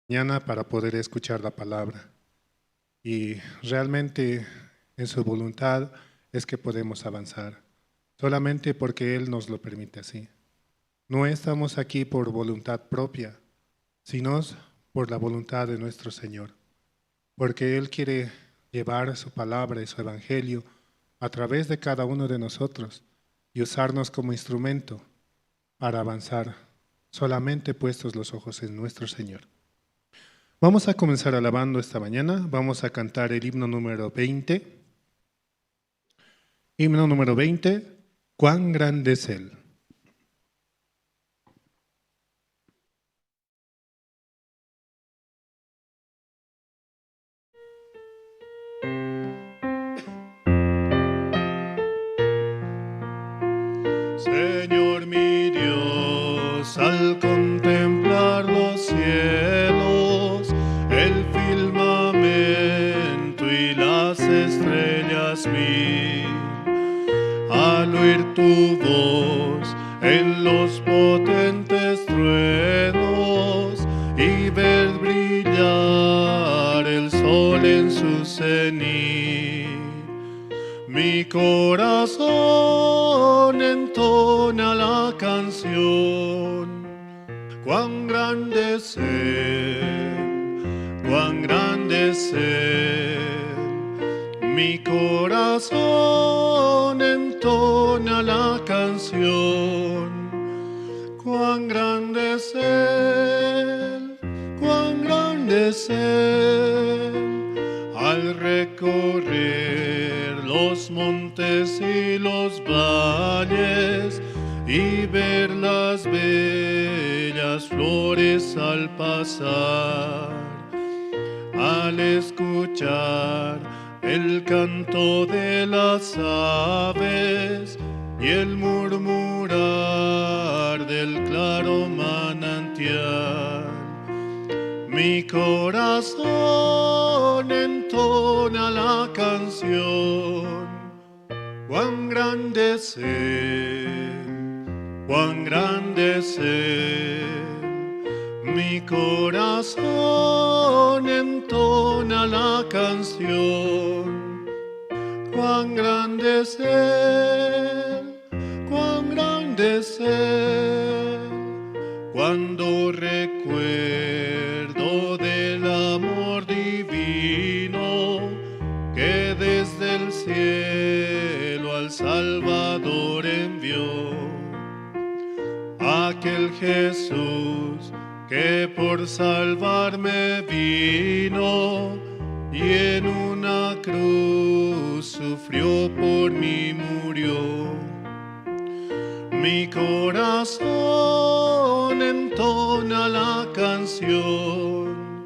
mañana para poder escuchar la palabra. Y realmente en su voluntad es que podemos avanzar, solamente porque Él nos lo permite así. No estamos aquí por voluntad propia, sino por la voluntad de nuestro Señor, porque Él quiere llevar su palabra y su evangelio a través de cada uno de nosotros y usarnos como instrumento para avanzar, solamente puestos los ojos en nuestro Señor. Vamos a comenzar alabando esta mañana. Vamos a cantar el himno número 20. Himno número 20. Cuán grande es Él. Señor mi Dios, al contemplar los cielos, el firmamento y las estrellas vi, al oír tu voz en los potentes truenos y ver brillar el sol en su cenit. Mi corazón entona la canción, cuán grande es Él, cuán grande es Él. Mi corazón entona la canción, cuán grande es Él, cuán grande es Él. Al recorrer los montes y los valles y ver las bellas flores al pasar, al escuchar el canto de las aves y el murmurar del claro manantial, mi corazón entona la canción, cuán grande es Él, cuán grande es Él. Mi corazón entona la canción, cuán grande es Él, cuán grande es Él. Cuando recuerdo del amor divino que desde el cielo al Salvador envió, aquel Jesús que por salvarme vino y en una cruz sufrió por mí, murió. Mi corazón entona la canción,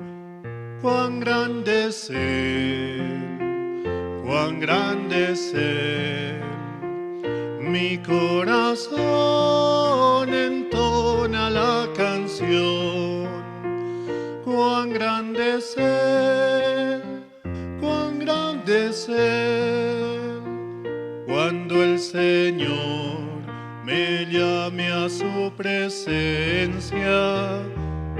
cuán grande es Él, cuán grande es Él. Mi corazón entona la canción, cuán grande es Él, cuán grande es Él. Cuando el Señor me llame a su presencia,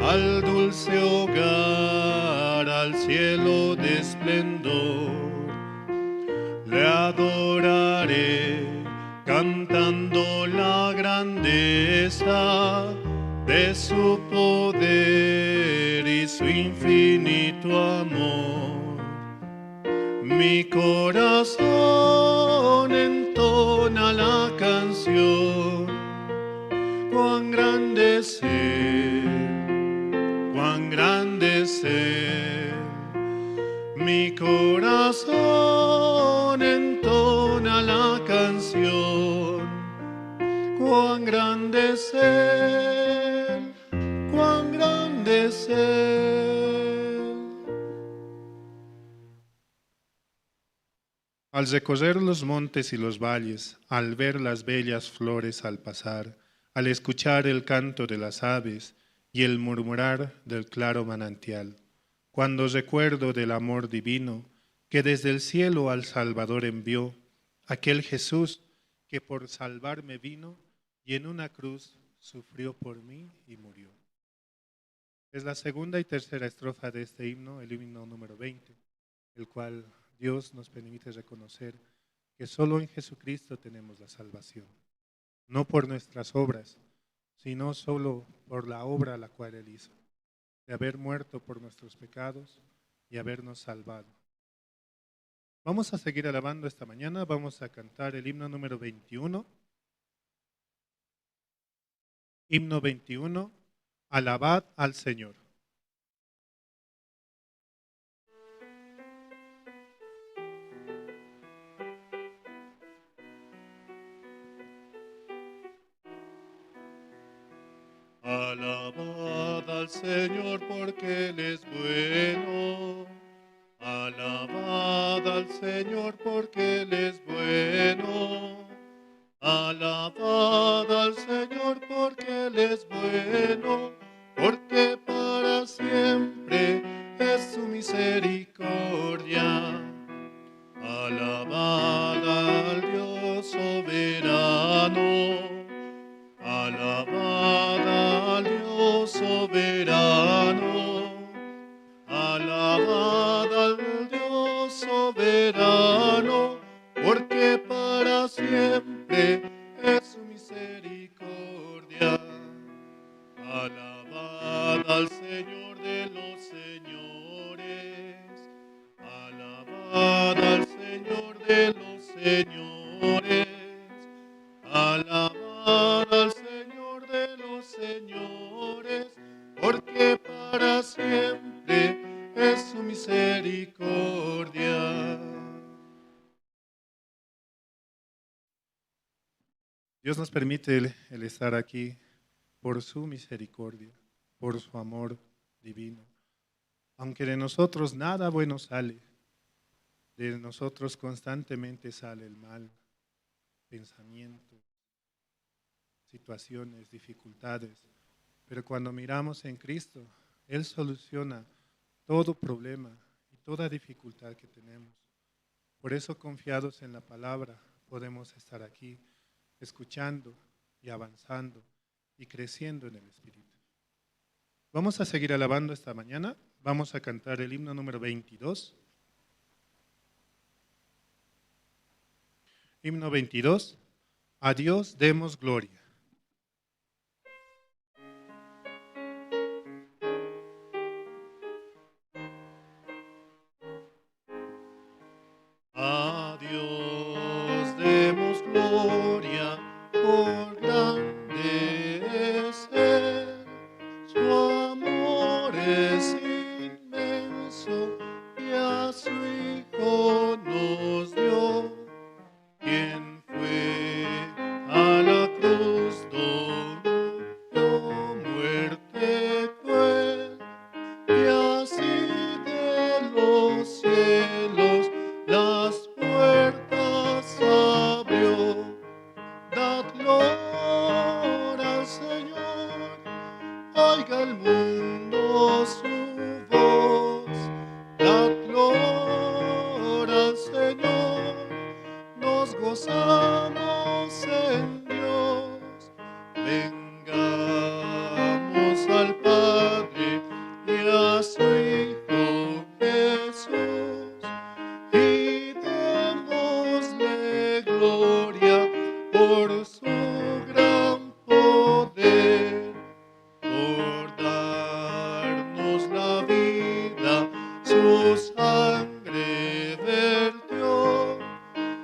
al dulce hogar, al cielo de esplendor, le adoraré cantando la grandeza de su poder y su infinito amor. Mi corazón entona la canción, cuán grande es Él, cuán grande es Él. Mi corazón entona la canción, cuán grande es Él, cuán grande es Él. Al recorrer los montes y los valles, al ver las bellas flores al pasar, al escuchar el canto de las aves y el murmurar del claro manantial, cuando recuerdo del amor divino que desde el cielo al Salvador envió, aquel Jesús que por salvarme vino y en una cruz sufrió por mí y murió. Es la segunda y tercera estrofa de este himno, el himno número 20, el cual Dios nos permite reconocer que solo en Jesucristo tenemos la salvación, no por nuestras obras, sino solo por la obra a la cual Él hizo, de haber muerto por nuestros pecados y habernos salvado. Vamos a seguir alabando esta mañana, vamos a cantar el himno número 21. Himno 21, alabad al Señor. Alabad al Señor porque Él es bueno. Alabad al Señor porque Él es bueno. Alabad al Señor porque Él es bueno, porque para siempre es su misericordia. Alabad al Dios soberano. Alabad al Dios soberano. Alabad al Dios soberano, porque para siempre es su misericordia. Alabad al Señor de los señores. Alabad al Señor de los señores. Alabad al Señor de los señores, porque para siempre es su misericordia. Dios nos permite el estar aquí por su misericordia, por su amor divino. Aunque de nosotros nada bueno sale, de nosotros constantemente sale el mal, pensamientos, situaciones, dificultades. Pero cuando miramos en Cristo, Él soluciona todo problema y toda dificultad que tenemos. Por eso, confiados en la palabra, podemos estar aquí escuchando y avanzando y creciendo en el Espíritu. Vamos a seguir alabando esta mañana. Vamos a cantar el himno número 22. Himno 22. A Dios demos gloria. A Dios demos gloria por grande es Él. Su amor es inmenso y a su Hijo nos dio. Quien fue a la cruz donó muerte cruel, y así de los cielos las puertas abrió. Dad gloria al Señor, oiga el mundo su voz. Dad gloria al Señor, nos gozamos en Dios. Vengamos al Padre y a su Hijo Jesús, y démosle gloria por su gran poder, por darnos la vida, su sangre vertió.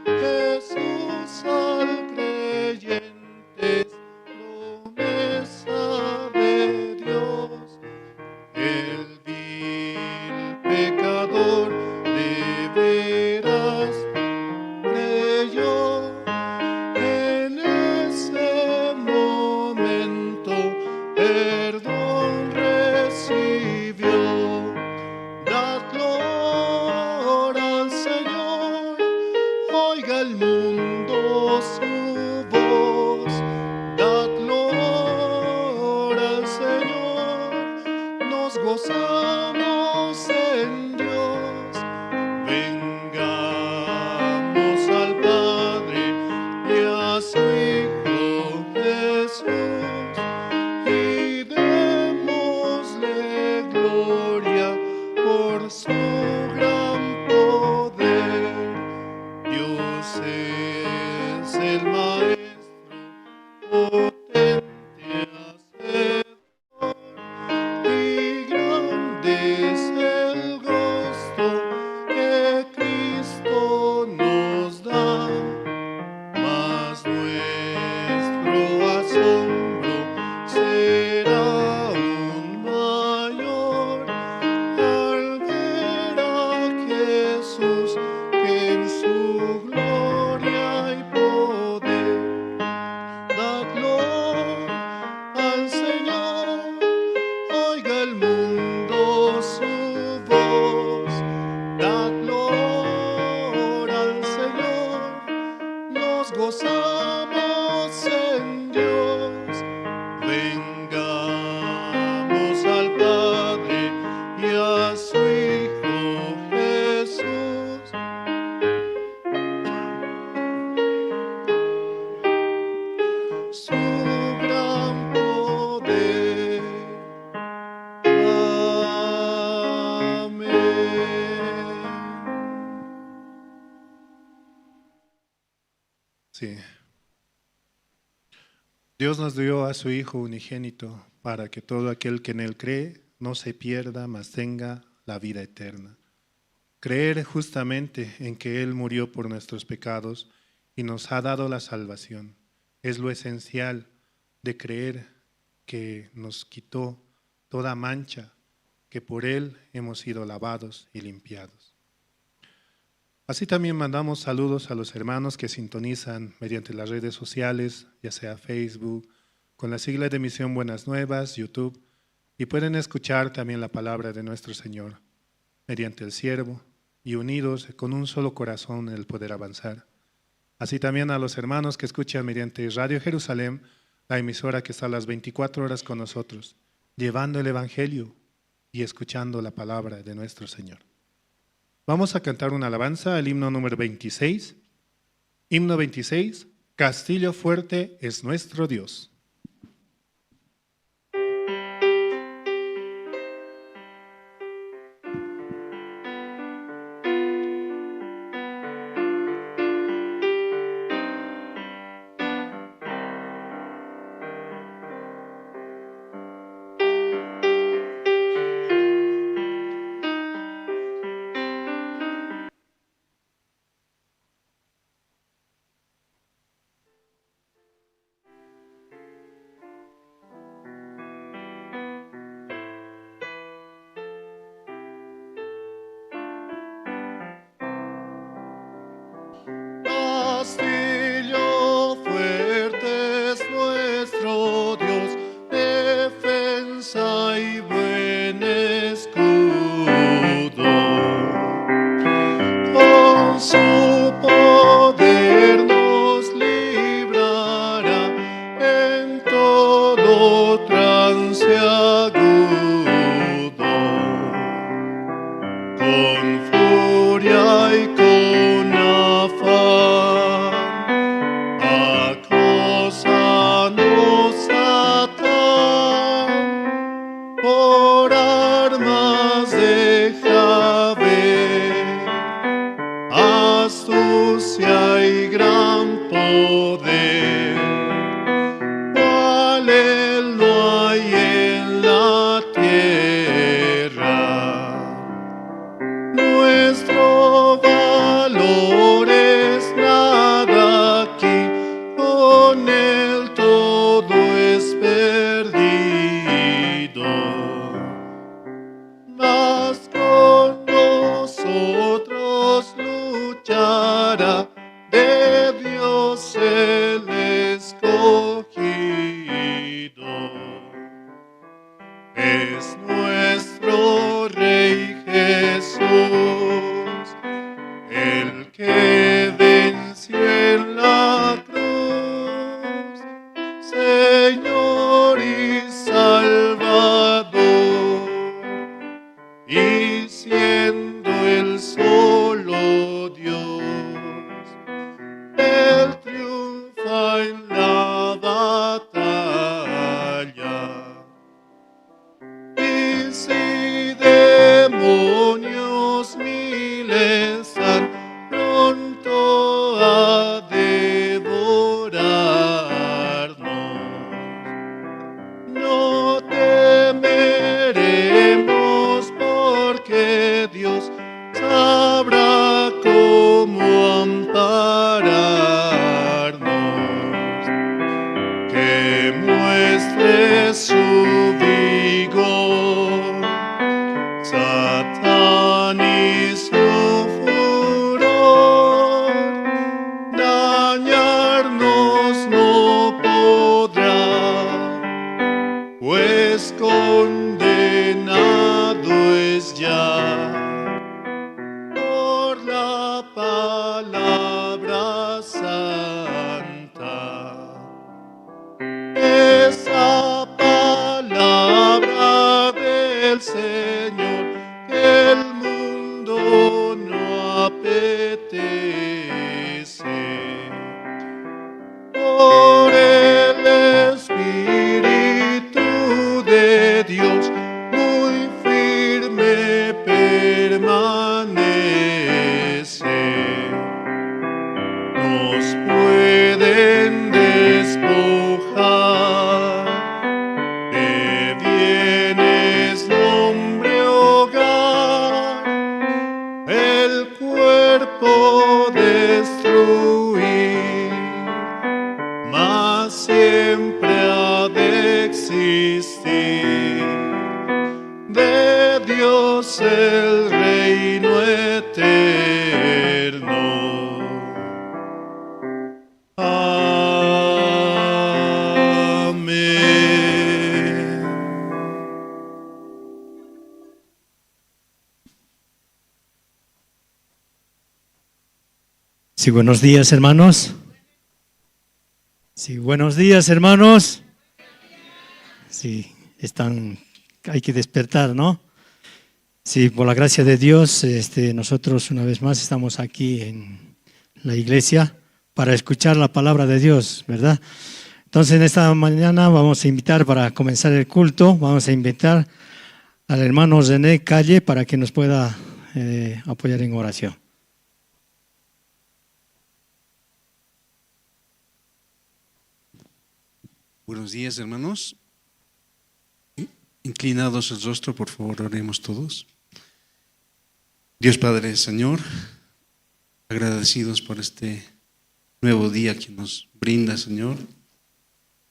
Jesús al creyente es promesa de Dios. El vil pecador de veras creyó. En ese momento perdón recibió. Dad gloria al Señor, oiga el mundo su voz. Dad gloria al Señor, nos gozamos en Dios. Vengamos al Padre y a su Hijo Jesús, y démosle gozamos en Dios. Vengamos al Padre y a su Hijo Jesús. Su gran poder. Sí. Dios nos dio a su Hijo unigénito para que todo aquel que en Él cree no se pierda, mas tenga la vida eterna. Creer justamente en que Él murió por nuestros pecados y nos ha dado la salvación es lo esencial de creer que nos quitó toda mancha, que por Él hemos sido lavados y limpiados. Así también mandamos saludos a los hermanos que sintonizan mediante las redes sociales, ya sea Facebook, con la sigla de Misión Buenas Nuevas, YouTube, y pueden escuchar también la palabra de nuestro Señor mediante el siervo y unidos con un solo corazón en el poder avanzar. Así también a los hermanos que escuchan mediante Radio Jerusalén, la emisora que está a las 24 horas con nosotros, llevando el Evangelio y escuchando la palabra de nuestro Señor. Vamos a cantar una alabanza, el himno número 26. Himno 26, Castillo fuerte es nuestro Dios. Castillo fuerte es nuestro Dios, defensa y buen escudo. Con su poder nos librará en todo trance agudo. Con furia y con afán, acosanos Satán, por armas deja ver astucia y gran poder, cual él no hay en la tierra. Nuestro valor es nada aquí, con él todo es perdido. Mas con nosotros luchará de Dios el escogido. Es nuestro Rey Jesús, el que venció en la cruz, Señor y Salvador, y siendo el solo Dios, Él triunfa en la batalla. Y si demonios miles han pronto a devorarnos, no temeremos, porque Dios sabrá cómo ampararnos. Que muestre su vigor Satán y su furor, dañarnos no podrá, pues condenado es ya por la palabra santa. merecer, nos pueden despojar de bienes, nombre, hogar, el cuerpo destruir, mas siempre ha de existir de Dios el reino eterno. Amén. Sí, buenos días, hermanos. Sí, buenos días, hermanos. Sí, hay que despertar, ¿no? Sí, por la gracia de Dios, nosotros una vez más estamos aquí en la iglesia para escuchar la palabra de Dios, ¿verdad? Entonces, en esta mañana vamos a invitar para comenzar el culto, vamos a invitar al hermano René Calle para que nos pueda apoyar en oración. Buenos días, hermanos. Inclinados el rostro, por favor, oremos todos. Dios Padre, Señor, agradecidos por este nuevo día que nos brinda, Señor,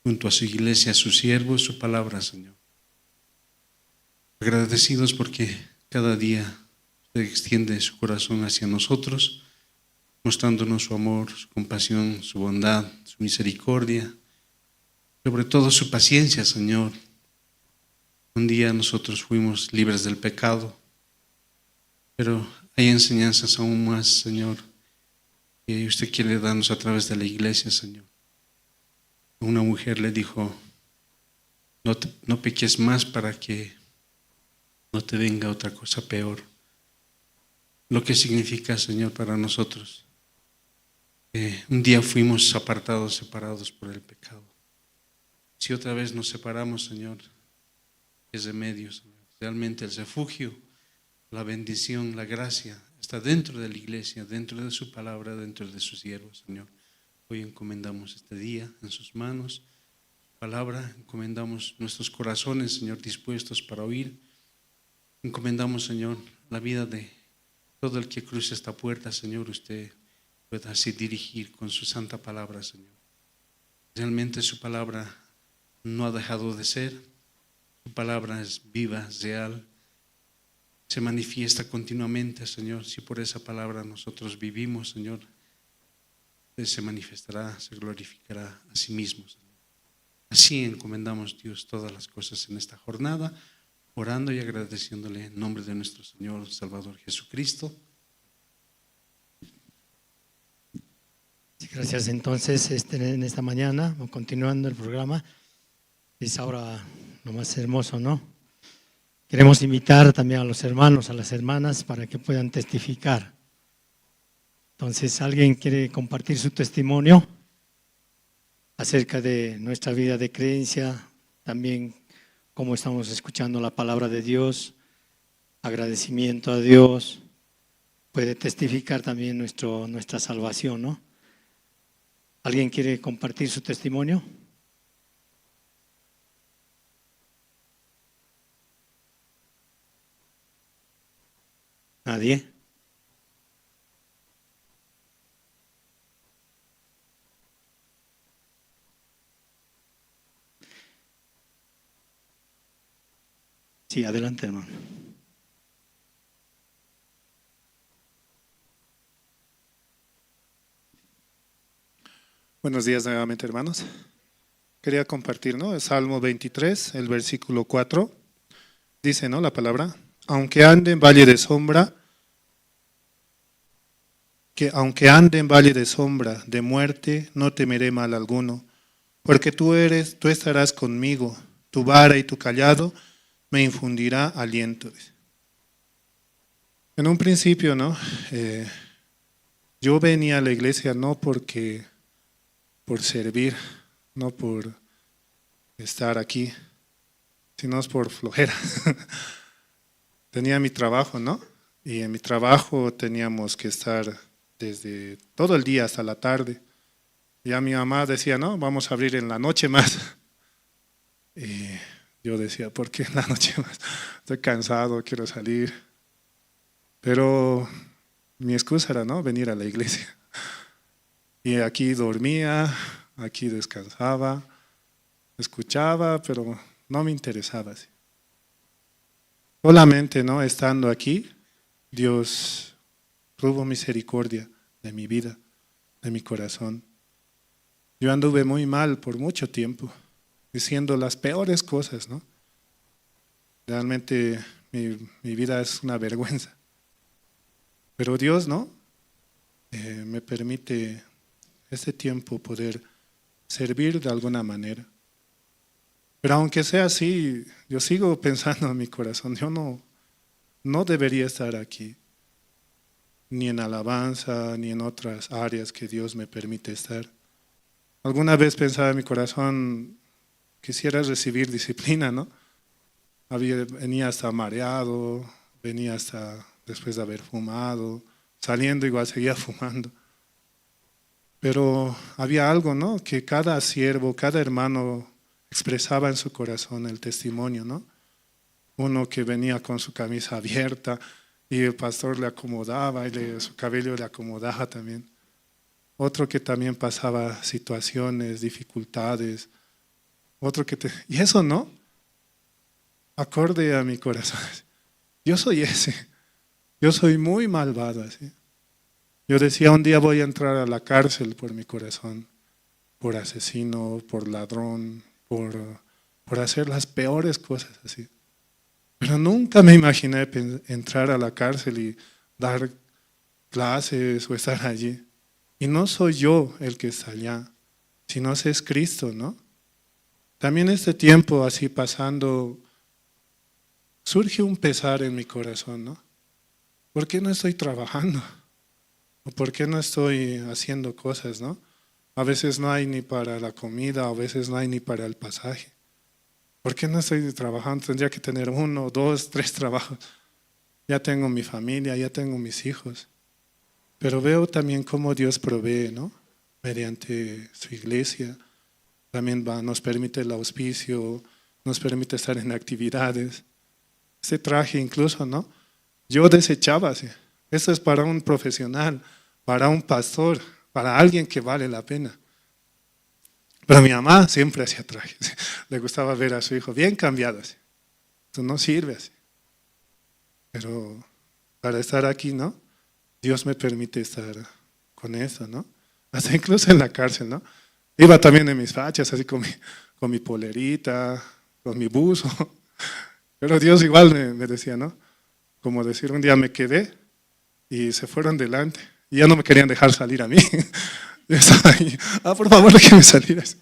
junto a su iglesia, a sus siervos, su palabra, Señor. Agradecidos porque cada día usted extiende su corazón hacia nosotros, mostrándonos su amor, su compasión, su bondad, su misericordia, sobre todo su paciencia, Señor. Un día nosotros fuimos libres del pecado, pero hay enseñanzas aún más, Señor, que usted quiere darnos a través de la iglesia, Señor. Una mujer le dijo, no peques más para que no te venga otra cosa peor. Lo que significa, Señor, para nosotros, que un día fuimos apartados, separados por el pecado. Si otra vez nos separamos, Señor, es remedio, Señor. Realmente el refugio, la bendición, la gracia está dentro de la iglesia, dentro de su palabra, dentro de sus siervos, Señor. Hoy encomendamos este día en sus manos, su palabra, encomendamos nuestros corazones, Señor, dispuestos para oír. Encomendamos, Señor, la vida de todo el que cruce esta puerta, Señor, usted pueda así dirigir con su santa palabra, Señor. Realmente su palabra no ha dejado de ser, su palabra es viva, real, se manifiesta continuamente, Señor. Si por esa palabra nosotros vivimos, Señor, Él se manifestará, se glorificará a sí mismo, Señor. Así encomendamos, Dios, todas las cosas en esta jornada, orando y agradeciéndole en nombre de nuestro Señor Salvador Jesucristo. Gracias. Entonces, en esta mañana, continuando el programa, es ahora lo más hermoso, ¿no? Queremos invitar también a los hermanos, a las hermanas, para que puedan testificar. Entonces, ¿alguien quiere compartir su testimonio acerca de nuestra vida de creencia? También cómo estamos escuchando la palabra de Dios, agradecimiento a Dios. Puede testificar también nuestra salvación, ¿no? ¿Alguien quiere compartir su testimonio? ¿Nadie? Sí, adelante, hermano. Buenos días nuevamente, hermanos. Quería compartir, ¿no? El Salmo 23, el versículo 4. Dice, ¿no? La palabra, aunque ande en valle de sombra, de muerte, no temeré mal alguno, porque tú estarás conmigo, tu vara y tu callado me infundirá aliento. En un principio, ¿no? Yo venía a la iglesia no por servir, no por estar aquí, sino es por flojera. Tenía mi trabajo, ¿no? y en mi trabajo teníamos que estar desde todo el día hasta la tarde. Ya mi mamá decía, no, vamos a abrir en la noche más. Y yo decía, ¿por qué en la noche más? Estoy cansado, quiero salir. Pero mi excusa era, ¿no?, venir a la iglesia. Y aquí dormía, aquí descansaba, escuchaba, pero no me interesaba así. Solamente, ¿no?, estando aquí, Dios tuvo misericordia de mi vida, de mi corazón. Yo anduve muy mal por mucho tiempo, diciendo las peores cosas, ¿no? Realmente mi vida es una vergüenza. Pero Dios, ¿no?, me permite este tiempo poder servir de alguna manera. Pero aunque sea así, yo sigo pensando en mi corazón, yo no debería estar aquí, ni en alabanza, ni en otras áreas que Dios me permite estar. Alguna vez pensaba en mi corazón, quisiera recibir disciplina, ¿no? Venía hasta mareado, venía hasta después de haber fumado, saliendo igual seguía fumando. Pero había algo, ¿no?, que cada siervo, cada hermano expresaba en su corazón, el testimonio, ¿no? Uno que venía con su camisa abierta y el pastor le acomodaba y su cabello le acomodaba también. Otro que también pasaba situaciones, dificultades. Y eso, ¿no?, acorde a mi corazón. Yo soy ese. Yo soy muy malvado así. Yo decía, un día voy a entrar a la cárcel por mi corazón, por asesino, por ladrón, por hacer las peores cosas así. Pero nunca me imaginé entrar a la cárcel y dar clases o estar allí. Y no soy yo el que está allá, sino es Cristo, ¿no? También este tiempo así pasando, surge un pesar en mi corazón, ¿no? ¿Por qué no estoy trabajando? ¿O por qué no estoy haciendo cosas, no? A veces no hay ni para la comida, a veces no hay ni para el pasaje. ¿Por qué no estoy trabajando? Tendría que tener 1, 2, 3 trabajos. Ya tengo mi familia, ya tengo mis hijos. Pero veo también cómo Dios provee, ¿no?, mediante su iglesia. También nos permite el auspicio, nos permite estar en actividades. Este traje incluso, ¿no?, yo desechaba así. Esto es para un profesional, para un pastor, para alguien que vale la pena. Pero mi mamá siempre hacía trajes. Le gustaba ver a su hijo bien cambiado así. Esto no sirve así. Pero para estar aquí, ¿no?, Dios me permite estar con eso, ¿no? Hasta incluso en la cárcel, ¿no? Iba también en mis fachas, así con mi polerita, con mi buzo. Pero Dios igual me decía, ¿no? Como decir, un día me quedé y se fueron delante. Y ya no me querían dejar salir a mí. Yo estaba ahí, por favor, déjenme salir así.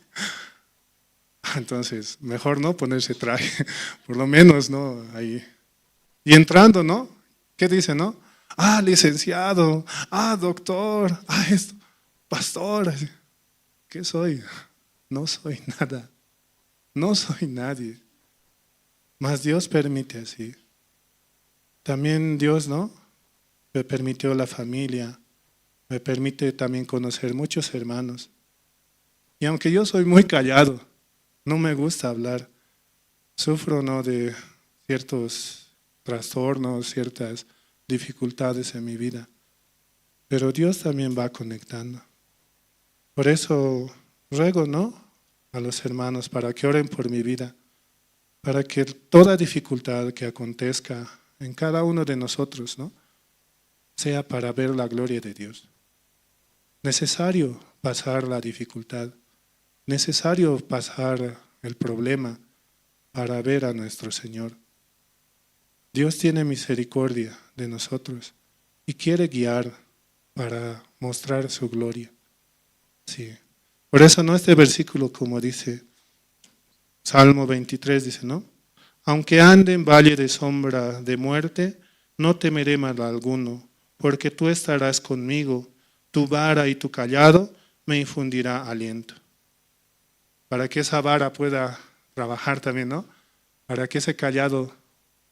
Entonces, mejor no ponerse traje, por lo menos, ¿no? Ahí. Y entrando, ¿no? ¿Qué dice, no? Licenciado, doctor, esto, pastor. ¿Qué soy? No soy nada. No soy nadie. Mas Dios permite así. También Dios, ¿no?, me permitió la familia, me permite también conocer muchos hermanos. Y aunque yo soy muy callado, no me gusta hablar, sufro, ¿no?, de ciertos trastornos, ciertas dificultades en mi vida. Pero Dios también va conectando. Por eso ruego, ¿no?, a los hermanos para que oren por mi vida, para que toda dificultad que acontezca en cada uno de nosotros, ¿no?, sea para ver la gloria de Dios. Necesario pasar la dificultad, necesario pasar el problema para ver a nuestro Señor. Dios tiene misericordia de nosotros y quiere guiar para mostrar su gloria. Sí. Por eso, ¿no?, este versículo, como dice Salmo 23, dice, ¿no?, aunque ande en valle de sombra de muerte, no temeré mal alguno, porque tú estarás conmigo, tu vara y tu cayado me infundirá aliento. Para que esa vara pueda trabajar también, ¿no?, para que ese cayado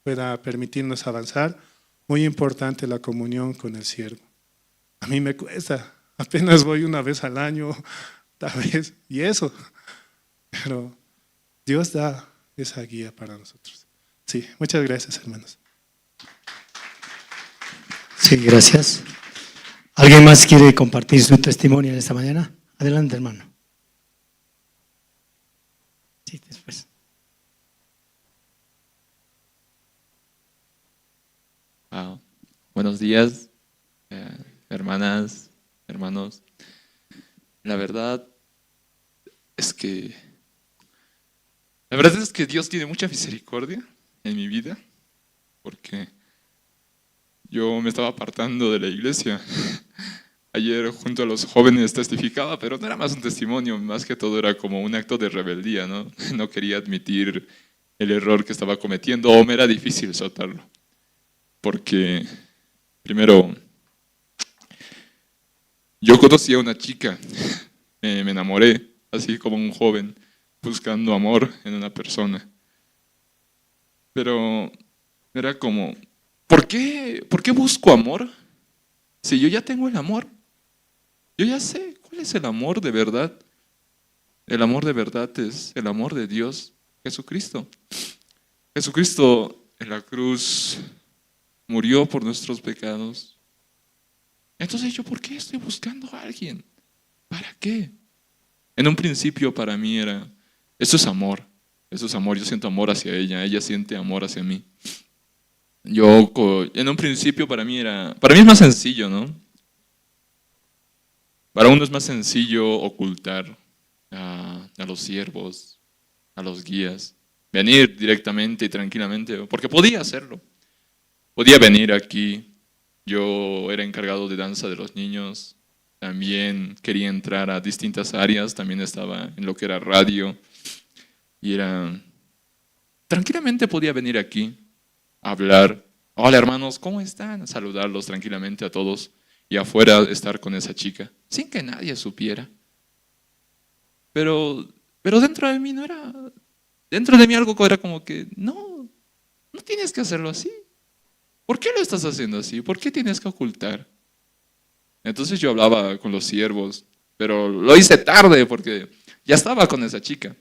pueda permitirnos avanzar, Muy importante la comunión con el siervo. A mí me cuesta, apenas voy una vez al año, tal vez, y eso. Pero Dios da esa guía para nosotros. Sí, muchas gracias, hermanos. Sí, gracias. ¿Alguien más quiere compartir su testimonio en esta mañana? Adelante, hermano. Sí, después. Buenos días, hermanas, hermanos. La verdad es que Dios tiene mucha misericordia en mi vida, porque yo me estaba apartando de la iglesia. Ayer junto a los jóvenes testificaba, pero no era más un testimonio, más que todo era como un acto de rebeldía, ¿no? No quería admitir el error que estaba cometiendo, o me era difícil soltarlo. Porque, primero, yo conocí a una chica, me enamoré, así como un joven, buscando amor en una persona. Pero era como, ¿por qué busco amor? Si yo ya tengo el amor, yo ya sé cuál es el amor de verdad. El amor de verdad es el amor de Dios, Jesucristo. Jesucristo en la cruz murió por nuestros pecados. Entonces yo, ¿por qué estoy buscando a alguien? ¿Para qué? En un principio para mí era, eso es amor, yo siento amor hacia ella siente amor hacia mí. En un principio para mí es más sencillo, ¿no? Para uno es más sencillo ocultar a los siervos, a los guías, venir directamente y tranquilamente, porque podía hacerlo. Podía venir aquí, yo era encargado de danza de los niños, también quería entrar a distintas áreas, también estaba en lo que era radio, y tranquilamente podía venir aquí, a hablar, hola hermanos, ¿cómo están? Saludarlos tranquilamente a todos, y afuera estar con esa chica, sin que nadie supiera. Pero dentro de mí dentro de mí algo era como que, no tienes que hacerlo así. ¿Por qué lo estás haciendo así? ¿Por qué tienes que ocultar? Entonces yo hablaba con los siervos, pero lo hice tarde porque ya estaba con esa chica.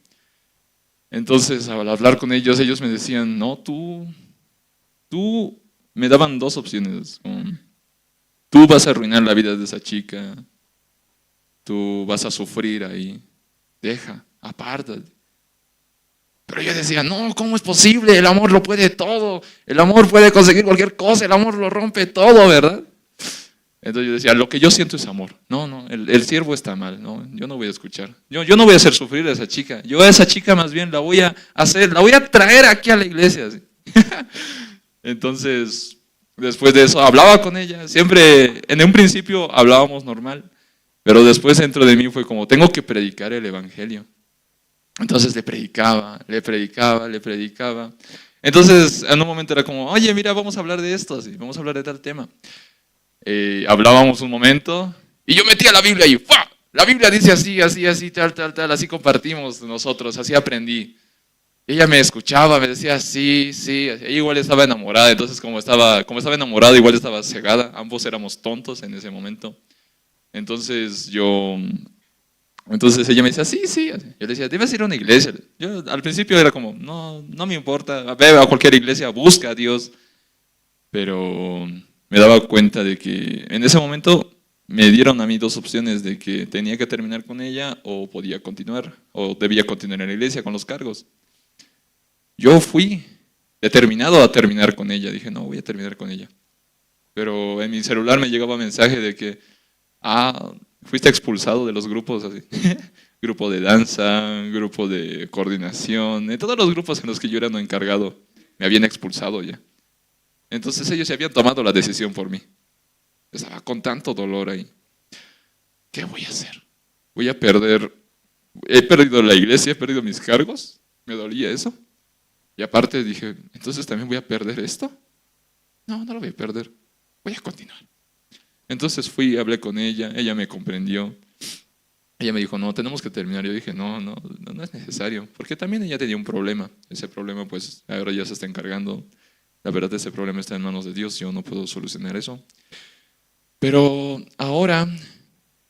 Entonces al hablar con ellos me decían, no, tú me daban dos opciones. Tú vas a arruinar la vida de esa chica, tú vas a sufrir ahí, apártate. Pero yo decía, no, ¿cómo es posible? El amor lo puede todo, el amor puede conseguir cualquier cosa, el amor lo rompe todo, ¿verdad? Entonces yo decía, lo que yo siento es amor. No, el siervo está mal, no, yo no voy a escuchar. Yo no voy a hacer sufrir a esa chica. Yo a esa chica más bien la voy a traer aquí a la iglesia. ¿Sí? Entonces, después de eso, hablaba con ella. Siempre, en un principio hablábamos normal, pero después dentro de mí fue como, tengo que predicar el evangelio. Entonces le predicaba. Entonces en un momento era como, oye, mira, vamos a hablar de esto, así, vamos a hablar de tal tema. Hablábamos un momento y yo metía la Biblia y ¡fua! La Biblia dice así, tal, así compartimos nosotros, así aprendí. Ella me escuchaba, me decía sí, ella igual estaba enamorada, entonces como estaba enamorada, igual estaba cegada, ambos éramos tontos en ese momento. Entonces ella me decía, sí. Yo le decía, debes ir a una iglesia. Yo al principio era como, no me importa, ve a cualquier iglesia, busca a Dios. Pero me daba cuenta de que en ese momento me dieron a mí dos opciones de que tenía que terminar con ella o podía continuar, o debía continuar en la iglesia con los cargos. Yo fui determinado a terminar con ella, dije, no, voy a terminar con ella. Pero en mi celular me llegaba mensaje de que, fuiste expulsado de los grupos, así. Grupo de danza, grupo de coordinación, de todos los grupos en los que yo era no encargado, me habían expulsado ya. Entonces ellos se habían tomado la decisión por mí. Estaba con tanto dolor ahí. ¿Qué voy a hacer? He perdido la iglesia, he perdido mis cargos, me dolía eso. Y aparte dije, entonces también voy a perder esto. No lo voy a perder, voy a continuar. Entonces fui, hablé con ella me comprendió. Ella me dijo, no, tenemos que terminar. Yo dije, no es necesario, porque también ella tenía un problema. Ese problema pues ahora ya se está encargando La verdad, ese problema está en manos de Dios, yo no puedo solucionar eso. Pero ahora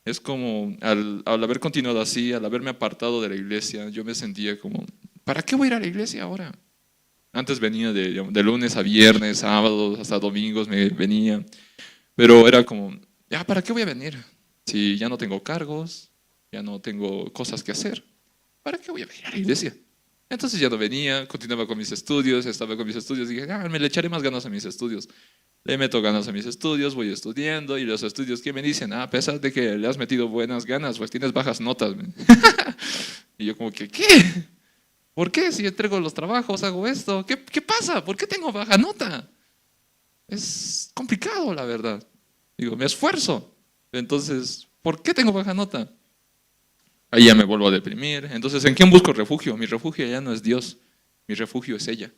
es como, al haber continuado así, al haberme apartado de la iglesia, yo me sentía como, ¿para qué voy a ir a la iglesia ahora? Antes venía de lunes a viernes, sábados, hasta domingos me venía, pero era como, ya, ¿para qué voy a venir? Si ya no tengo cargos, ya no tengo cosas que hacer, ¿para qué voy a venir a la iglesia? Entonces ya no venía, continuaba con mis estudios, estaba con mis estudios, dije, me le echaré más ganas a mis estudios. Le meto ganas a mis estudios, voy estudiando, y los estudios, ¿qué me dicen? A pesar de que le has metido buenas ganas, pues tienes bajas notas. Y yo como que, ¿qué? ¿Por qué? Si entrego los trabajos, hago esto, ¿qué pasa? ¿Por qué tengo baja nota? Es complicado, la verdad. Digo, me esfuerzo. Entonces, ¿por qué tengo baja nota? Ahí ya me vuelvo a deprimir. Entonces, ¿en quién busco refugio? Mi refugio ya no es Dios, mi refugio es ella.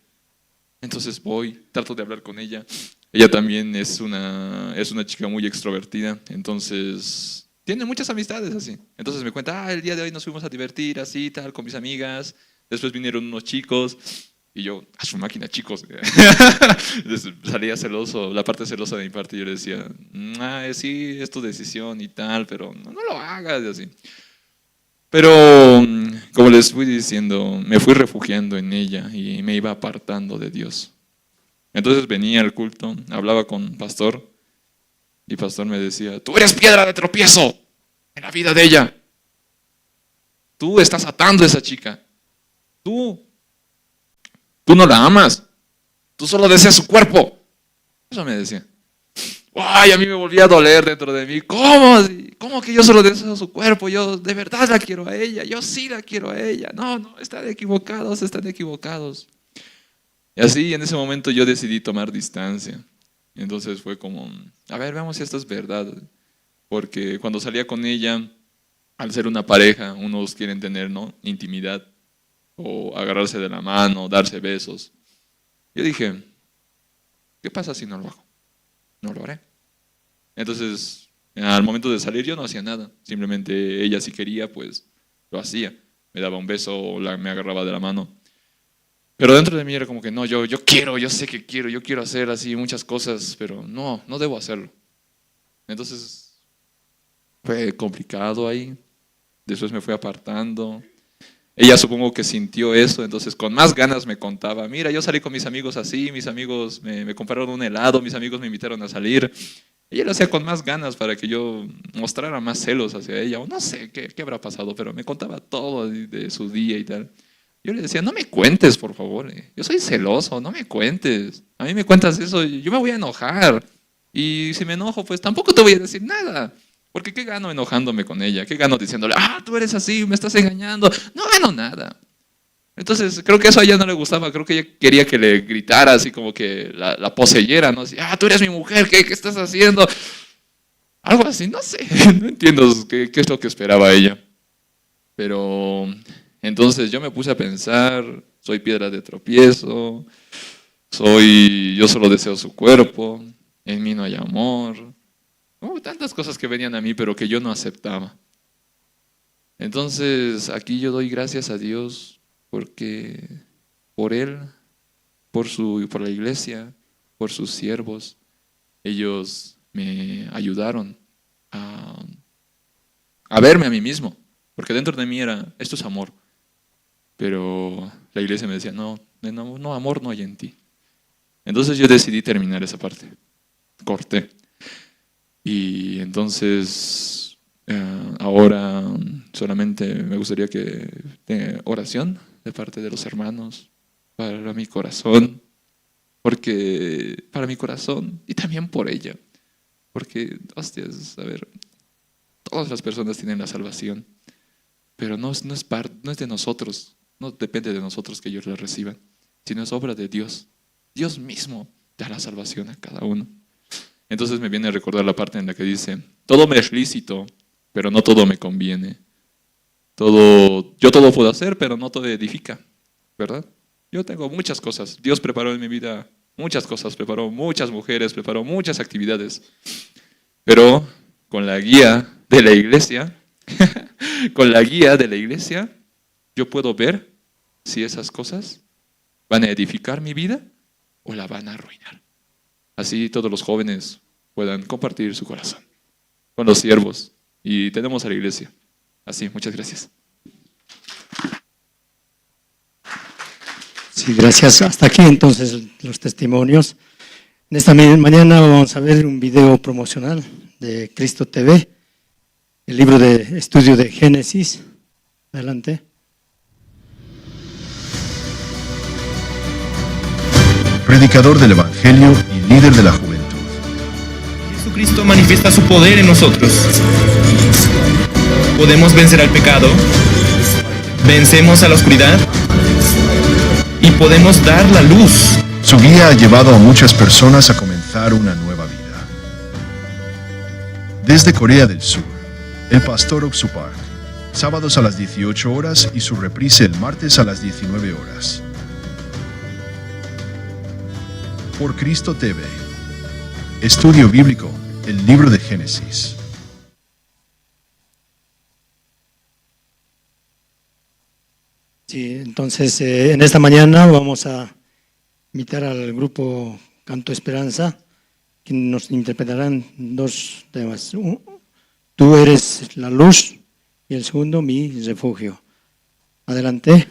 Entonces voy, trato de hablar con ella. Ella también es una chica muy extrovertida, entonces tiene muchas amistades así. Entonces me cuenta, el día de hoy nos fuimos a divertir así, tal, con mis amigas. Después vinieron unos chicos y yo, a su máquina, chicos. Salía celoso, la parte celosa de mi parte. Yo le decía, sí, es tu decisión y tal, pero no lo hagas y así. Pero, como les fui diciendo, me fui refugiando en ella y me iba apartando de Dios. Entonces venía al culto, hablaba con pastor y pastor me decía, tú eres piedra de tropiezo en la vida de ella. Tú estás atando a esa chica. Tú no la amas. Tú solo deseas su cuerpo. Eso me decía. ¡Ay! A mí me volvía a doler dentro de mí. ¿Cómo que yo solo deseo su cuerpo? Yo de verdad la quiero a ella. Yo sí la quiero a ella. No, están equivocados. Y así en ese momento yo decidí tomar distancia. Entonces fue como, a ver, veamos si esto es verdad. Porque cuando salía con ella, al ser una pareja, unos quieren tener, ¿no?, intimidad. O agarrarse de la mano, darse besos. Yo dije, ¿qué pasa si no lo hago? No lo haré. Entonces, al momento de salir yo no hacía nada. Simplemente ella si quería, pues lo hacía. Me daba un beso o me agarraba de la mano. Pero dentro de mí era como que no, yo quiero, yo sé que quiero, yo quiero hacer así muchas cosas, pero no debo hacerlo. Entonces, fue complicado ahí. Después me fui apartando. Ella supongo que sintió eso, entonces con más ganas me contaba, mira, yo salí con mis amigos así, mis amigos me compraron un helado, mis amigos me invitaron a salir. Ella lo hacía con más ganas para que yo mostrara más celos hacia ella, o no sé qué habrá pasado, pero me contaba todo de su día y tal. Yo le decía, no me cuentes, por favor, yo soy celoso, no me cuentes. A mí me cuentas eso, yo me voy a enojar. Y si me enojo, pues tampoco te voy a decir nada. Porque ¿qué gano enojándome con ella? ¿Qué gano diciéndole, tú eres así, me estás engañando? No gano nada. Entonces creo que eso a ella no le gustaba, creo que ella quería que le gritara así como que la poseyera, ¿no? Así, tú eres mi mujer, ¿qué estás haciendo? Algo así, no sé, no entiendo qué es lo que esperaba ella. Pero entonces yo me puse a pensar, soy piedra de tropiezo, yo solo deseo su cuerpo, en mí no hay amor. Tantas cosas que venían a mí, pero que yo no aceptaba. Entonces, aquí yo doy gracias a Dios porque por Él, por la iglesia, por sus siervos, ellos me ayudaron a verme a mí mismo. Porque dentro de mí era, esto es amor. Pero la iglesia me decía, no, amor no hay en ti. Entonces yo decidí terminar esa parte. Corté. Y entonces, ahora solamente me gustaría que tenga oración de parte de los hermanos para mi corazón, porque para mi corazón y también por ella, porque, hostias, a ver, todas las personas tienen la salvación, pero no es de nosotros, no depende de nosotros que ellos la reciban, sino es obra de Dios. Dios mismo da la salvación a cada uno. Entonces me viene a recordar la parte en la que dice, todo me es lícito, pero no todo me conviene. Yo todo puedo hacer, pero no todo edifica, ¿verdad? Yo tengo muchas cosas. Dios preparó en mi vida muchas cosas, preparó muchas mujeres, preparó muchas actividades. Pero con la guía de la iglesia, yo puedo ver si esas cosas van a edificar mi vida o la van a arruinar. Así todos los jóvenes puedan compartir su corazón con los siervos. Y tenemos a la iglesia. Así, muchas gracias. Sí, gracias. Hasta aquí entonces los testimonios. En esta mañana vamos a ver un video promocional de Cristo TV, el libro de estudio de Génesis. Adelante. Predicador del Evangelio y líder de la juventud. Jesucristo manifiesta su poder en nosotros. Podemos vencer al pecado, vencemos a la oscuridad y podemos dar la luz. Su guía ha llevado a muchas personas a comenzar una nueva vida. Desde Corea del Sur, el pastor Ok Soo Park, sábados a las 18 horas y su reprise el martes a las 19 horas. Por Cristo TV. Estudio Bíblico, el libro de Génesis. Sí, entonces en esta mañana vamos a invitar al grupo Canto Esperanza, que nos interpretarán dos temas. Tú eres la luz y el segundo, mi refugio. Adelante.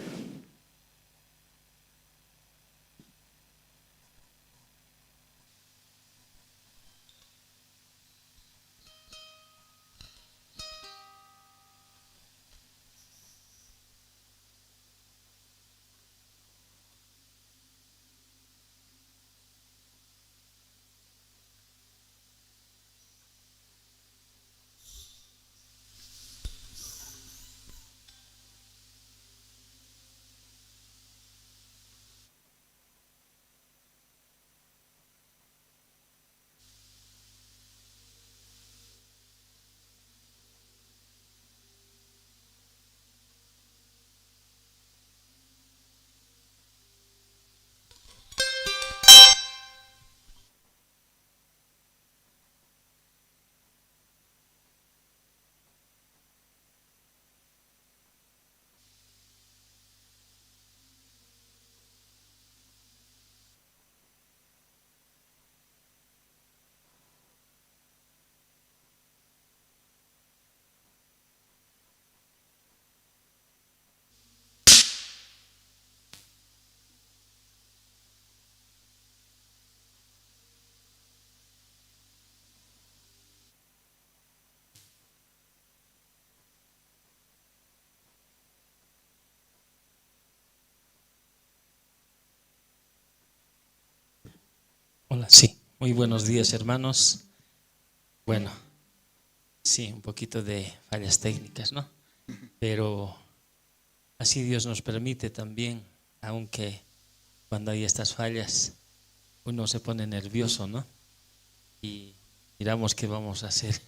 Hola, sí. Muy buenos días, hermanos. Bueno, sí, un poquito de fallas técnicas, ¿no? Pero así Dios nos permite también, aunque cuando hay estas fallas uno se pone nervioso, ¿no? Y miramos qué vamos a hacer.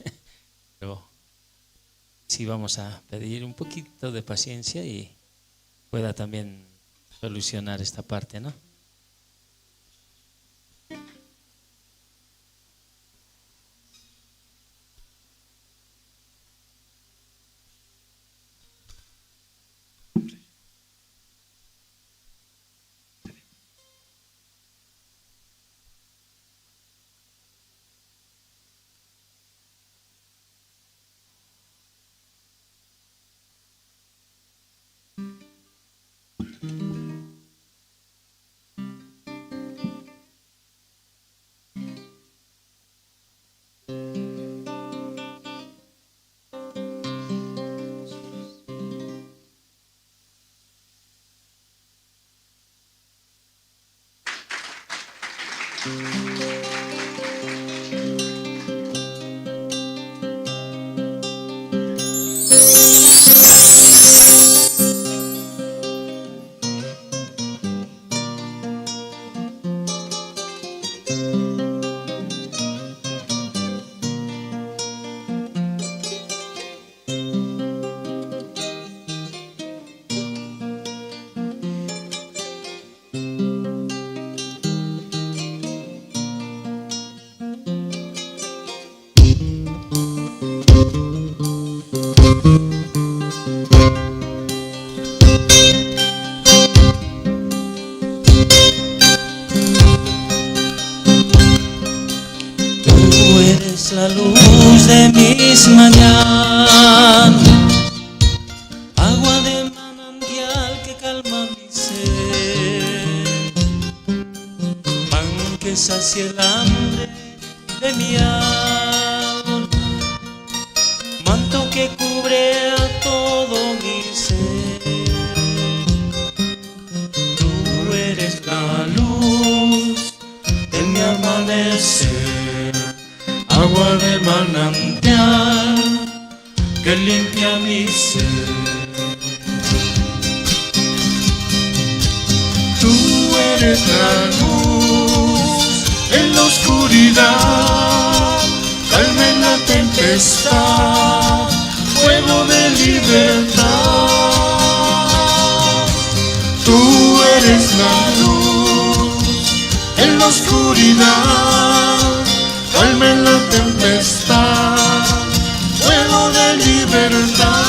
Pero sí vamos a pedir un poquito de paciencia y pueda también solucionar esta parte, ¿no? luz de mis mañanas, agua de manantial que calma mi sed, pan que sacia el hambre de mi alma, manto que cubre a todo mi ser. Tú eres la luz de mi amanecer, agua de manantial que limpia mi ser. Tú eres la luz en la oscuridad, calma en la tempestad, fuego de libertad. Tú eres la luz en la oscuridad, calma en la tempestad, fuego de libertad.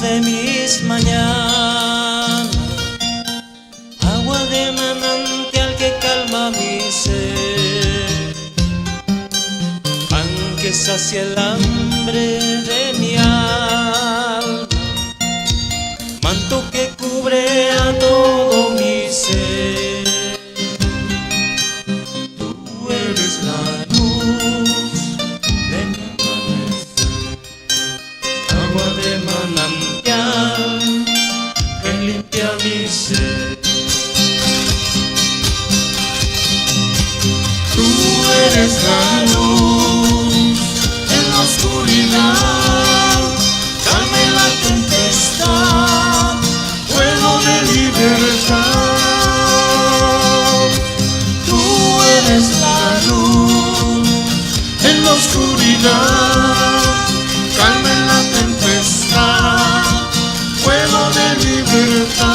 De mis mañanas, agua de manantial que calma mi ser, pan que sacia el hambre de mi alma, manto que cubre a todo mi ser. Tú eres la luz de mi amanecer, agua de manantial que limpia mi ser. Tú eres la luz en la oscuridad, calma en la tempestad, fuego de libertad. Tú eres la luz en la oscuridad, calma en la tempestad, fuego de libertad.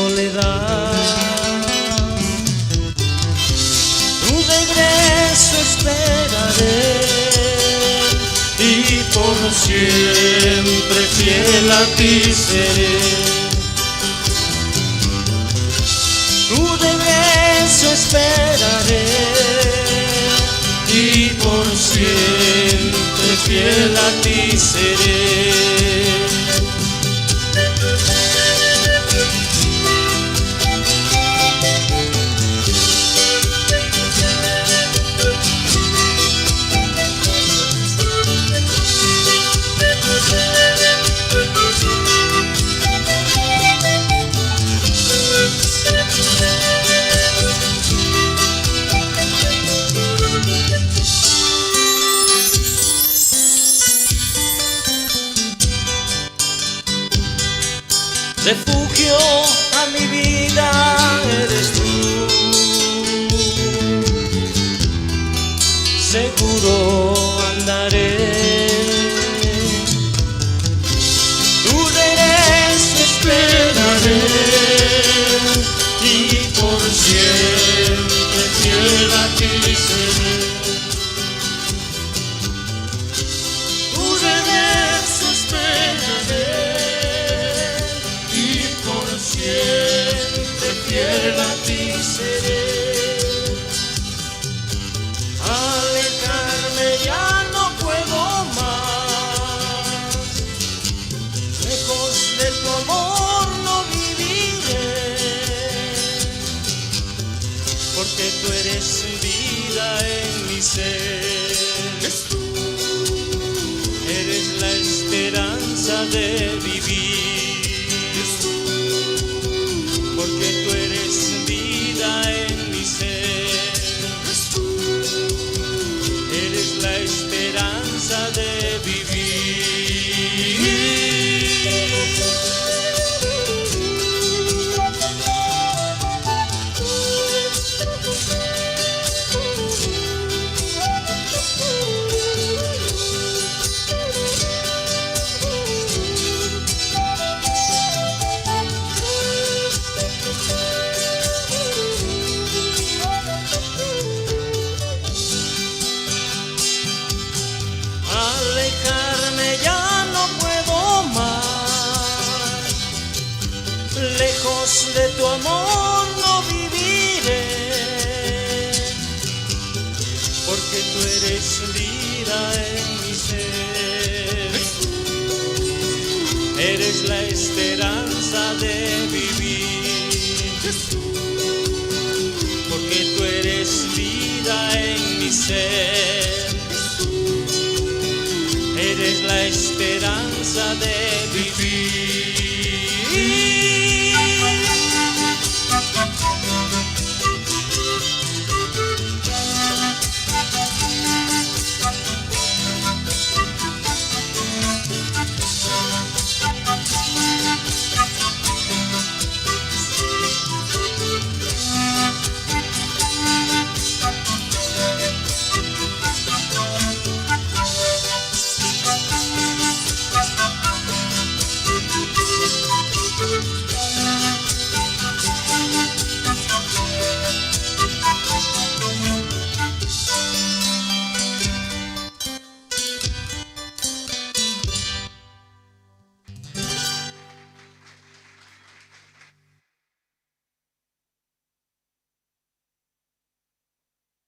soledad. Tu regreso esperaré y por siempre fiel a ti seré. Tu regreso esperaré y por siempre fiel a ti seré. Refugio a mi vida eres tú, seguro andaré. Tu regreso esperaré y por siempre fiel a ti seré. Tu regreso esperaré y por siempre fiel a ti seré. Alejarme ya no puedo más, lejos de tu amor no viviré, porque tú eres vida en mi ser. Eres la esperanza de vivir, porque tú eres vida en mi ser. Eres la esperanza de vivir. Alejarme ya no puedo más, lejos de tu amor no viviré, porque tú eres vida en mi ser. Eres la esperanza de vivir, porque tú eres vida en mi ser. Eres la esperanza de vivir.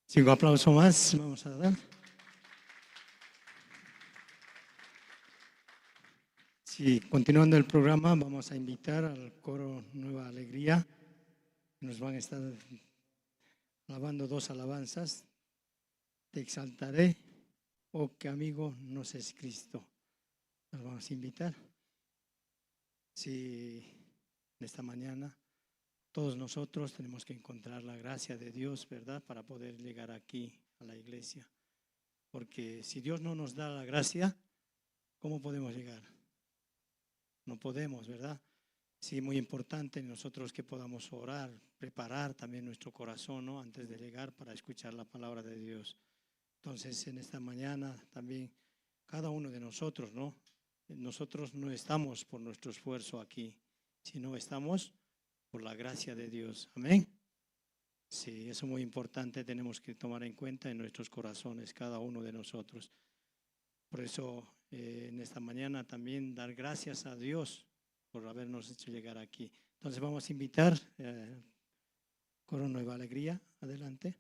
Cinco aplausos más, vamos a dar. Sí, continuando el programa, vamos a invitar al coro Nueva Alegría. Nos van a estar alabando dos alabanzas. Te exaltaré, oh que amigo nos es Cristo. Nos vamos a invitar. Sí, en esta mañana todos nosotros tenemos que encontrar la gracia de Dios, ¿verdad?, para poder llegar aquí a la iglesia. Porque si Dios no nos da la gracia, ¿cómo podemos llegar? No podemos, ¿verdad? Sí, muy importante nosotros que podamos orar, preparar también nuestro corazón, ¿no?, antes de llegar para escuchar la palabra de Dios. Entonces, en esta mañana también cada uno de nosotros, ¿no? Nosotros no estamos por nuestro esfuerzo aquí, sino estamos por la gracia de Dios. Amén. Sí, eso es muy importante, tenemos que tomar en cuenta en nuestros corazones, cada uno de nosotros. Por eso, en esta mañana también dar gracias a Dios por habernos hecho llegar aquí. Entonces vamos a invitar Coro Nueva Alegría, adelante.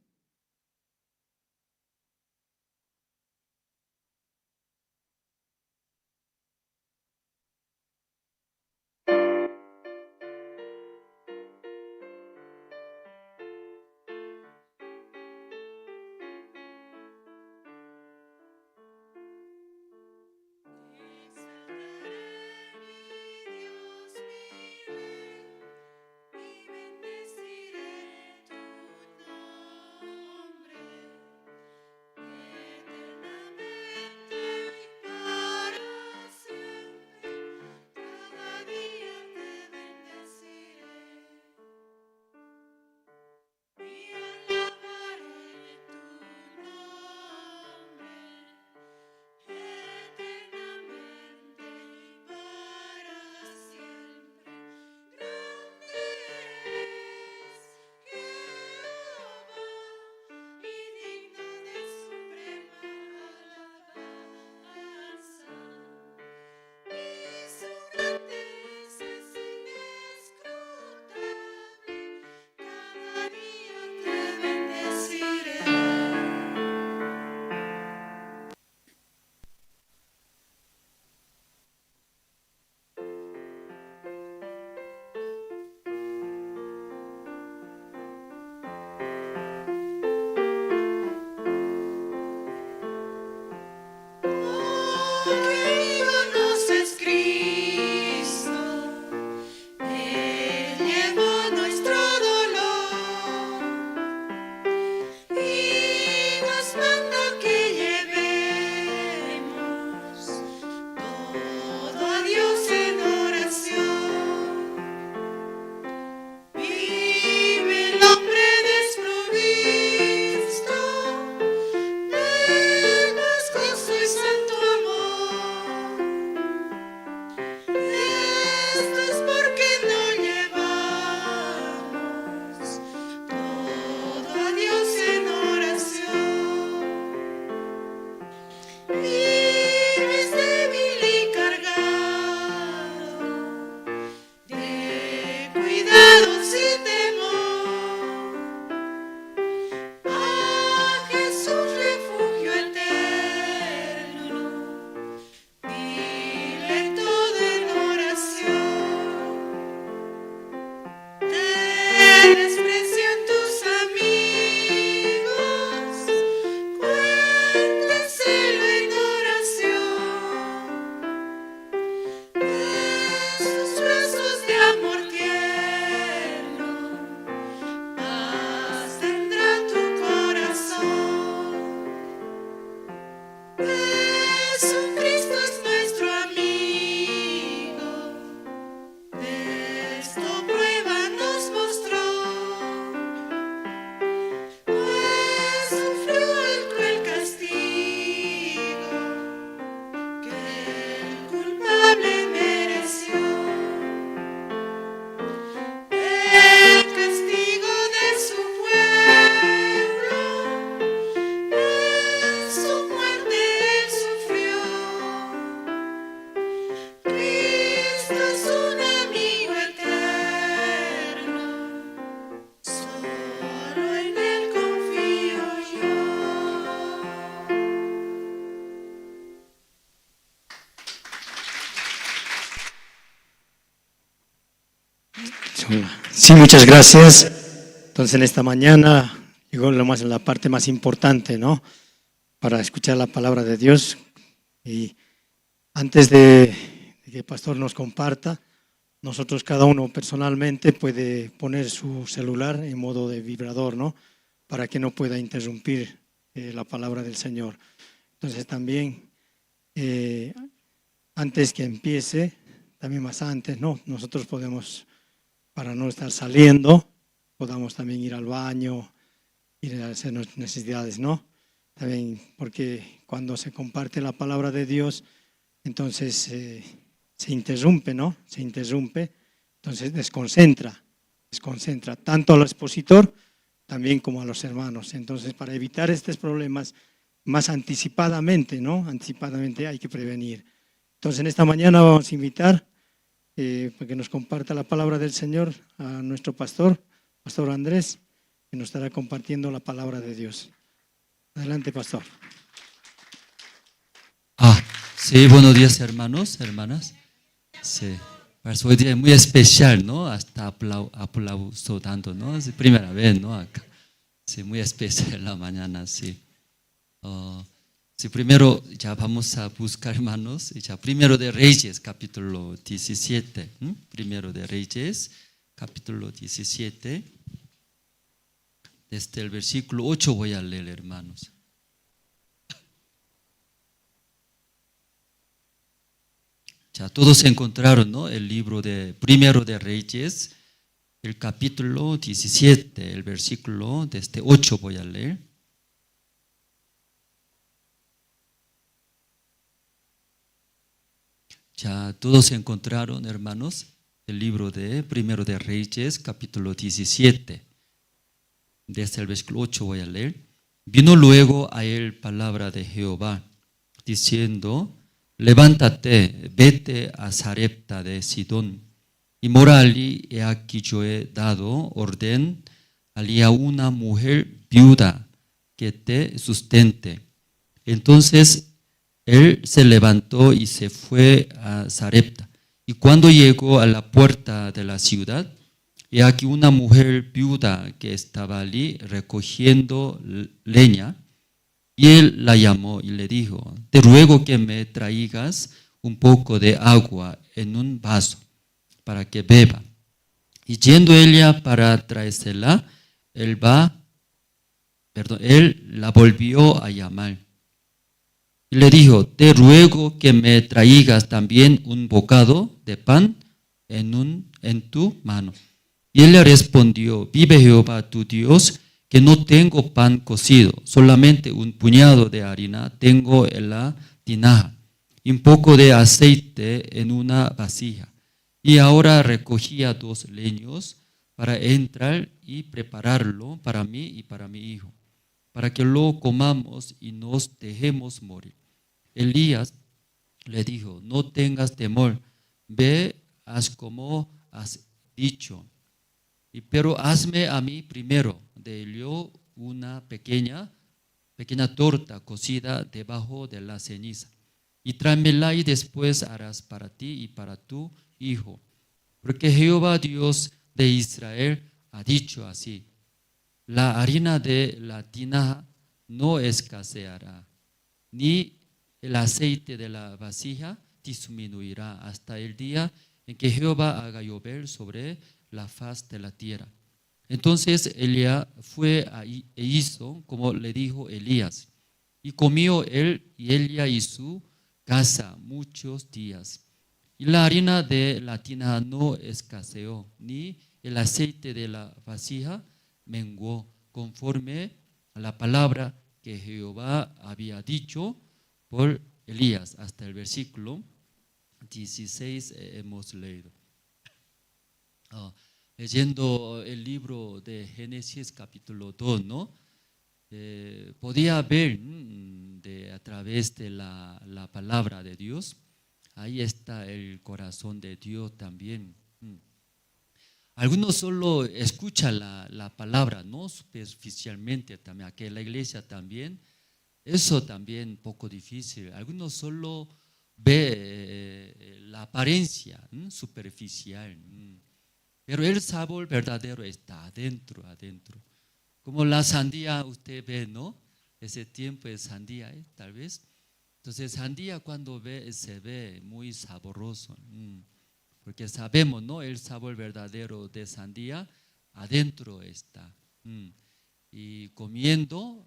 Sí, muchas gracias. Entonces, en esta mañana llegó la parte más importante, ¿no? Para escuchar la palabra de Dios. Y antes de que el pastor nos comparta, nosotros cada uno personalmente puede poner su celular en modo de vibrador, ¿no? Para que no pueda interrumpir la palabra del Señor. Entonces, también, antes que empiece, también más antes, ¿no? Nosotros podemos, para no estar saliendo, podamos también ir al baño, ir a hacer nuestras necesidades, ¿no? También porque cuando se comparte la palabra de Dios, entonces se interrumpe, ¿no? Se interrumpe, entonces desconcentra desconcentra, tanto al expositor también como a los hermanos. Entonces, para evitar estos problemas más anticipadamente, ¿no? Anticipadamente hay que prevenir. Entonces, en esta mañana vamos a invitar para que nos comparta la palabra del Señor a nuestro pastor Andrés, que nos estará compartiendo la palabra de Dios. Adelante, pastor. Sí, buenos días, hermanos, hermanas. Sí, pues hoy día es muy especial, ¿no? Hasta aplauso tanto, ¿no? Es la primera vez, ¿no? Acá. Sí, muy especial la mañana, sí. Sí, primero ya vamos a buscar, hermanos, ya Primero de Reyes, capítulo 17. Primero de Reyes, capítulo 17. Desde el versículo 8 voy a leer, hermanos. Ya todos encontraron, ¿no? El libro de Primero de Reyes, el capítulo 17, el versículo desde 8 voy a leer. Ya todos encontraron, hermanos, el libro de Primero de Reyes, capítulo 17. Desde el versículo 8 voy a leer. Vino luego a él palabra de Jehová, diciendo: levántate, vete a Sarepta de Sidón, y mora allí. He aquí yo he dado orden allí a una mujer viuda que te sustente. Entonces él se levantó y se fue a Sarepta. Y cuando llegó a la puerta de la ciudad, he aquí una mujer viuda que estaba allí recogiendo leña. Y él la llamó y le dijo: te ruego que me traigas un poco de agua en un vaso para que beba. Y yendo ella para traérsela, él la volvió a llamar. Y le dijo: te ruego que me traigas también un bocado de pan en tu mano. Y él le respondió: vive Jehová tu Dios, que no tengo pan cocido, solamente un puñado de harina tengo en la tinaja, y un poco de aceite en una vasija. Y ahora recogía 2 leños para entrar y prepararlo para mí y para mi hijo, para que lo comamos y nos dejemos morir. Elías le dijo: no tengas temor, ve, haz como has dicho, pero hazme a mí primero de ello una pequeña torta cocida debajo de la ceniza, y tráemela, y después harás para ti y para tu hijo, porque Jehová Dios de Israel ha dicho así: la harina de la tinaja no escaseará, ni el aceite de la vasija disminuirá hasta el día en que Jehová haga llover sobre la faz de la tierra. Entonces Elías fue e hizo como le dijo Elías, y comió él y ella y su casa muchos días. Y la harina de la tinaja no escaseó, ni el aceite de la vasija menguó, conforme a la palabra que Jehová había dicho por Elías. Hasta el versículo 16 hemos leído. Leyendo el libro de Génesis capítulo 2, ¿no? Podía ver a través de la palabra de Dios, ahí está el corazón de Dios también. Algunos solo escuchan la palabra, no superficialmente también, aquí en la iglesia también, eso también un poco difícil. Algunos solo ve la apariencia superficial. Pero el sabor verdadero está adentro. Como la sandía, usted ve, ¿no? Ese tiempo es sandía, tal vez. Entonces, sandía cuando se ve muy sabroso. Porque sabemos, ¿no? El sabor verdadero de sandía adentro está. Y comiendo,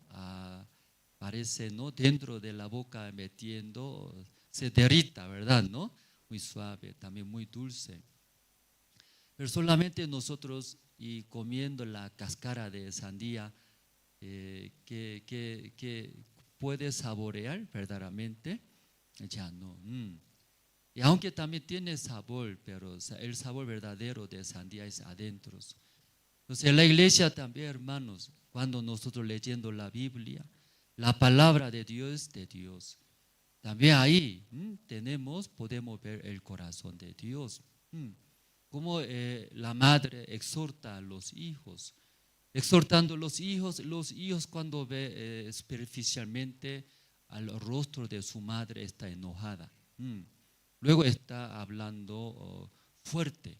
parece, ¿no? Dentro de la boca metiendo, se derrita, ¿verdad? ¿No? Muy suave, también muy dulce. Pero solamente nosotros, y comiendo la cáscara de sandía, que puede saborear verdaderamente, ya no. Y aunque también tiene sabor, pero el sabor verdadero de sandía es adentro. Entonces, en la iglesia también, hermanos, cuando nosotros leyendo la Biblia, la palabra de Dios, también ahí podemos ver el corazón de Dios. Como la madre exhorta a los hijos, exhortando a los hijos cuando ve superficialmente al rostro de su madre está enojada. Luego está hablando fuerte,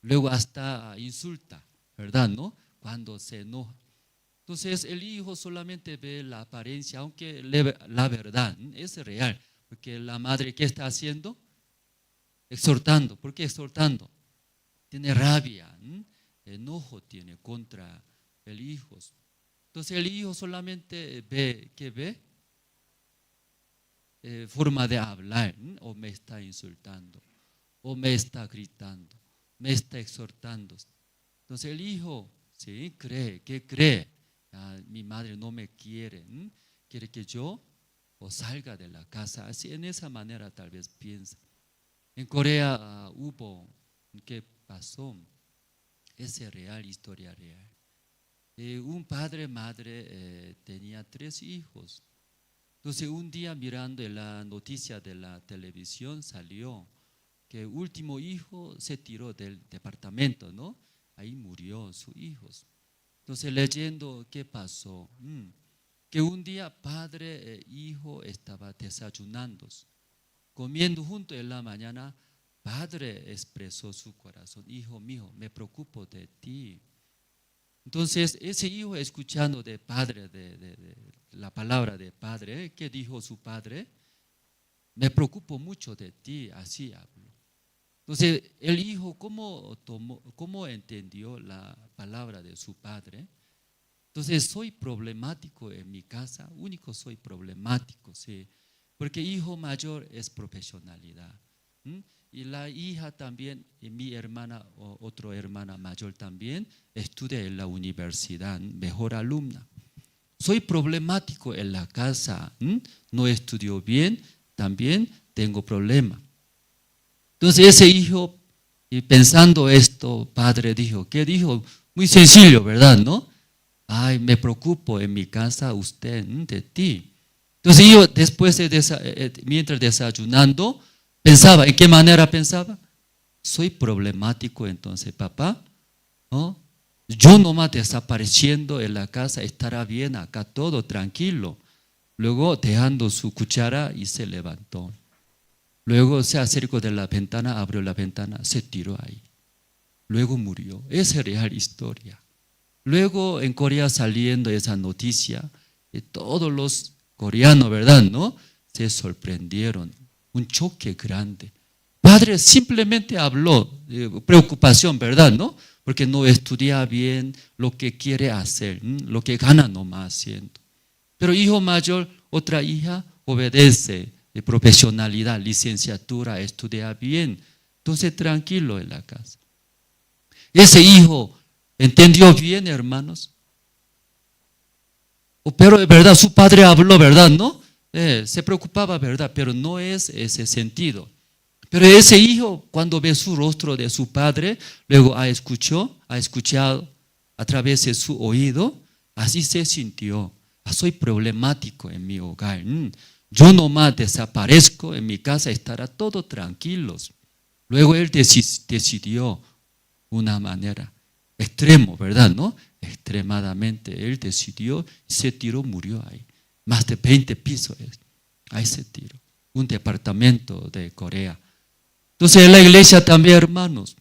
luego hasta insulta, ¿verdad? ¿No? Cuando se enoja. Entonces el hijo solamente ve la apariencia, aunque la verdad es real, porque la madre, ¿qué está haciendo? Exhortando. ¿Por qué exhortando? Tiene rabia, enojo tiene contra el hijo. Entonces el hijo solamente ve, ¿qué ve? Forma de hablar, o me está insultando, o me está gritando, me está exhortando. Entonces el hijo, ¿sí? ¿Qué cree? Mi madre no me quiere, quiere que yo salga de la casa. Así, en esa manera tal vez piensa. En Corea hubo, ¿qué pasó? Es real, historia real. Un madre tenía 3 hijos. Entonces un día mirando en la noticia de la televisión salió que el último hijo se tiró del departamento, ¿no? Ahí murió su hijo. Entonces leyendo qué pasó, que un día padre e hijo estaban desayunando, comiendo juntos en la mañana. Padre expresó su corazón: hijo mío, me preocupo de ti. Entonces ese hijo, escuchando de padre, de la palabra de padre, ¿qué dijo su padre? Me preocupo mucho de ti, así habló. Entonces el hijo, ¿cómo entendió la palabra de su padre? Entonces soy problemático en mi casa, único soy problemático, ¿sí? Porque hijo mayor es profesionalidad. Y la hija también, y mi hermana, otra hermana mayor también, estudia en la universidad, mejor alumna. Soy problemático en la casa, no estudio bien, también tengo problema. Entonces ese hijo, y pensando esto, padre dijo, ¿qué dijo? Muy sencillo, ¿verdad? ¿No? Ay, me preocupo en mi casa usted, de ti. Entonces yo después, mientras desayunando, pensaba, ¿en qué manera pensaba? Soy problemático entonces, papá, ¿no? Yo nomás desapareciendo en la casa, estará bien acá todo tranquilo. Luego dejando su cuchara y se levantó. Luego se acercó de la ventana, abrió la ventana, se tiró ahí. Luego murió. Esa es real historia. Luego en Corea saliendo esa noticia, todos los coreanos, ¿verdad? ¿No? Se sorprendieron. Un choque grande. Padre simplemente habló de preocupación, ¿verdad? ¿No? Porque no estudia bien lo que quiere hacer, lo que gana nomás haciendo. Pero hijo mayor, otra hija, obedece, de profesionalidad, licenciatura, estudia bien. Entonces tranquilo en la casa. Ese hijo entendió bien, hermanos. Pero es verdad, su padre habló, ¿verdad? ¿No? Se preocupaba, ¿verdad? Pero no es ese sentido. Pero ese hijo, cuando ve su rostro de su padre, luego ha escuchado a través de su oído, así se sintió. Soy problemático en mi hogar. Yo nomás desaparezco en mi casa, estará todo tranquilos. Luego él decidió una manera extremo, ¿verdad? ¿No? Extremadamente él decidió, se tiró, murió ahí. Más de 20 pisos, ahí se tiró. Un departamento de Corea. Entonces en la iglesia también, hermanos.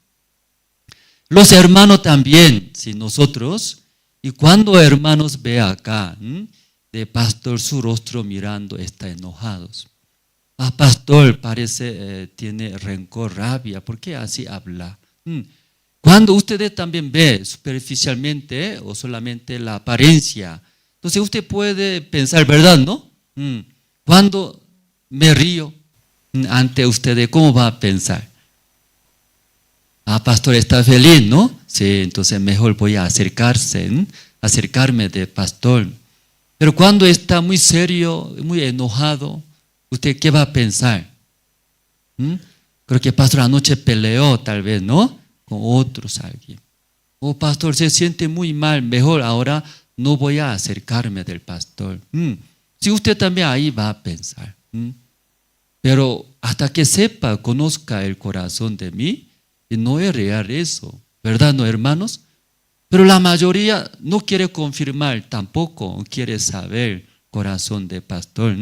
Los hermanos también, si nosotros, y cuando hermanos ve acá, de pastor su rostro mirando, está enojados. Pastor parece tiene rencor, rabia, ¿por qué así habla? Cuando ustedes también ve superficialmente o solamente la apariencia, entonces usted puede pensar, ¿verdad? ¿No? Cuando me río ante ustedes, ¿cómo va a pensar? Pastor está feliz, ¿no? Sí, entonces mejor voy a acercarme de pastor. Pero cuando está muy serio, muy enojado, ¿usted qué va a pensar? Creo que pastor anoche peleó tal vez, ¿no? Con otros alguien. Oh, pastor, se siente muy mal, mejor ahora no voy a acercarme del pastor. Si usted también ahí va a pensar. Pero hasta que sepa, conozca el corazón de mí, no es real eso, ¿verdad, no, hermanos? Pero la mayoría no quiere confirmar, tampoco quiere saber el corazón del pastor,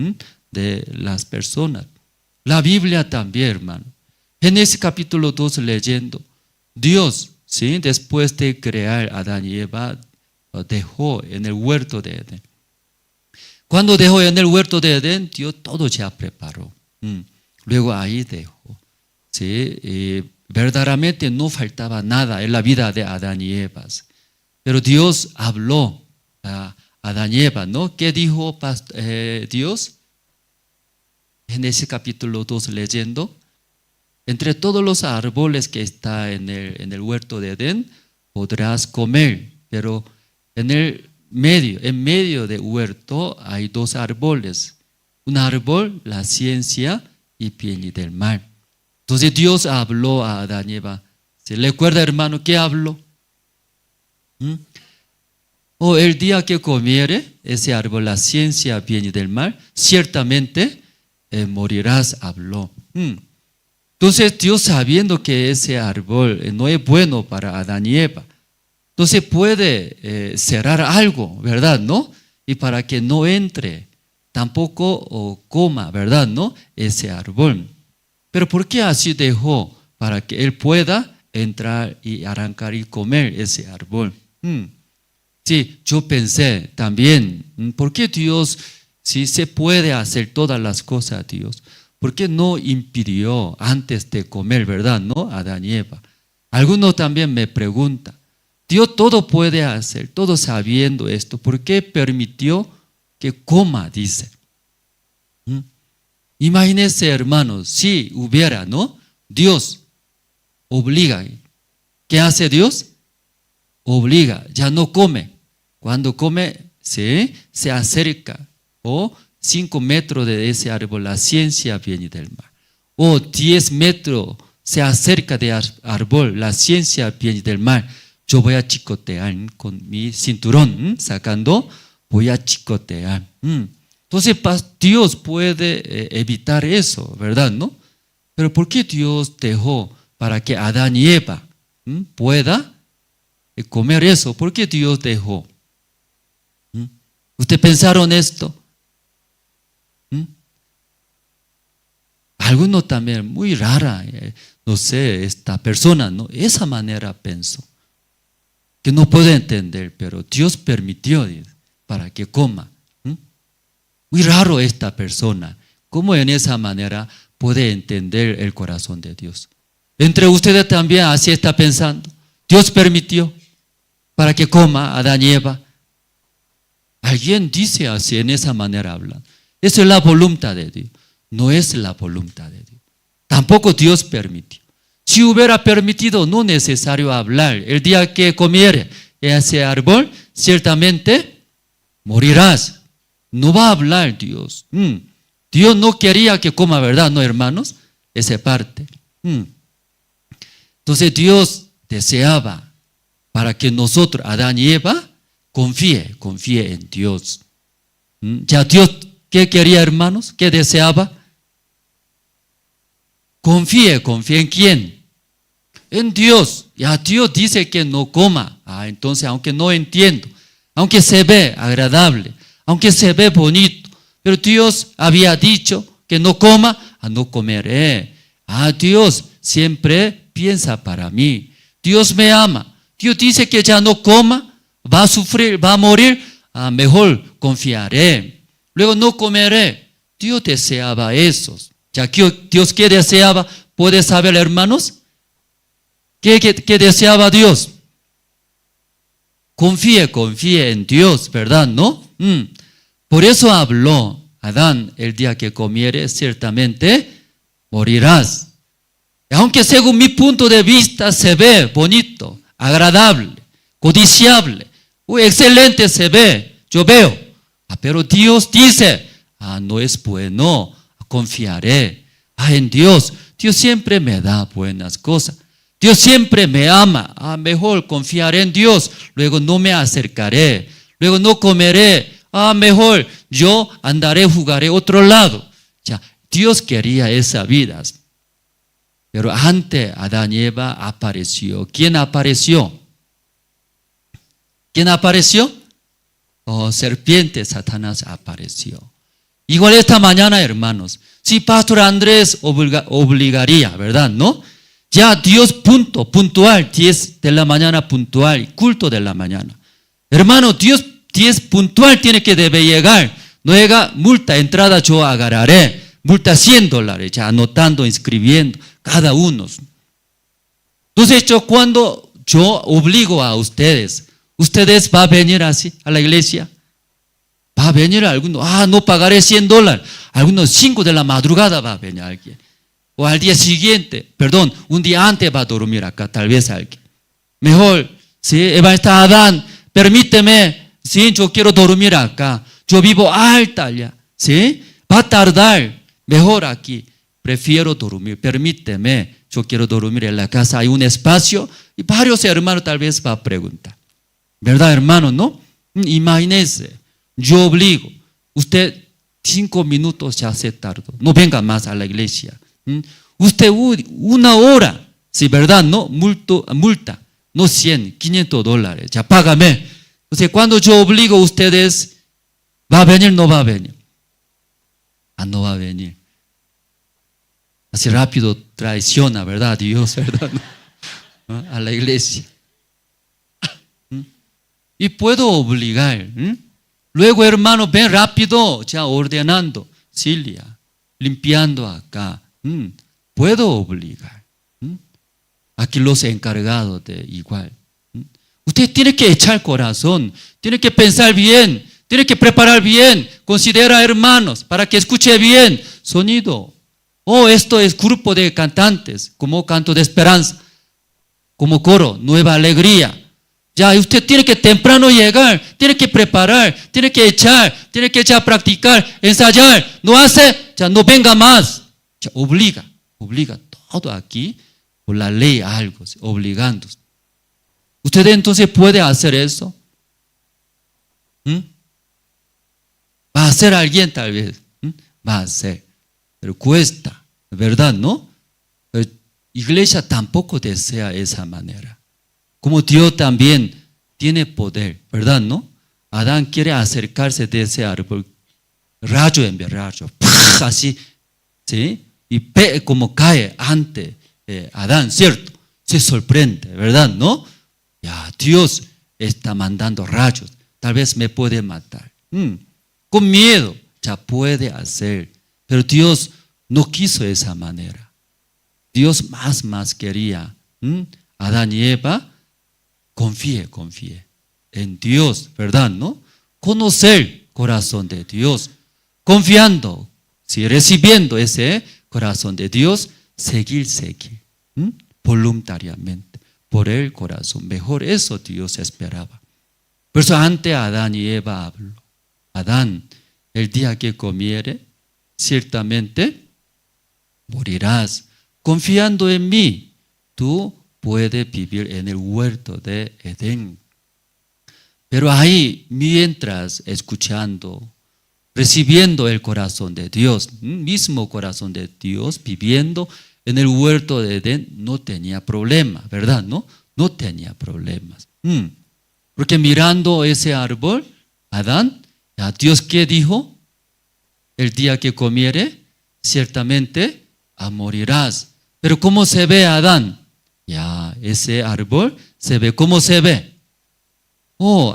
de las personas. La Biblia también, hermano. Génesis capítulo 2 leyendo, Dios, ¿sí?, después de crear a Adán y Eva, dejó en el huerto de Edén. Cuando dejó en el huerto de Edén, Dios todo ya preparó. Luego ahí dejó. ¿Sí? Verdaderamente no faltaba nada en la vida de Adán y Eva. Pero Dios habló a Adán y Eva, ¿no? ¿Qué dijo Dios? Génesis capítulo 2 leyendo, entre todos los árboles que está en el huerto de Edén podrás comer, pero en medio del huerto hay dos árboles. Un árbol, la ciencia y bien del mal. Entonces Dios habló a Adán y Eva. ¿Se le acuerda, hermano, qué habló? El día que comiere ese árbol, la ciencia, bien y del mal, ciertamente morirás, habló. Entonces Dios, sabiendo que ese árbol no es bueno para Adán y Eva, entonces puede cerrar algo, ¿verdad? ¿No? Y para que no entre, tampoco coma, ¿verdad? ¿No? Ese árbol. Pero ¿por qué así dejó? Para que él pueda entrar y arrancar y comer ese árbol. Sí, yo pensé también, ¿por qué Dios, si se puede hacer todas las cosas, Dios, por qué no impidió antes de comer, ¿verdad? ¿No? Adán y Eva. Algunos también me preguntan, Dios todo puede hacer, todo sabiendo esto, ¿por qué permitió que coma? Dice. Imagínense, hermanos, si hubiera, ¿no? Dios obliga. ¿Qué hace Dios? Obliga, ya no come. Cuando come, se acerca. 5 metros de ese árbol, la ciencia viene del mar. 10 metros se acerca de árbol, la ciencia viene del mar. Yo voy a chicotear con mi cinturón, sacando, voy a chicotear. Entonces Dios puede evitar eso, ¿verdad? ¿No? Pero ¿por qué Dios dejó para que Adán y Eva pueda comer eso? ¿Por qué Dios dejó? ¿Ustedes pensaron esto? Algunos también, muy rara, no sé, esta persona, ¿no? Esa manera pensó. Que no puede entender, pero Dios permitió para que coma. Muy raro esta persona. ¿Cómo en esa manera puede entender el corazón de Dios? Entre ustedes también así está pensando. Dios permitió para que coma Adán y Eva. Alguien dice así, en esa manera hablan. Eso es la voluntad de Dios. No es la voluntad de Dios. Tampoco Dios permitió. Si hubiera permitido, no es necesario hablar. El día que comiere ese árbol, ciertamente morirás. No va a hablar Dios. Dios no quería que coma, ¿verdad? ¿No, hermanos? Esa parte. Entonces Dios deseaba para que nosotros, Adán y Eva, confíe en Dios. Ya Dios, ¿qué quería, hermanos? ¿Qué deseaba? Confíe en quién? En Dios. Ya Dios dice que no coma. Entonces, aunque no entiendo, aunque se ve agradable, aunque se ve bonito, pero Dios había dicho que no coma, no comeré. Dios siempre piensa para mí. Dios me ama. Dios dice que ya no coma, va a sufrir, va a morir. Mejor confiaré. Luego no comeré. Dios deseaba eso. Ya que Dios, ¿qué deseaba? ¿Puede saber, hermanos? ¿Qué deseaba Dios? Confíe en Dios, ¿verdad? ¿No? Por eso habló Adán, el día que comiere, ciertamente morirás. Aunque según mi punto de vista se ve bonito, agradable, codiciable, excelente se ve, yo veo. Pero Dios dice, no es bueno, confiaré en Dios. Dios siempre me da buenas cosas. Dios siempre me ama. Mejor confiaré en Dios. Luego no me acercaré. Luego no comeré. Mejor yo andaré, jugaré otro lado. Ya, Dios quería esa vida. Pero antes Adán y Eva apareció. ¿Quién apareció? ¿Quién apareció? Serpiente, Satanás apareció. Igual esta mañana, hermanos, si Pastor Andrés obligaría, ¿verdad? ¿No? Ya Dios puntual, 10 de la mañana puntual, culto de la mañana. Hermano, Dios 10 puntual debe llegar. No llega, multa, entrada yo agarraré. Multa $100, ya anotando, inscribiendo, cada uno. Entonces cuando yo obligo a ustedes, ¿ustedes van a venir así a la iglesia? Va a venir alguno, no pagaré $100. Algunos 5 de la madrugada va a venir alguien. O al día siguiente, perdón, un día antes va a dormir acá, tal vez alguien. Mejor, ¿sí? Va a estar Adán, permíteme, ¿sí? Yo quiero dormir acá. Yo vivo alta allá, ¿sí? Va a tardar, mejor aquí. Prefiero dormir, permíteme, yo quiero dormir en la casa, hay un espacio. Y varios hermanos tal vez va a preguntar. ¿Verdad, hermano, no? Imagínese, yo obligo, usted 5 minutos ya se tardó, no venga más a la iglesia. Usted 1 hora, sí, ¿verdad? No, multa, no $100, $500, ya págame. Entonces, cuando yo obligo a ustedes, ¿va a venir o no va a venir? No va a venir. Así rápido traiciona, ¿verdad? Dios, ¿verdad? ¿No? A la iglesia. Y puedo obligar. Luego, hermano, ven rápido, ya ordenando, Cilia, limpiando acá. Puedo obligar. Aquí los encargados de igual. Usted tiene que echar corazón, tiene que pensar bien, tiene que preparar bien, considera hermanos para que escuche bien sonido. Esto es grupo de cantantes, como canto de esperanza, como coro, nueva alegría. Ya, usted tiene que temprano llegar, tiene que preparar, tiene que echar a practicar, ensayar. No hace, ya no venga más. Ya, obliga todo aquí por la ley algo, obligando. ¿Usted entonces puede hacer eso? Va a hacer alguien tal vez, va a hacer, pero cuesta, ¿verdad? ¿No? Pero iglesia tampoco desea esa manera. Como Dios también tiene poder, ¿verdad? ¿No? Adán quiere acercarse de ese árbol, rayo en rayo, así, ¿sí? Y como cae ante Adán, ¿cierto? Se sorprende, ¿verdad? ¿No? Ya, Dios está mandando rayos, tal vez me puede matar. Con miedo, ya puede hacer, pero Dios no quiso esa manera. Dios más quería, Adán y Eva, confíe en Dios, ¿verdad? ¿No? Conocer el corazón de Dios, confiando, si recibiendo ese corazón de Dios, seguir, voluntariamente, por el corazón. Mejor eso Dios esperaba. Por eso antes Adán y Eva habló. Adán, el día que comiere, ciertamente morirás. Confiando en mí, tú puedes vivir en el huerto de Edén. Pero ahí, mientras escuchando, recibiendo el corazón de Dios, mismo corazón de Dios, viviendo en el huerto de Edén, no tenía problema, ¿verdad? No tenía problemas. Porque mirando ese árbol, Adán, ¿a Dios qué dijo? El día que comiere, ciertamente morirás. Pero ¿cómo se ve Adán? Ya, ese árbol se ve, ¿cómo se ve?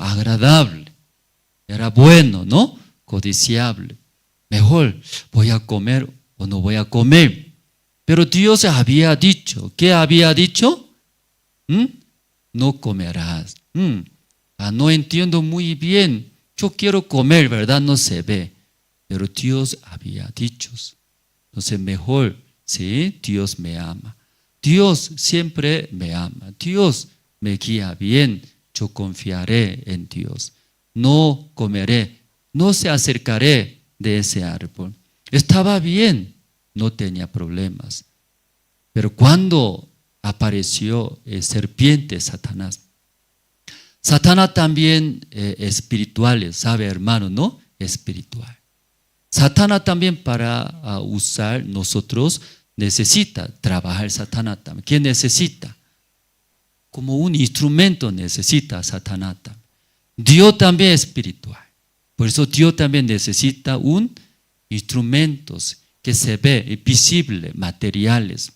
Agradable. Era bueno, ¿no? Codiciable. Mejor, ¿voy a comer o no voy a comer? Pero Dios había dicho, ¿qué había dicho? No comerás. No entiendo muy bien. Yo quiero comer, ¿verdad? No se ve. Pero Dios había dicho. Entonces mejor, sí, Dios me ama. Dios siempre me ama. Dios me guía bien. Yo confiaré en Dios. No comeré, no se acercaré de ese árbol. Estaba bien, no tenía problemas. Pero cuando apareció serpiente, Satanás. Satanás también espiritual, ¿sabe, hermano? ¿No? Espiritual. Satanás también para usar nosotros necesita trabajar Satanás también. ¿Quién necesita? Como un instrumento necesita Satanás también. Dios también es espiritual. Por eso Dios también necesita un instrumentos que se ve, visible, materiales.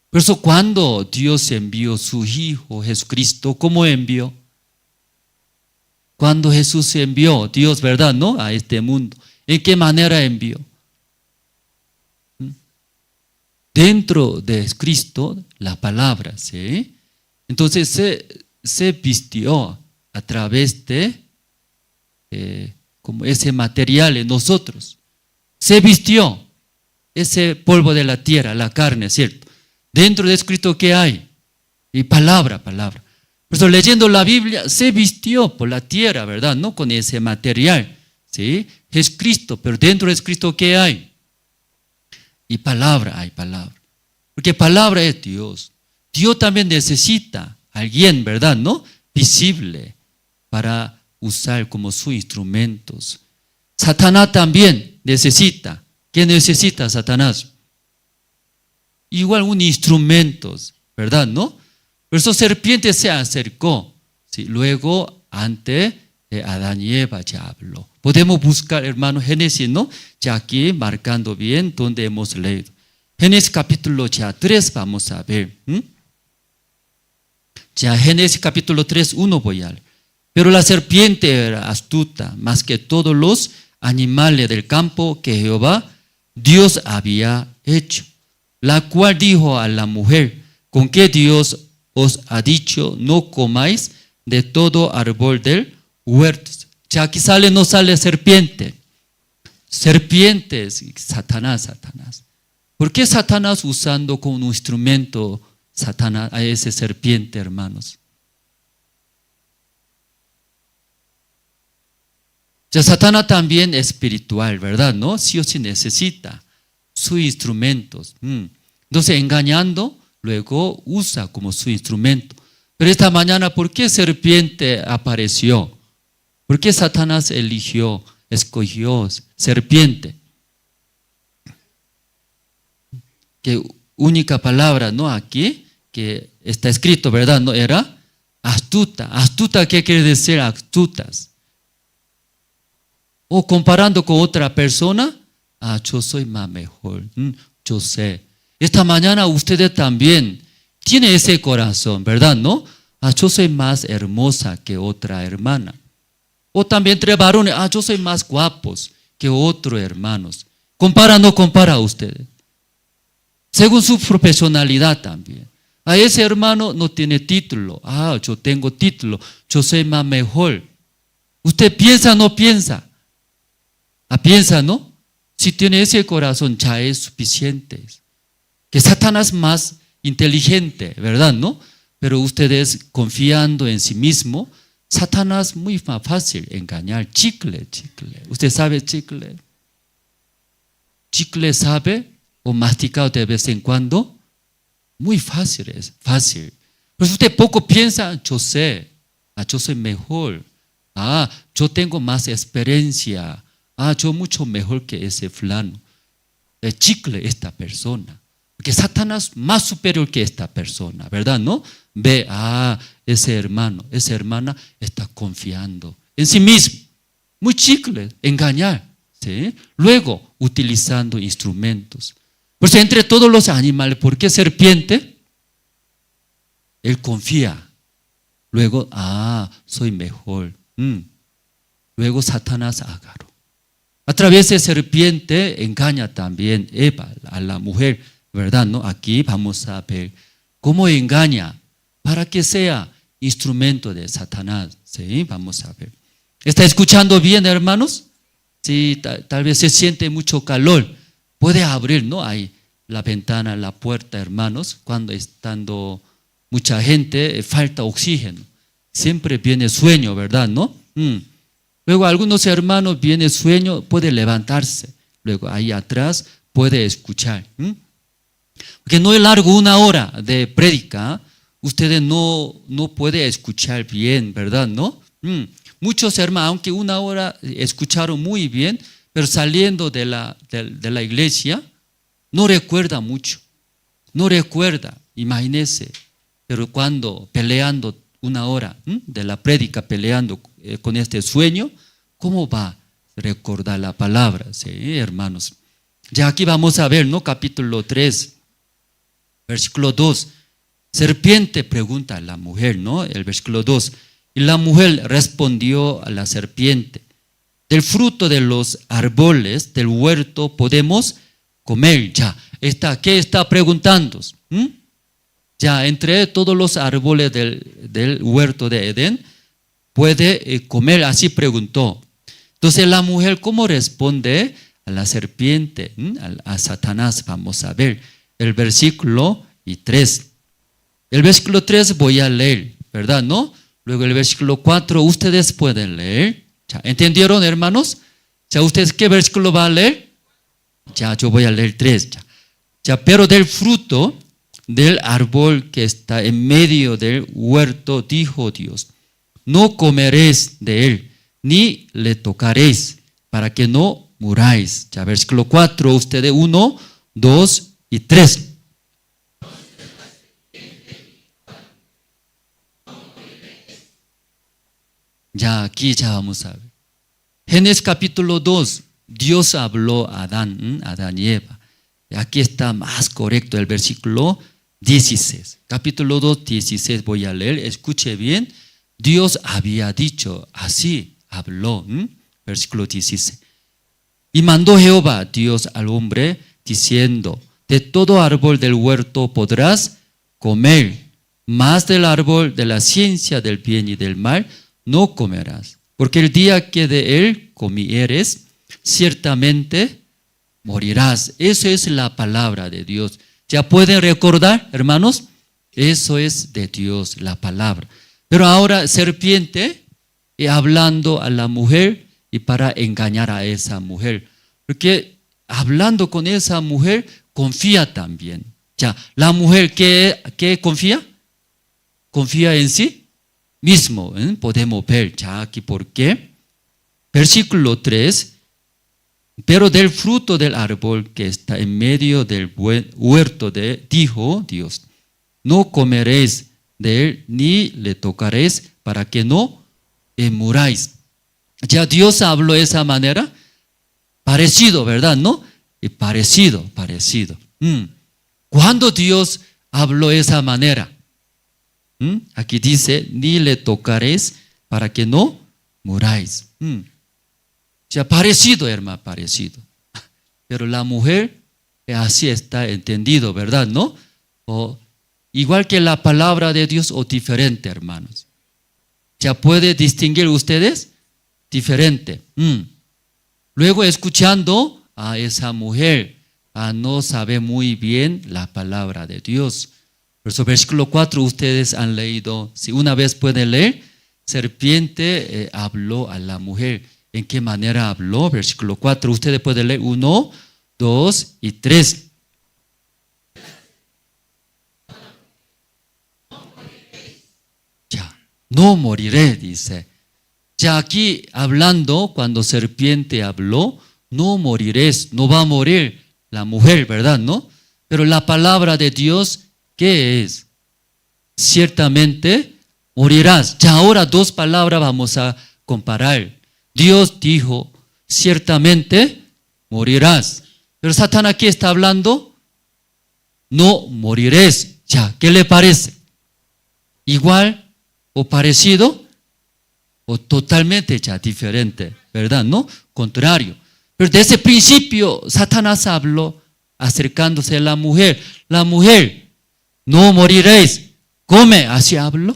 Por eso cuando Dios envió su Hijo Jesucristo, ¿cómo envió? Cuando Jesús envió, Dios, ¿verdad? ¿No? A este mundo. ¿En qué manera envió? Dentro de Cristo, la palabra, ¿sí? Entonces se vistió a través de como ese material en nosotros. Se vistió ese polvo de la tierra, la carne, ¿cierto? Dentro de Cristo, ¿qué hay? Y palabra. Por eso leyendo la Biblia, se vistió por la tierra, ¿verdad? No con ese material, ¿sí? Es Cristo, pero dentro de Cristo, ¿qué hay? Y palabra, hay palabra. Porque palabra es Dios. Dios también necesita a alguien, ¿verdad? ¿No? Visible para usar como sus instrumentos. Satanás también necesita. ¿Qué necesita Satanás? Igual un instrumento, ¿verdad? ¿No? Por eso serpiente se acercó. ¿Sí? Luego, ante Adán y Eva ya habló. Podemos buscar, hermano, Génesis, ¿no? Ya aquí marcando bien donde hemos leído. Génesis capítulo 3 vamos a ver. Ya Génesis capítulo 3, 1 voy a leer. Pero la serpiente era astuta más que todos los animales del campo que Jehová Dios había hecho, la cual dijo a la mujer: ¿con qué Dios os ha dicho no comáis de todo árbol del huerto? Ya aquí sale, no sale serpiente. Serpientes, Satanás. ¿Por qué Satanás usando como un instrumento Satanás a ese serpiente, hermanos? Ya Satanás también es espiritual, ¿verdad? ¿No? Sí o sí necesita sus instrumentos. Entonces, engañando, luego usa como su instrumento. Pero esta mañana, ¿por qué serpiente apareció? ¿Por qué Satanás escogió serpiente? Que única palabra, ¿no? Aquí, que está escrito, ¿verdad? ¿No? Era astuta. Astuta, ¿qué quiere decir astutas? O comparando con otra persona, yo soy más mejor, yo sé. Esta mañana ustedes también tienen ese corazón, ¿verdad? ¿No? Yo soy más hermosa que otra hermana. O también entre varones, yo soy más guapos que otros hermanos. ¿Compara o no compara ustedes? Según su profesionalidad también. A ese hermano no tiene título. Yo tengo título, yo soy más mejor. ¿Usted piensa o no piensa? Piensa, ¿no? Si tiene ese corazón ya es suficiente. Que Satanás es más inteligente, ¿verdad? ¿No? Pero ustedes confiando en sí mismo, Satanás muy más fácil engañar. Chicle. ¿Usted sabe chicle? ¿Chicle sabe? ¿O masticado de vez en cuando? Muy fácil es, fácil. Pero si usted poco piensa, yo sé, yo soy mejor. Yo tengo más experiencia. Yo mucho mejor que ese fulano. Chicle esta persona. Porque Satanás más superior que esta persona, ¿verdad? ¿No? Ve, ese hermano, esa hermana está confiando en sí mismo. Muy chicle, engañar. ¿Sí? Luego, utilizando instrumentos. Pues entre todos los animales, ¿por qué serpiente? Él confía. Luego, soy mejor. Luego Satanás agarró. A través de serpiente engaña también Eva, a la mujer, ¿verdad? ¿No? Aquí vamos a ver cómo engaña para que sea instrumento de Satanás. ¿Sí? Vamos a ver. ¿Está escuchando bien, hermanos? Sí, tal vez se siente mucho calor. Puede abrir, ¿no? Ahí la ventana, la puerta, hermanos, cuando estando mucha gente, falta oxígeno. Siempre viene sueño, ¿verdad? ¿No? Luego algunos hermanos viene sueño, puede levantarse. Luego ahí atrás puede escuchar. Porque no es largo, 1 hora de prédica, ustedes no pueden escuchar bien, ¿verdad? ¿No? Muchos hermanos, aunque 1 hora escucharon muy bien, pero saliendo de la iglesia, no recuerda mucho. No recuerda, imagínense. Pero cuando peleando 1 hora de la prédica, peleando con este sueño, ¿cómo va a recordar la palabra? ¿Sí, hermanos? Ya aquí vamos a ver, ¿no? Capítulo 3, versículo 2. Serpiente pregunta a la mujer, ¿no? El versículo 2. Y la mujer respondió a la serpiente: del fruto de los árboles del huerto podemos comer. Ya, ¿qué está preguntando? Ya, entre todos los árboles del huerto de Edén, ¿puede comer? Así preguntó. Entonces la mujer, ¿cómo responde a la serpiente? A Satanás. Vamos a ver el versículo 3. El versículo 3 voy a leer, ¿verdad? ¿No? Luego el versículo 4 ustedes pueden leer. Ya, ¿entendieron, hermanos? Ya, ¿ustedes qué versículo van a leer? Ya, yo voy a leer 3. Ya, pero del fruto del árbol que está en medio del huerto, dijo Dios, no comeréis de él, ni le tocaréis, para que no muráis. Ya, versículo 4, ustedes 1, 2 y 3. Ya, aquí ya vamos a ver. Génesis capítulo 2, Dios habló a Adán y Eva. Aquí está más correcto el versículo 16. Capítulo 2, 16 voy a leer. Escuche bien. Dios había dicho, así habló. Versículo 16. Y mandó Jehová Dios al hombre diciendo, de todo árbol del huerto podrás comer, mas del árbol de la ciencia del bien y del mal no comerás, porque el día que de él comieres, ciertamente morirás. Eso es la palabra de Dios. ¿Ya pueden recordar, hermanos? Eso es de Dios, la palabra. Pero ahora serpiente hablando a la mujer y para engañar a esa mujer. Porque hablando con esa mujer, confía también. Ya, la mujer que confía, confía en sí mismo. Podemos ver ya aquí por qué. Versículo 3. Pero del fruto del árbol que está en medio del huerto dijo Dios, no comeréis de él ni le tocaréis para que no muráis. Ya Dios habló de esa manera, parecido, ¿verdad? ¿No? Parecido. ¿Cuándo Dios habló de esa manera? Aquí dice, ni le tocaréis para que no muráis. Ya parecido, hermano, parecido. Pero la mujer así está entendido, ¿verdad? ¿No? O igual que la palabra de Dios o diferente, hermanos. ¿Ya puede distinguir ustedes? Diferente. Luego escuchando a esa mujer, no sabe muy bien la palabra de Dios. Por eso versículo 4 ustedes han leído, si una vez pueden leer, serpiente habló a la mujer. ¿En qué manera habló? Versículo 4, ustedes pueden leer 1, 2 y 3. Ya, no moriré, dice. Ya aquí hablando, cuando serpiente habló, no moriréis, no va a morir la mujer, ¿verdad? ¿No? Pero la palabra de Dios, ¿qué es? Ciertamente morirás. Ya ahora 2 palabras vamos a comparar. Dios dijo, ciertamente morirás. Pero Satanás aquí está hablando, no moriréis. Ya, ¿qué le parece? ¿Igual o parecido? O totalmente ya diferente, ¿verdad? ¿No? Contrario. Pero desde el principio Satanás habló acercándose a la mujer. La mujer, no moriréis. Come, así habló.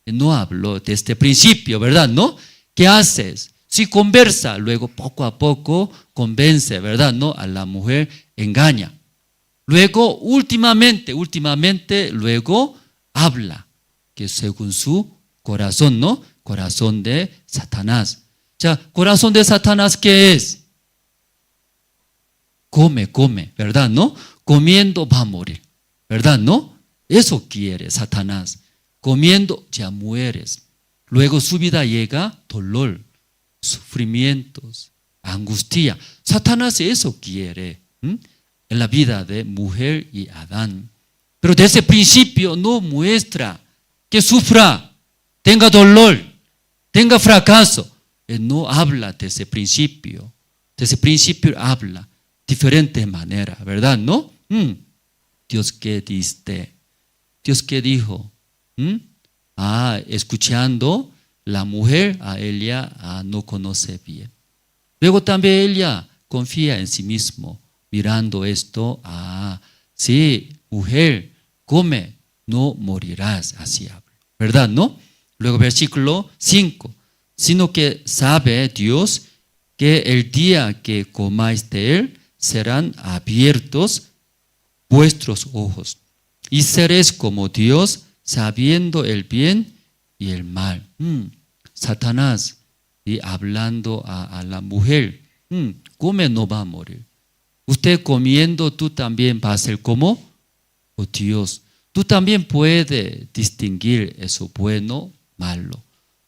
No habló desde el principio, ¿verdad? ¿No? ¿Qué haces? Si conversa, luego poco a poco convence, ¿verdad? ¿No? A la mujer engaña. Luego, últimamente, luego habla, que según su corazón, ¿no? Corazón de Satanás. Ya, corazón de Satanás, ¿qué es? Come, ¿verdad? ¿No? comiendo va a morir, ¿verdad? ¿No? Eso quiere Satanás. Comiendo ya mueres. Luego su vida llega dolor, sufrimientos, angustia. Satanás eso quiere en la vida de mujer y Adán. Pero desde el principio no muestra que sufra, tenga dolor, tenga fracaso. Él no habla desde el principio. Desde el principio habla diferente manera, ¿verdad? ¿No? Dios qué diste, Dios qué dijo. Escuchando la mujer a ella no conoce bien. Luego también ella confía en sí mismo, mirando esto. Sí, mujer, come, no morirás, así habla, ¿verdad? ¿No? Luego versículo 5, sino que sabe Dios que el día que comáis de él serán abiertos vuestros ojos y seréis como Dios, sabiendo el bien y el mal. Satanás y hablando a la mujer, come, no va a morir. Usted comiendo, tú también vas a ser como Dios. Tú también puedes distinguir eso bueno, malo.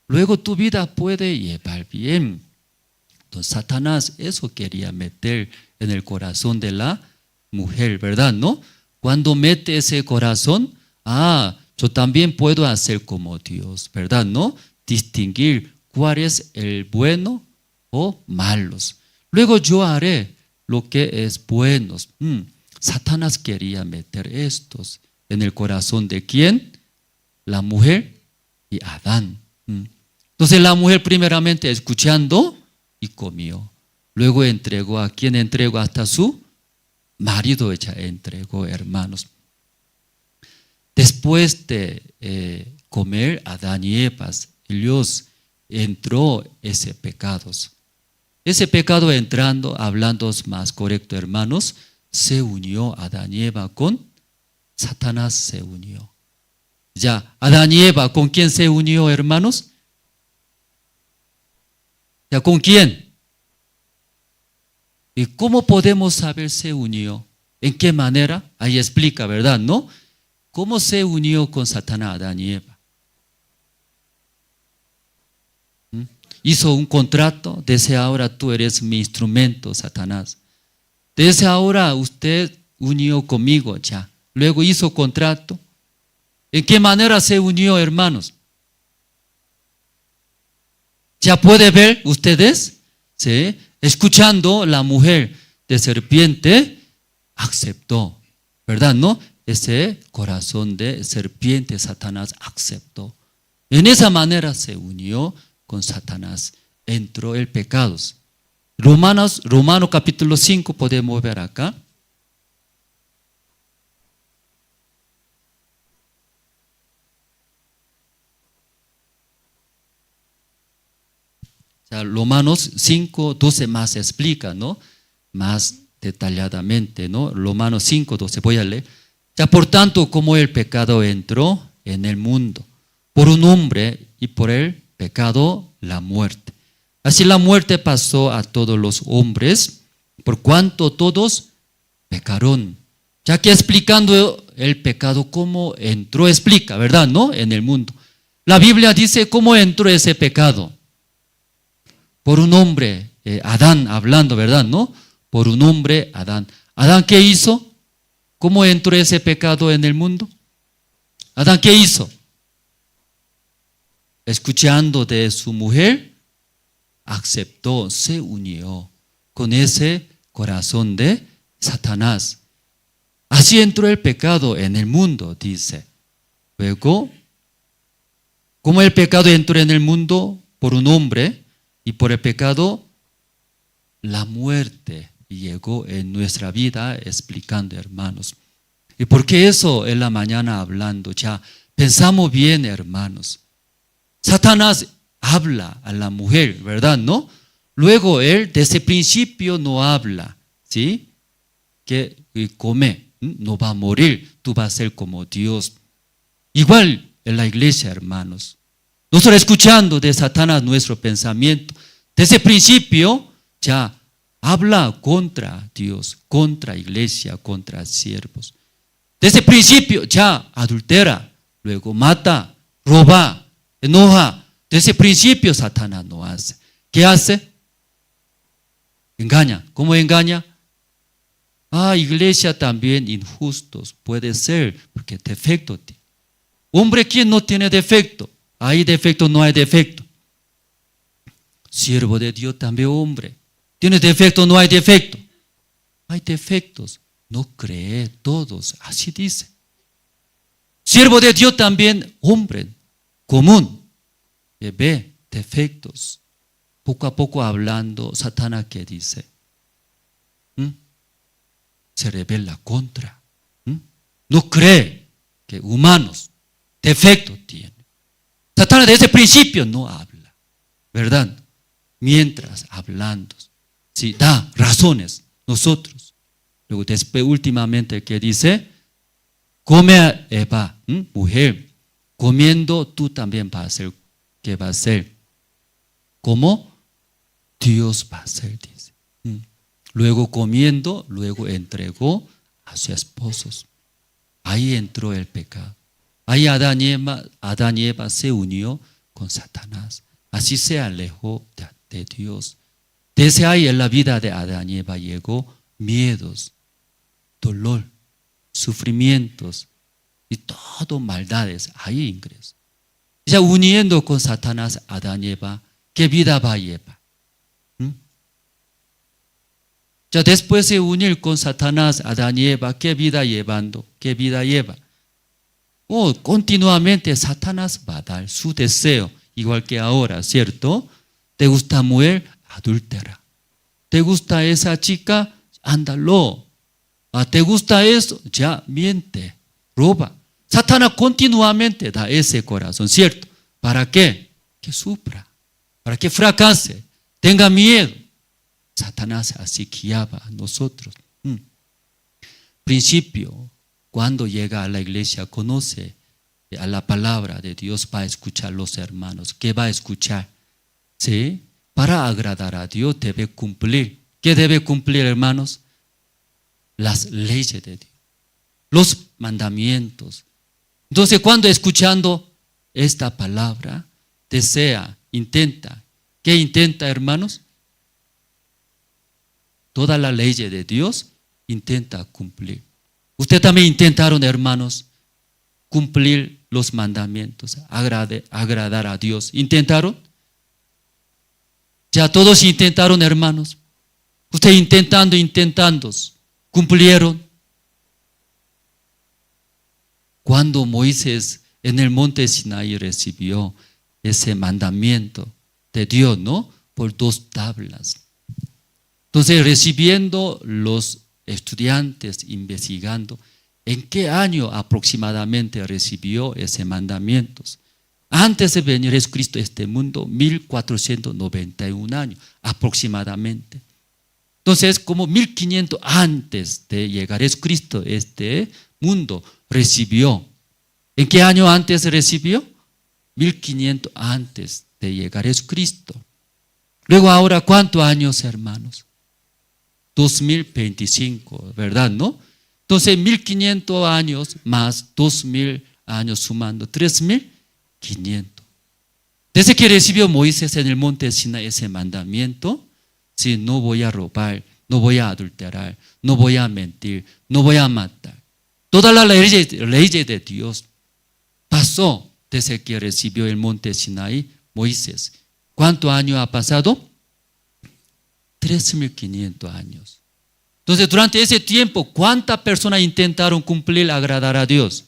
Luego tu vida puede llevar bien. Entonces Satanás eso quería meter en el corazón de la mujer, ¿verdad? ¿No? Cuando mete ese corazón, yo también puedo hacer como Dios, ¿verdad? ¿No? Distinguir cuál es el bueno o malos. Luego yo haré lo que es bueno. Satanás quería meter estos en el corazón de ¿quién? La mujer y Adán. Entonces la mujer primeramente escuchando y comió. Luego entregó a quién entregó, hasta su marido ella entregó, hermanos. Después de comer Adán y Eva, ellos entró ese pecado. Ese pecado entrando, hablando más correcto, hermanos, se unió Adán y Eva con Satanás, se unió. Ya, Adán y Eva, ¿con quién se unió, hermanos? Ya, ¿con quién? ¿Y cómo podemos saber se unió? ¿En qué manera? Ahí explica, ¿verdad? ¿No? ¿Cómo se unió con Satanás, Adán y Eva? Hizo un contrato, desde ahora tú eres mi instrumento, Satanás. Desde ahora usted unió conmigo ya. Luego hizo contrato. ¿En qué manera se unió, hermanos? ¿Ya puede ver ustedes? ¿Sí? Escuchando la mujer de serpiente, aceptó, ¿verdad? ¿No? Ese corazón de serpiente Satanás aceptó. En esa manera se unió con Satanás. Entró el pecado. Romanos capítulo 5 podemos ver acá. Romanos 5, 12 más explica, ¿no? Más detalladamente, ¿no? Romanos 5, 12, voy a leer. Ya por tanto, como el pecado entró en el mundo, por un hombre y por el pecado la muerte. Así la muerte pasó a todos los hombres, por cuanto todos pecaron. Ya que explicando el pecado, cómo entró, explica, ¿verdad? ¿No? En el mundo. La Biblia dice cómo entró ese pecado. Por un hombre, Adán hablando, ¿verdad? ¿No? Por un hombre, Adán. ¿Adán qué hizo? ¿Cómo entró ese pecado en el mundo? ¿Adán qué hizo? Escuchando de su mujer, aceptó, se unió con ese corazón de Satanás. Así entró el pecado en el mundo, dice. Luego, ¿cómo el pecado entró en el mundo? Por un hombre. Y por el pecado, la muerte llegó en nuestra vida, explicando, hermanos. ¿Y por qué eso en la mañana hablando? Ya pensamos bien, hermanos. Satanás habla a la mujer, ¿verdad? ¿No? Luego él desde el principio no habla, ¿sí? Que come, no va a morir, tú vas a ser como Dios. Igual en la iglesia, hermanos. Nosotros escuchando de Satanás nuestro pensamiento, desde el principio ya habla contra Dios, contra iglesia, contra siervos. Desde el principio ya adultera, luego mata, roba, enoja. Desde el principio Satanás no hace. ¿Qué hace? Engaña. ¿Cómo engaña? Iglesia también injustos puede ser, porque defecto tiene. Hombre, ¿quién no tiene defecto? Hay defecto, no hay defecto. Siervo de Dios también hombre. ¿Tiene defecto, no hay defecto? Hay defectos. No cree todos, así dice. Siervo de Dios también hombre, común. Que ve defectos. Poco a poco hablando, Satanás, ¿qué dice? Se rebela contra. No cree que humanos defectos tienen. Satanás desde el principio no habla, ¿verdad? Mientras hablando, si da razones nosotros. Luego después últimamente que dice, come Eva, mujer, comiendo tú también vas a hacer. ¿Qué va a hacer? ¿Cómo? Dios va a hacer, dice. Luego comiendo, luego entregó a sus esposos. Ahí entró el pecado. Ahí Adán y Eva se unió con Satanás. Así se alejó de Dios. Desde ahí en la vida de Adán y Eva llegó miedos, dolor, sufrimientos y todo maldades. Ahí ingresó. Ya uniendo con Satanás Adán y Eva, ¿qué vida va a llevar? Ya después de unir con Satanás Adán y Eva, ¿qué vida llevando? ¿Qué vida lleva? Continuamente Satanás va a dar su deseo, igual que ahora, ¿cierto? ¿Te gusta mujer? Adúltera. ¿Te gusta esa chica? Ándalo. ¿Te gusta eso? Ya miente, roba. Satanás continuamente da ese corazón, ¿cierto? ¿Para qué? Que sufra, para que fracase, tenga miedo. Satanás así guiaba a nosotros. Principio, cuando llega a la iglesia, conoce a la palabra de Dios, va a escuchar a los hermanos. ¿Qué va a escuchar? ¿Sí? Para agradar a Dios debe cumplir. ¿Qué debe cumplir, hermanos? Las leyes de Dios, los mandamientos. Entonces, cuando escuchando esta palabra, desea, intenta. ¿Qué intenta, hermanos? Toda la ley de Dios intenta cumplir. Ustedes también intentaron, hermanos, cumplir los mandamientos, agradar a Dios. ¿Intentaron? Ya todos intentaron, hermanos. Ustedes intentando, cumplieron. Cuando Moisés en el monte Sinaí recibió ese mandamiento de Dios, ¿no? Por 2 tablas. Entonces, recibiendo los estudiantes, investigando, ¿en qué año aproximadamente recibió ese mandamiento? Antes de venir Jesucristo a este mundo, 1491 años aproximadamente. Entonces, como 1500 antes de llegar Jesucristo a este mundo, recibió. ¿En qué año antes recibió? 1500 antes de llegar Jesucristo. Luego ahora, ¿cuántos años, hermanos? 2025, ¿verdad? ¿No? Entonces, 1500 años más 2000 años sumando, 3500. Desde que recibió Moisés en el monte Sinaí ese mandamiento, sí, no voy a robar, no voy a adulterar, no voy a mentir, no voy a matar. Toda la ley de Dios pasó desde que recibió el monte Sinaí Moisés. ¿Cuántos años ha pasado? 3500 años. Entonces, durante ese tiempo, ¿cuántas personas intentaron cumplir, agradar a Dios?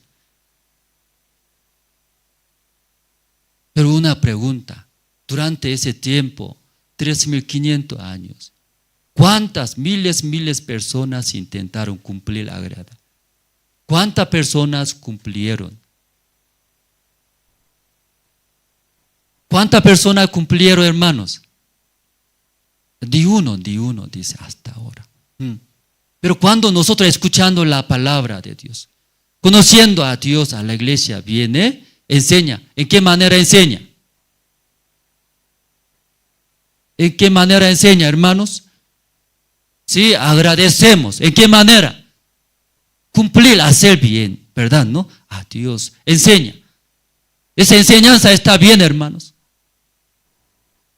Pero una pregunta, durante ese tiempo, 3500 años, ¿cuántas miles de personas intentaron cumplir, agradar? ¿Cuántas personas cumplieron? ¿Cuántas personas cumplieron, hermanos? Ni uno, dice hasta ahora. Pero cuando nosotros escuchando la palabra de Dios, conociendo a Dios, a la iglesia, viene, enseña. ¿En qué manera enseña? ¿En qué manera enseña, hermanos? Sí, agradecemos. ¿En qué manera? Cumplir, hacer bien, ¿verdad? ¿No? A Dios enseña. Esa enseñanza está bien, hermanos.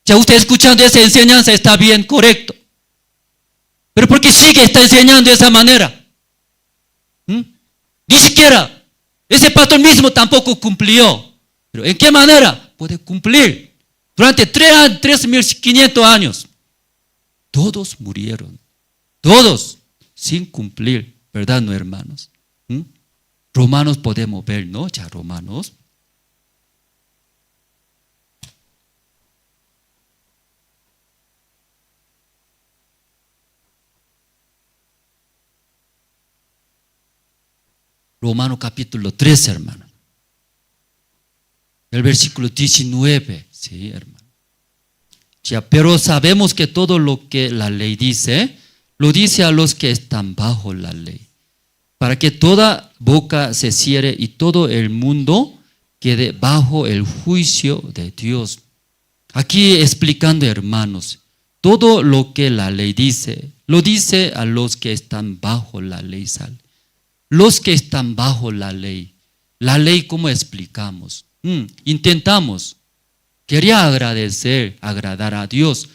Ya usted escuchando esa enseñanza está bien, correcto. Pero ¿por qué sigue está enseñando de esa manera? Ni siquiera ese pastor mismo tampoco cumplió. Pero ¿en qué manera puede cumplir? Durante 3.500 años, todos murieron. Todos sin cumplir, ¿verdad, no, hermanos? Romanos podemos ver, ¿no? Ya Romanos. Romanos capítulo 3, hermano. El versículo 19, sí, hermano. Ya, pero sabemos que todo lo que la ley dice, lo dice a los que están bajo la ley, para que toda boca se cierre y todo el mundo quede bajo el juicio de Dios. Aquí explicando, hermanos, todo lo que la ley dice, lo dice a los que están bajo la ley, sale. Los que están bajo la ley, ¿cómo explicamos? Intentamos, quería agradar a Dios,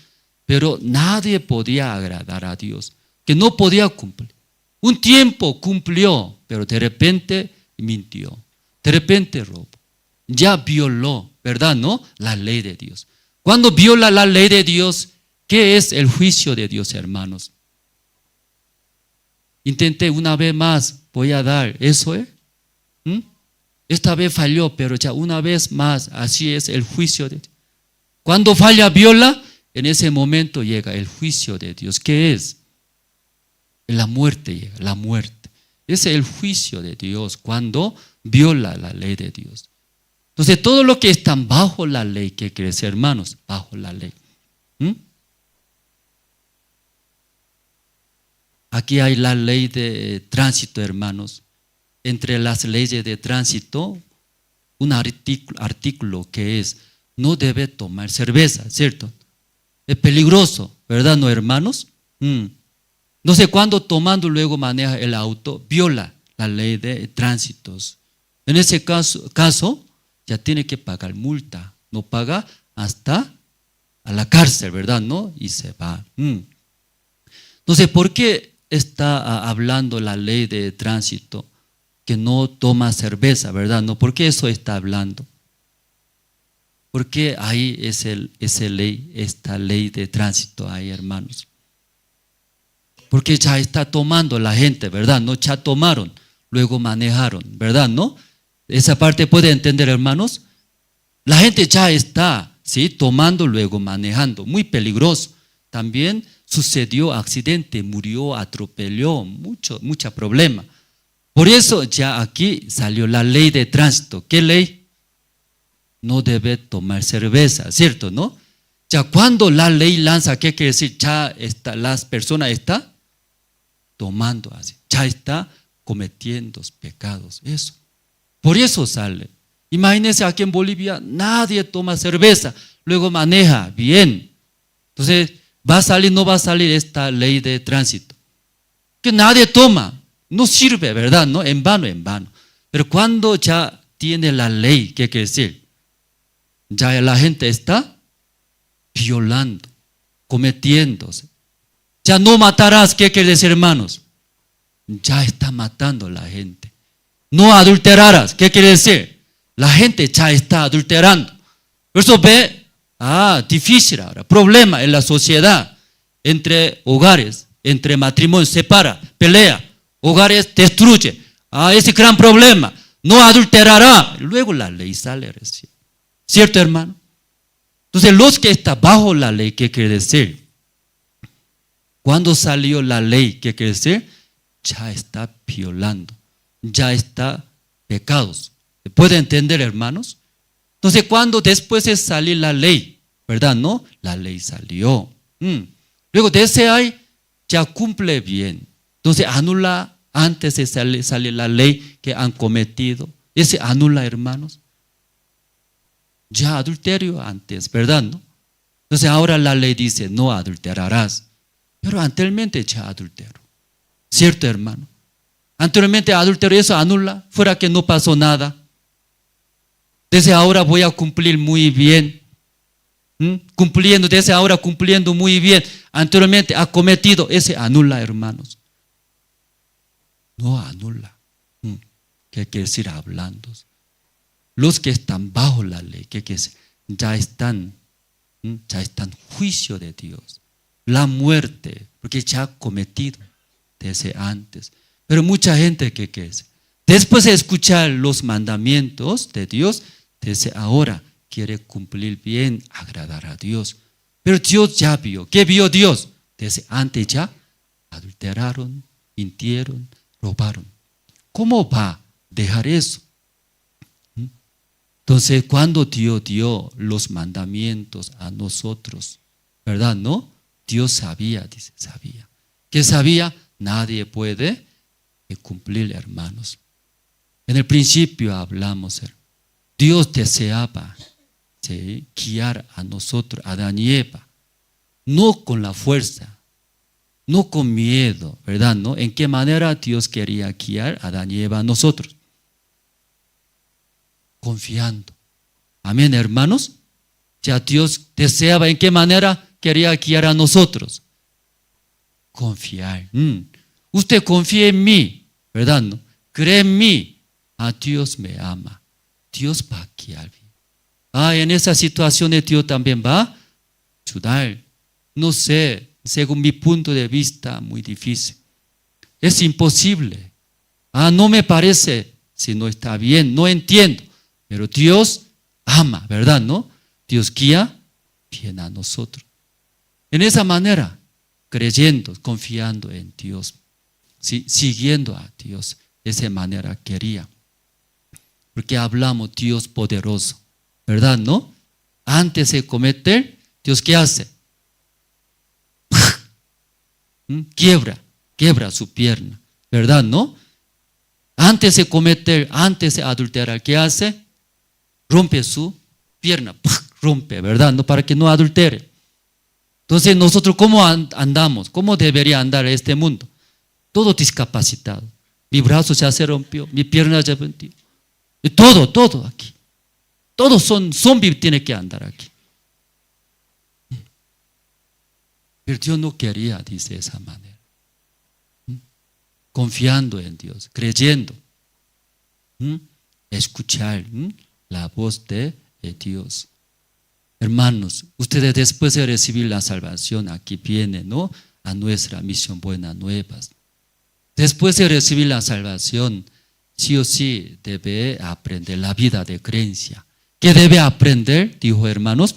pero nadie podía agradar a Dios, que no podía cumplir. Un tiempo cumplió, pero de repente mintió, de repente robó, ya violó, ¿verdad? ¿No? La ley de Dios. Cuando viola la ley de Dios, ¿qué es el juicio de Dios, hermanos? Intenté una vez más, voy a dar, ¿eso es? Esta vez falló, pero ya una vez más, así es el juicio de Dios. Cuando falla, viola, en ese momento llega el juicio de Dios. ¿Qué es? La muerte llega, la muerte. Ese es el juicio de Dios cuando viola la ley de Dios. Entonces, todo lo que están bajo la ley, ¿qué quiere decir, hermanos? Bajo la ley. Aquí hay la ley de tránsito, hermanos. Entre las leyes de tránsito, un artículo que es, no debe tomar cerveza, ¿cierto? Es peligroso, ¿verdad, no, hermanos? No sé cuándo tomando luego maneja el auto, viola la ley de tránsitos. En ese caso ya tiene que pagar multa. No paga hasta a la cárcel, ¿verdad? ¿No? Y se va. Entonces, ¿por qué está hablando la ley de tránsito que no toma cerveza, ¿verdad? No, ¿por qué eso está hablando? ¿Por qué ahí es esta ley de tránsito ahí, hermanos? Porque ya está tomando la gente, ¿verdad? No, ya tomaron, luego manejaron, ¿verdad? ¿No? Esa parte puede entender, hermanos. La gente ya está, ¿sí? Tomando, luego manejando, muy peligroso. También sucedió accidente, murió, atropelló, mucho problema. Por eso ya aquí salió la ley de tránsito. ¿Qué ley? No debe tomar cerveza, ¿cierto? ¿No? Ya cuando la ley lanza, ¿qué quiere decir? Ya las personas están tomando así, ya está cometiendo pecados, eso. Por eso sale. Imagínense aquí en Bolivia, nadie toma cerveza, luego maneja bien. Entonces, ¿va a salir o no va a salir esta ley de tránsito? Que nadie toma, no sirve, ¿verdad? ¿No? En vano, en vano. Pero cuando ya tiene la ley, ¿qué quiere decir? Ya la gente está violando, cometiéndose. Ya no matarás, ¿qué quiere decir, hermanos? Ya está matando a la gente. No adulterarás, ¿qué quiere decir? La gente ya está adulterando. Por eso ve, difícil ahora, problema en la sociedad, entre hogares, entre matrimonios, separa, pelea, hogares destruye. Ese gran problema, no adulterará. Luego la ley sale recién. ¿Cierto, hermano? Entonces, los que están bajo la ley, ¿qué quiere decir? Cuando salió la ley, ¿qué quiere decir? Ya está violando, ya está pecados. ¿Se puede entender, hermanos? Entonces, cuando después de salir la ley, ¿verdad? ¿No? La ley salió. Luego de ese hay, ya cumple bien. Entonces, anula antes de salir la ley que han cometido. Ese anula, hermanos. Ya adulterio antes, ¿verdad? ¿No? Entonces, ahora la ley dice, no adulterarás. Pero anteriormente ya adulteró. ¿Cierto, hermano? Anteriormente adulteró, eso anula, fuera que no pasó nada. Desde ahora voy a cumplir muy bien. Cumpliendo, desde ahora cumpliendo muy bien. Anteriormente ha cometido, ese anula, hermanos. No anula. ¿Qué quiere decir hablando? Los que están bajo la ley, ¿qué quiere decir? Ya están juicio de Dios. La muerte, porque ya ha cometido desde antes. Pero mucha gente, ¿qué quiere decir? Después de escuchar los mandamientos de Dios, desde ahora quiere cumplir bien, agradar a Dios. Pero Dios ya vio. ¿Qué vio Dios? Desde antes ya adulteraron, mintieron, robaron. ¿Cómo va a dejar eso? Entonces, cuando Dios dio los mandamientos a nosotros, ¿verdad? ¿No? Dios sabía, dice, sabía. ¿Qué sabía? Nadie puede cumplir, hermanos. En el principio hablamos, Dios deseaba guiar a nosotros, a Adán y Eva, no con la fuerza, no con miedo, ¿verdad? ¿No? ¿En qué manera Dios quería guiar a Adán y Eva a nosotros? Confiando. Amén, hermanos. Ya Dios deseaba, ¿en qué manera quería guiar a nosotros? Confiar. Usted confía en mí, ¿verdad? ¿No? Cree en mí. Dios me ama. Dios va a guiar. En esa situación Dios también va a ayudar. No sé, según mi punto de vista, muy difícil. Es imposible. No me parece, si no está bien, no entiendo. Pero Dios ama, ¿verdad? ¿No? Dios guía bien a nosotros. En esa manera, creyendo, confiando en Dios, siguiendo a Dios, de esa manera quería. Porque hablamos Dios poderoso, ¿verdad? ¿No? Antes de cometer, Dios ¿qué hace? Quiebra su pierna, ¿verdad? ¿No? Antes de cometer, antes de adulterar, ¿qué hace? Rompe su pierna, rompe, ¿verdad? ¿No? Para que no adultere. Entonces nosotros ¿cómo andamos? ¿Cómo debería andar este mundo? Todo discapacitado. Mi brazo ya se rompió, mi pierna ya rompió. Todo aquí. Todos son zombies, tiene que andar aquí. Pero Dios no quería, dice de esa manera. Confiando en Dios, creyendo. Escuchar la voz de Dios. Hermanos, ustedes después de recibir la salvación, aquí vienen, ¿no? A nuestra misión Buenas Nuevas. Después de recibir la salvación, sí o sí debe aprender la vida de creencia. ¿Qué debe aprender? Dijo, hermanos.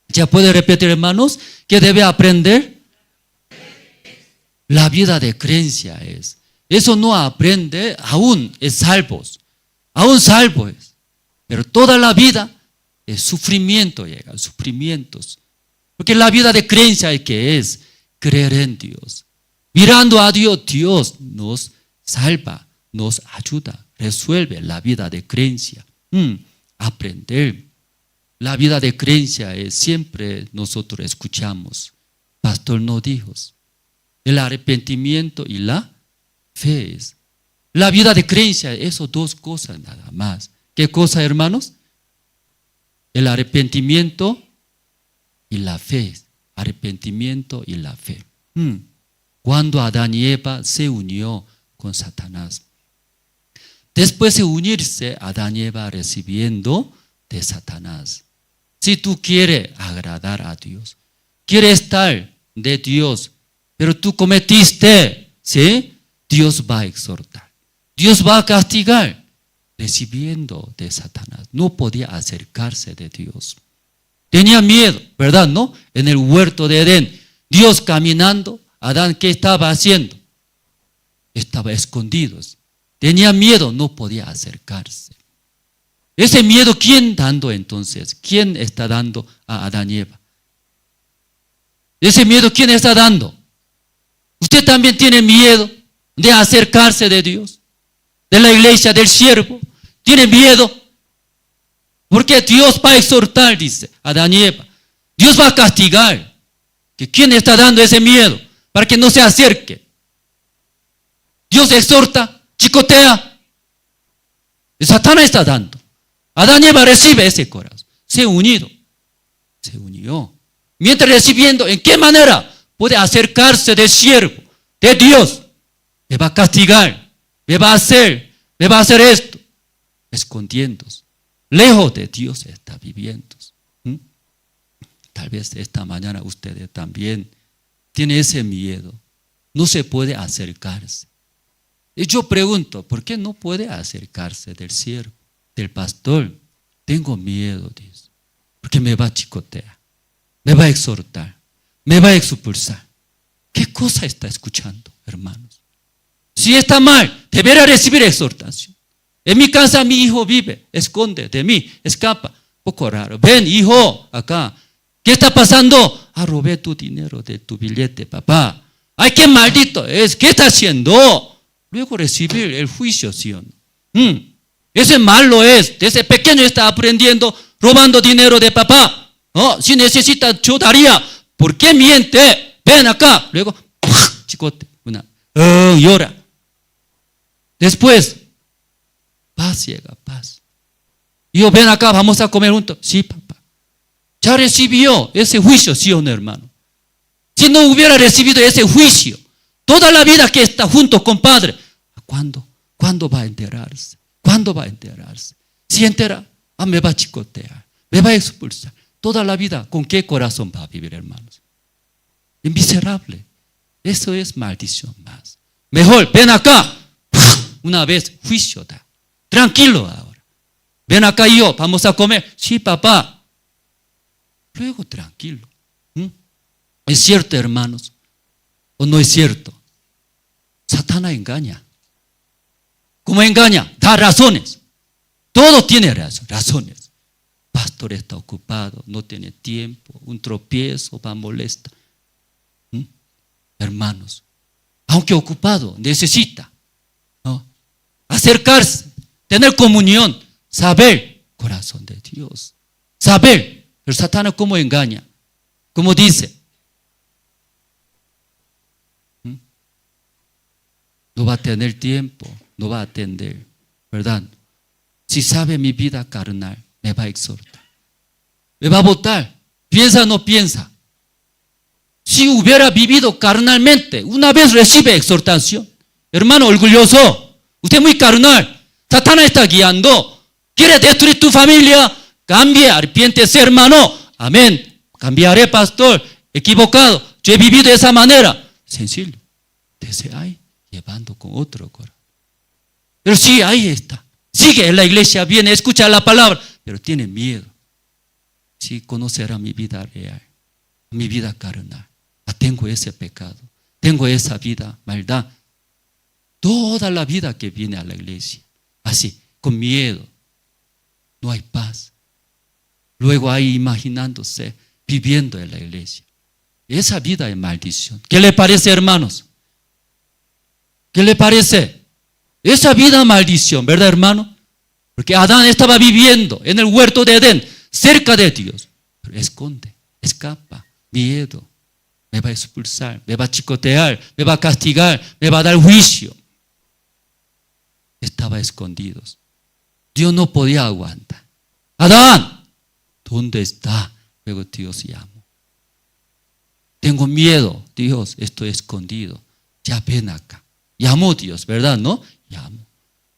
¿Ya puede repetir, hermanos? ¿Qué debe aprender? La vida de creencia es. Eso no aprende, aún es salvos. Aún salvo es. Pero toda la vida es sufrimiento, llega, sufrimientos. Porque la vida de creencia es que es creer en Dios. Mirando a Dios, Dios nos salva, nos ayuda, resuelve la vida de creencia. Aprender. La vida de creencia es siempre nosotros escuchamos. Pastor no dijo. El arrepentimiento y la fe es. La vida de creencia, eso dos cosas nada más. ¿Qué cosa, hermanos? El arrepentimiento y la fe. Arrepentimiento y la fe. Cuando Adán y Eva se unió con Satanás. Después de unirse, Adán y Eva recibiendo de Satanás. Si tú quieres agradar a Dios, quieres estar de Dios, pero tú cometiste, ¿sí? Dios va a exhortar. Dios va a castigar. Recibiendo de Satanás. No podía acercarse de Dios. Tenía miedo, ¿verdad? ¿No? En el huerto de Edén, Dios caminando, Adán, ¿qué estaba haciendo? Estaba escondido. Tenía miedo, no podía acercarse. Ese miedo, ¿quién dando entonces? ¿Quién está dando a Adán y Eva? Ese miedo, ¿quién está dando? Usted también tiene miedo de acercarse de Dios, de la iglesia, del siervo. Tiene miedo. Porque Dios va a exhortar, dice Adán y Eva. Dios va a castigar. ¿Que quién está dando ese miedo? Para que no se acerque. Dios exhorta, chicotea. Y Satanás está dando. Adán y Eva recibe ese corazón. Se unió. Se unió. Mientras recibiendo, ¿en qué manera puede acercarse del siervo, de Dios? Me va a castigar, me va a hacer esto. Escondiéndose. Lejos de Dios está viviendo. Tal vez esta mañana ustedes también tienen ese miedo. No se puede acercarse. Y yo pregunto, ¿por qué no puede acercarse del siervo, del pastor? Tengo miedo, dice, porque me va a chicotear, me va a exhortar, me va a expulsar. ¿Qué cosa está escuchando, hermanos? Si está mal, deberá recibir exhortación. En mi casa mi hijo vive, esconde de mí, escapa. Poco raro. Ven, hijo, acá. ¿Qué está pasando? Robé tu dinero de tu billete, papá. Ay, qué maldito es. ¿Qué está haciendo? Luego recibir el juicio, ¿sí o no? Ese malo es. Desde pequeño está aprendiendo, robando dinero de papá. Si necesita, yo daría. ¿Por qué miente? Ven acá. Luego, chicote. Llora. Después, paz llega, paz. Yo, ven acá, vamos a comer juntos. Sí, papá. Ya recibió ese juicio, ¿sí o no, hermano? Si no hubiera recibido ese juicio, toda la vida que está junto con Padre, ¿cuándo va a enterarse? ¿Cuándo va a enterarse? Si entera, me va a chicotear, me va a expulsar. Toda la vida, ¿con qué corazón va a vivir, hermanos? Miserable. Eso es maldición más. Mejor, ven acá. Una vez, juicio da. Tranquilo ahora. Ven acá y yo, vamos a comer. Sí, papá. Luego tranquilo. ¿Es cierto, hermanos? ¿O no es cierto? Satanás engaña. ¿Cómo engaña? Da razones. Todo tiene razones. Pastor está ocupado, no tiene tiempo, un tropiezo va a molestar. Hermanos, aunque ocupado, necesita acercarse, tener comunión, saber corazón de Dios, saber. El Satanás cómo engaña, cómo dice, no va a tener tiempo, no va a atender, ¿verdad? Si sabe mi vida carnal, me va a exhortar, me va a votar, piensa o no piensa. Si hubiera vivido carnalmente, una vez recibe exhortación. Hermano orgulloso, usted es muy carnal, Satanás está guiando, quiere destruir tu familia. Cambie, arrepiéntese, hermano. Amén. Cambiaré, pastor. Equivocado. Yo he vivido de esa manera. Sencillo. Desde ahí, llevando con otro corazón. Pero sí, ahí está. Sigue en la iglesia, viene, escucha la palabra, pero tiene miedo. Sí, conocerá mi vida real, mi vida carnal. Tengo ese pecado, tengo esa vida, maldad. Toda la vida que viene a la iglesia, así, con miedo. No hay paz. Luego ahí imaginándose, viviendo en la iglesia. Esa vida es maldición. ¿Qué le parece, hermanos? ¿Qué le parece? Esa vida es maldición, ¿verdad, hermano? Porque Adán estaba viviendo en el huerto de Edén, cerca de Dios. Pero esconde, escapa, miedo. Me va a expulsar, me va a chicotear, me va a castigar, me va a dar juicio. Estaba escondido. Dios no podía aguantar. Adán, ¿dónde está? Luego Dios llamó. Tengo miedo, Dios, estoy escondido. Ya ven acá. Llamó Dios, ¿verdad? ¿No? Llamó.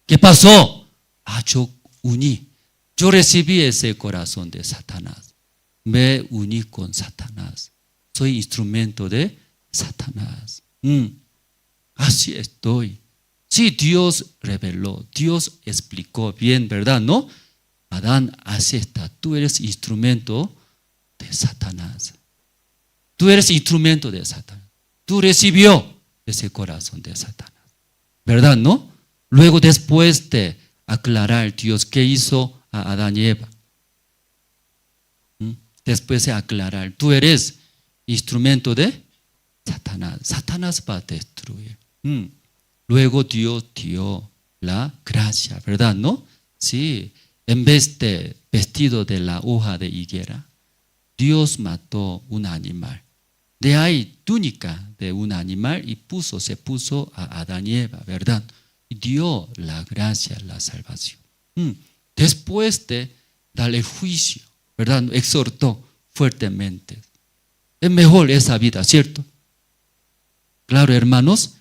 ¿Qué pasó? Yo uní. Yo recibí ese corazón de Satanás. Me uní con Satanás. Soy instrumento de Satanás. Así estoy. Sí, Dios reveló, Dios explicó bien, ¿verdad? ¿No? Adán, así está. Tú eres instrumento de Satanás. Tú eres instrumento de Satanás. Tú recibió ese corazón de Satanás. ¿Verdad? ¿No? Luego, después de aclarar Dios qué hizo a Adán y Eva. Después de aclarar, tú eres instrumento de Satanás. Satanás va a destruir. Luego Dios dio la gracia, ¿verdad? ¿No? Sí. En vez de vestido de la hoja de higuera, Dios mató un animal De ahí túnica de un animal y se puso a Adán y Eva, ¿verdad? Y dio la gracia, la salvación. Después de darle juicio, ¿verdad? Exhortó fuertemente. Es mejor esa vida, ¿cierto? Claro, hermanos,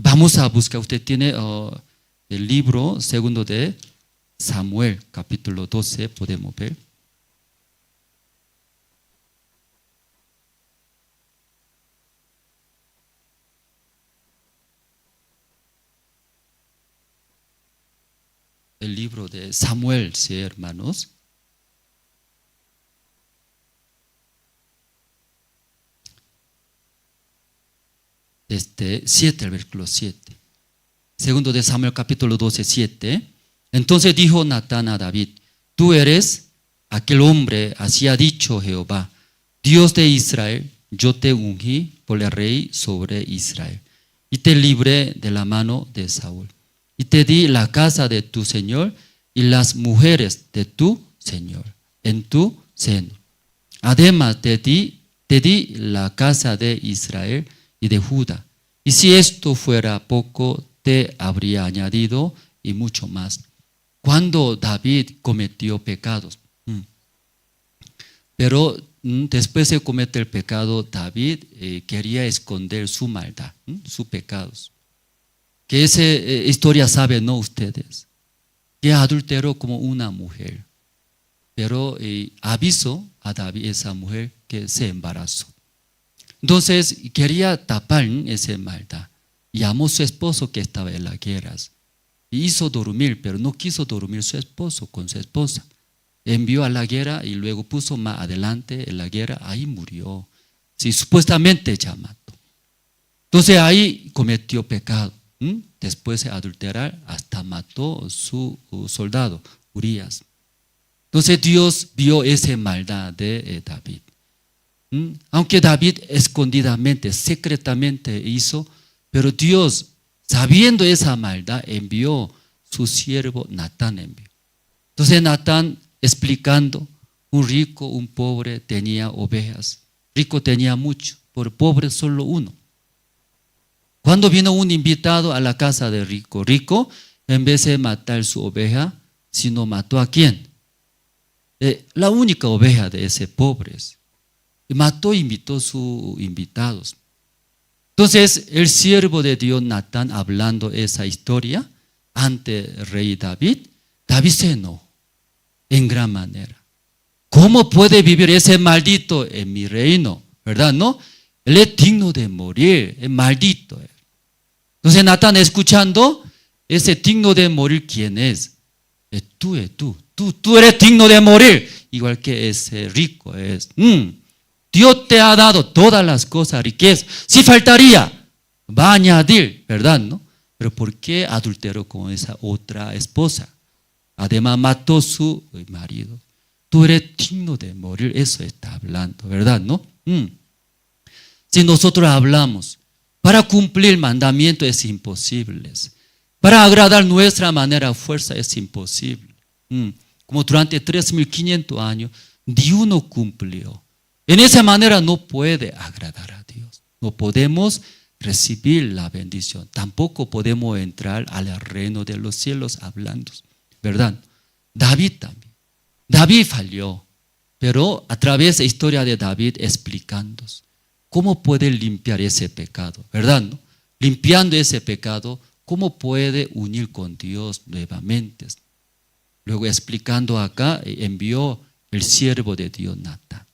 vamos a buscar. Usted tiene el libro segundo de Samuel, capítulo 12, podemos ver. El libro de Samuel, sí, hermanos. Este 7, el versículo 7. Segundo de Samuel, capítulo 12, 7. Entonces dijo Natán a David: tú eres aquel hombre, así ha dicho Jehová, Dios de Israel, yo te ungí por el rey sobre Israel, y te libré de la mano de Saúl, y te di la casa de tu señor y las mujeres de tu señor en tu seno. Además te di la casa de Israel y de Judá, y si esto fuera poco, te habría añadido y mucho más. Cuando David cometió pecados, pero después de cometer el pecado, David quería esconder su maldad, sus pecados. Que esa historia saben, ¿no? Ustedes, que adulteró como una mujer, pero avisó a David, esa mujer, que se embarazó. Entonces quería tapar esa maldad. Llamó a su esposo que estaba en las guerras y hizo dormir, pero no quiso dormir su esposo con su esposa. Envió a la guerra y luego puso más adelante en la guerra, ahí murió. Sí, supuestamente ya mató. Entonces ahí cometió pecado. Después de adulterar, hasta mató a su soldado, Urías. Entonces Dios vio esa maldad de David. Aunque David escondidamente, secretamente hizo, pero Dios, sabiendo esa maldad, envió su siervo Natán. Entonces Natán, explicando, un rico, un pobre tenía ovejas. Rico tenía mucho, pero pobre solo uno. Cuando vino un invitado a la casa de rico, rico, en vez de matar su oveja, sino mató ¿a quién? La única oveja de ese pobre. Mató e invitó a sus invitados. Entonces el siervo de Dios Natán, hablando esa historia ante el rey David, David se enojó en gran manera. ¿Cómo puede vivir ese maldito en mi reino? ¿Verdad? ¿No? Él es digno de morir, es maldito. Entonces Natán, escuchando, ese digno de morir, ¿quién es? Tú eres digno de morir, igual que ese rico es. Dios te ha dado todas las cosas, riquezas. Si faltaría, va a añadir, ¿verdad? ¿No? Pero ¿por qué adulteró con esa otra esposa? Además mató a su marido. Tú eres digno de morir, eso está hablando, ¿verdad? ¿No? Si nosotros hablamos, para cumplir el mandamiento es imposible. Para agradar nuestra manera a fuerza es imposible. Como durante 3.500 años, Dios no cumplió. En esa manera no puede agradar a Dios. No podemos recibir la bendición. Tampoco podemos entrar al reino de los cielos hablando. ¿Verdad? David también. David falló, pero a través de la historia de David explicando cómo puede limpiar ese pecado, ¿verdad? ¿No? Limpiando ese pecado, cómo puede unir con Dios nuevamente. Luego explicando acá, envió el siervo de Dios Natán.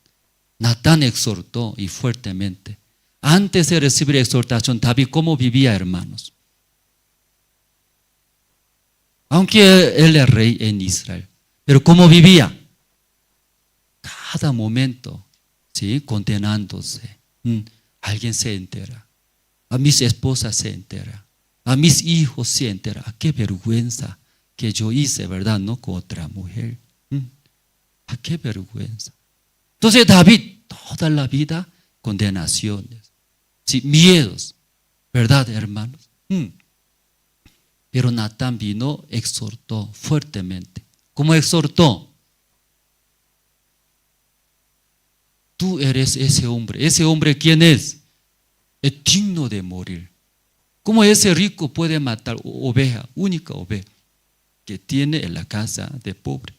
Natán exhortó y fuertemente. Antes de recibir exhortación, David, ¿cómo vivía, hermanos? Aunque él es rey en Israel, pero ¿cómo vivía? Cada momento, ¿sí? Condenándose. Alguien se entera. A mis esposas se entera. A mis hijos se entera. Qué vergüenza que yo hice, ¿verdad? No con otra mujer. Qué vergüenza. Entonces David, toda la vida, condenaciones, ¿sí? Miedos, ¿verdad, hermanos? Pero Natán vino, exhortó fuertemente. ¿Cómo exhortó? tú eres ese hombre. ¿Ese hombre quién es? Es digno de morir. ¿Cómo ese rico puede matar oveja, única oveja que tiene en la casa de pobre?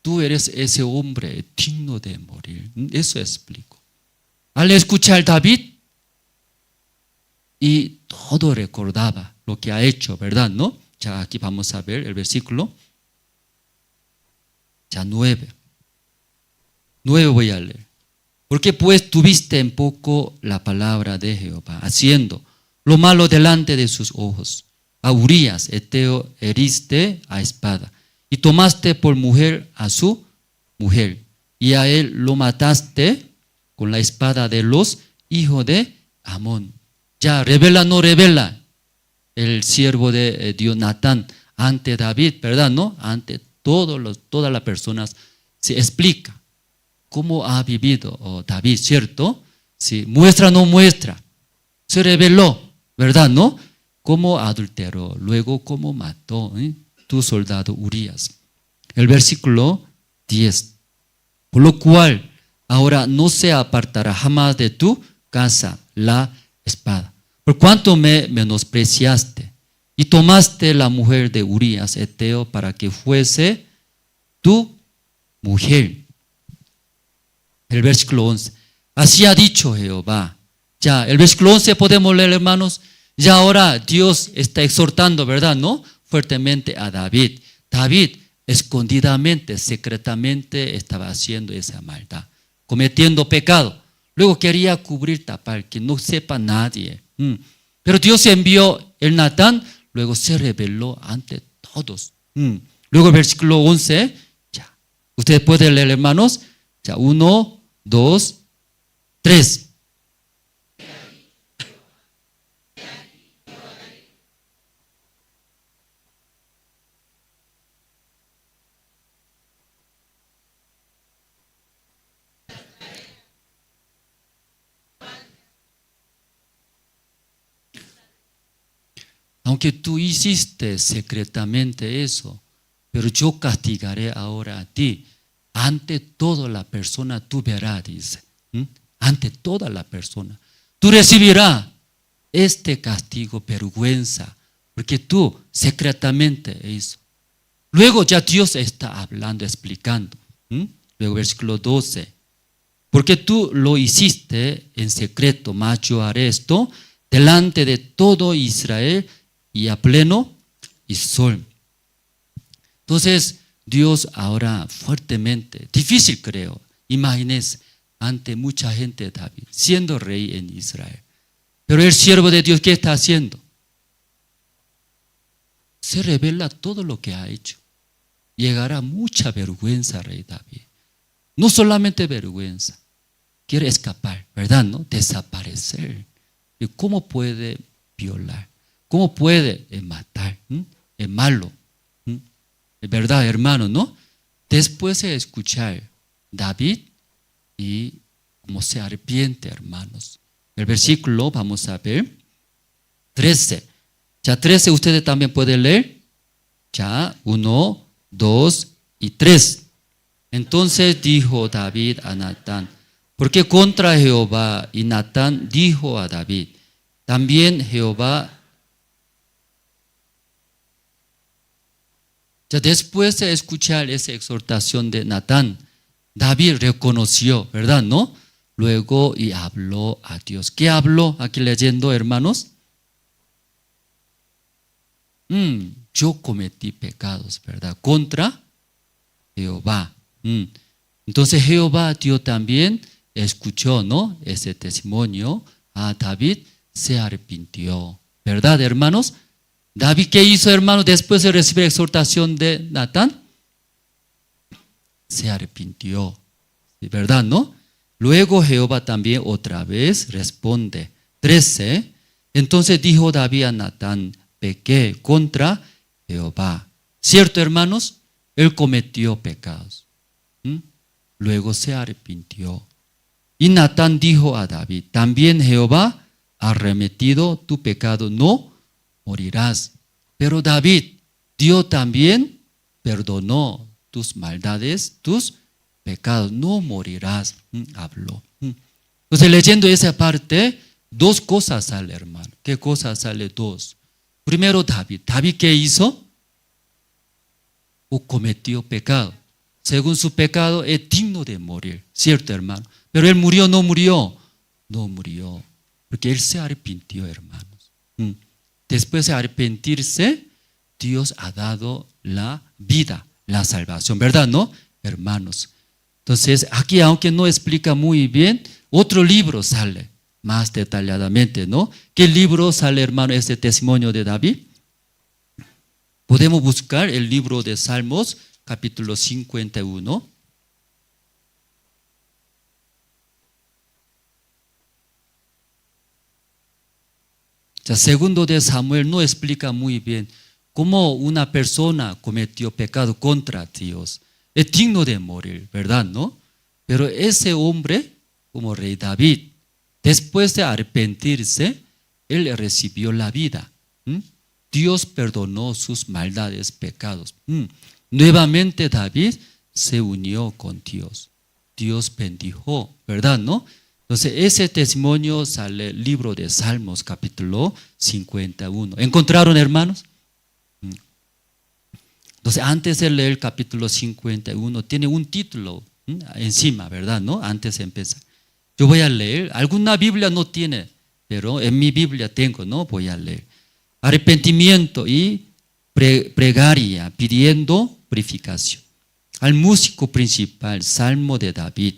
Tú eres ese hombre digno de morir. Eso explico. Al escuchar David, y todo recordaba lo que ha hecho, ¿verdad? ¿No? Ya aquí vamos a ver el versículo. Ya 9. 9 voy a leer. Porque pues tuviste en poco la palabra de Jehová, haciendo lo malo delante de sus ojos. A Urías, Eteo, heriste a espada, y tomaste por mujer a su mujer, y a él lo mataste con la espada de los hijos de Amón. Ya, revela, no revela el siervo de Dios Natán ante David, ¿verdad? ¿No? Ante todas las personas se explica cómo ha vivido David, ¿cierto? Sí, muestra, no muestra. Se reveló, ¿verdad? ¿No? Cómo adulteró, luego cómo mató tu soldado Urías. El versículo 10. Por lo cual, ahora no se apartará jamás de tu casa la espada. Por cuanto me menospreciaste y tomaste la mujer de Urías, Eteo, para que fuese tu mujer. El versículo 11. Así ha dicho Jehová. Ya, el versículo 11 podemos leer, hermanos. Ya ahora Dios está exhortando, ¿verdad? ¿No? Fuertemente a David. David escondidamente, secretamente estaba haciendo esa maldad, cometiendo pecado. Luego quería cubrir, tapar, que no sepa nadie. Pero Dios envió el Natán, luego se reveló ante todos. Luego el versículo 11, ya. Ustedes pueden leer, hermanos. Ya, 1, 2, 3. Aunque tú hiciste secretamente eso, pero yo castigaré ahora a ti. Ante toda la persona tú verás, dice. Ante toda la persona. Tú recibirás este castigo, vergüenza, porque tú secretamente hizo. Luego ya Dios está hablando, explicando. Luego versículo 12. Porque tú lo hiciste en secreto, mas yo haré esto delante de todo Israel y a pleno y sol. Entonces, Dios ahora fuertemente, difícil creo, imagínense, ante mucha gente de David, siendo rey en Israel. Pero el siervo de Dios, ¿qué está haciendo? Se revela todo lo que ha hecho. Llegará mucha vergüenza, rey David. No solamente vergüenza, quiere escapar, ¿verdad? ¿No? Desaparecer. ¿Y cómo puede violar? ¿Cómo puede matar? Es malo. Es verdad, hermano, ¿no? Después de escuchar David y cómo se arrepiente, hermanos. El versículo, vamos a ver, 13. Ya 13 ustedes también pueden leer. Ya 1, 2 y 3. Entonces dijo David a Natán, porque contra Jehová, y Natán dijo a David, también Jehová. Ya después de escuchar esa exhortación de Natán, David reconoció, ¿verdad? ¿No? Luego y habló a Dios. ¿Qué habló? Aquí leyendo, hermanos. Yo cometí pecados, ¿verdad? Contra Jehová. Entonces Jehová, Dios también escuchó, ¿no? Ese testimonio. A David se arrepintió, ¿verdad, hermanos? David, ¿qué hizo, hermano, después de recibir exhortación de Natán? Se arrepintió, ¿verdad, no? Luego Jehová también otra vez responde. 13. Entonces dijo David a Natán, pequé contra Jehová. ¿Cierto, hermanos? Él cometió pecados. Luego se arrepintió. Y Natán dijo a David, también Jehová ha remitido tu pecado, no morirás. Pero David, Dios también perdonó tus maldades, tus pecados, no morirás, habló. Entonces, leyendo esa parte, dos cosas sale, hermano. ¿Qué cosas sale? Dos. Primero, David. ¿David qué hizo? Cometió pecado. Según su pecado, es digno de morir, ¿cierto, hermano? Pero él murió, no murió. No murió, porque él se arrepintió, hermanos. Después de arrepentirse, Dios ha dado la vida, la salvación, ¿verdad, no, hermanos? Entonces, aquí, aunque no explica muy bien, otro libro sale más detalladamente, ¿no? ¿Qué libro sale, hermano, este testimonio de David? Podemos buscar el libro de Salmos, capítulo 51. Segundo de Samuel no explica muy bien cómo una persona cometió pecado contra Dios. Es digno de morir, ¿verdad, no? Pero ese hombre, como rey David, después de arrepentirse, él recibió la vida. Dios perdonó sus maldades, pecados. Nuevamente David se unió con Dios. Dios bendijo, ¿verdad, no? Entonces, ese testimonio sale el libro de Salmos, capítulo 51. ¿Encontraron, hermanos? Entonces, antes de leer el capítulo 51, tiene un título encima, ¿verdad? ¿No? Antes de empezar. Yo voy a leer. Alguna Biblia no tiene, pero en mi Biblia tengo, ¿no? Voy a leer. Arrepentimiento y plegaria, pidiendo purificación. Al músico principal, Salmo de David.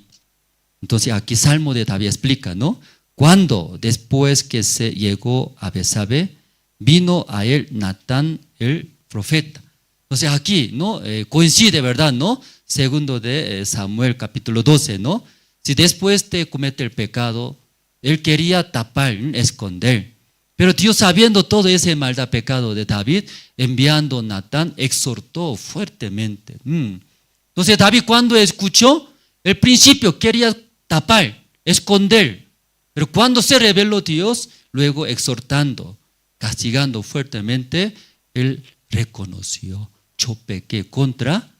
Entonces aquí Salmo de David explica, ¿no? Cuando después que se llegó a Betsabe, vino a él Natán el profeta. Entonces aquí, ¿no? Coincide, ¿verdad? ¿No? Segundo de Samuel, capítulo 12, ¿no? Si después de cometer el pecado, él quería tapar, esconder. Pero Dios, sabiendo todo ese maldad pecado de David, enviando a Natán, exhortó fuertemente. Entonces David, cuando escuchó, al principio quería tapar, esconder, pero cuando se reveló Dios, luego exhortando, castigando fuertemente, él reconoció: yo pequé contra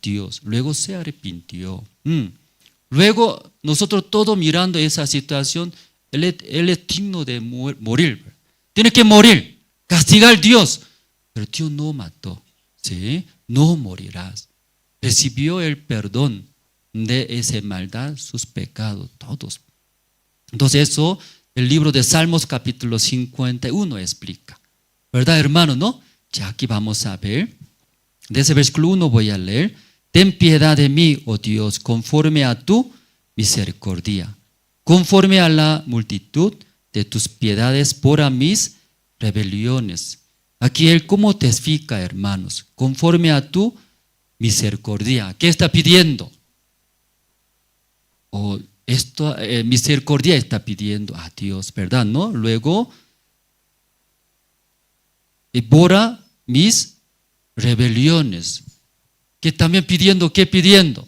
Dios. Luego se arrepintió. Luego nosotros todos mirando esa situación, él es digno de morir. Tiene que morir, castigar a Dios. Pero Dios no mató, ¿sí? No morirás. Recibió el perdón de esa maldad, sus pecados, todos. Entonces eso, el libro de Salmos capítulo 51 explica. ¿Verdad, hermano, no? Ya aquí vamos a ver. Desde el versículo 1 voy a leer. Ten piedad de mí, oh Dios, conforme a tu misericordia, conforme a la multitud de tus piedades, por a mis rebeliones. Aquí él, ¿cómo testifica, hermanos? Conforme a tu misericordia. ¿Qué está pidiendo? Misericordia está pidiendo a Dios, ¿verdad? ¿No? Luego, borra mis rebeliones. Que también pidiendo, ¿qué pidiendo?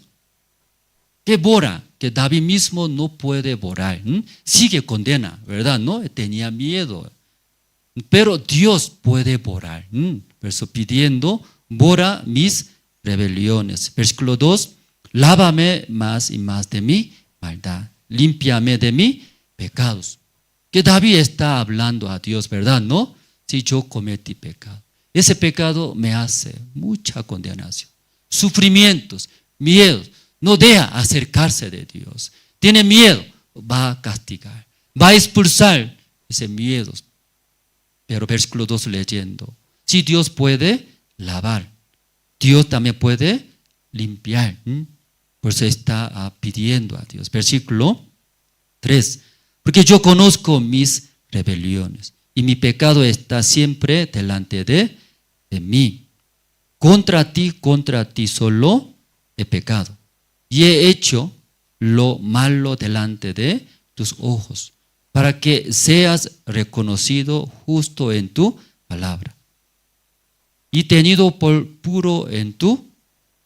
Que borra, que David mismo no puede borrar. Sigue condena, ¿verdad? ¿No? Tenía miedo. Pero Dios puede borrar. Por eso pidiendo, borra mis rebeliones. Versículo 2, lávame más y más de mi maldad, límpiame de mis pecados. Que David está hablando a Dios, ¿verdad? ¿No? Si yo cometí pecado, ese pecado me hace mucha condenación, sufrimientos, miedos. No deja acercarse de Dios. Tiene miedo, va a castigar, va a expulsar ese miedo. Pero versículo 2 leyendo, si Dios puede lavar, Dios también puede limpiar. Por eso está pidiendo a Dios. Versículo 3, porque yo conozco mis rebeliones y mi pecado está siempre delante de mí. Contra ti solo he pecado y he hecho lo malo delante de tus ojos, para que seas reconocido justo en tu palabra y tenido por puro en tu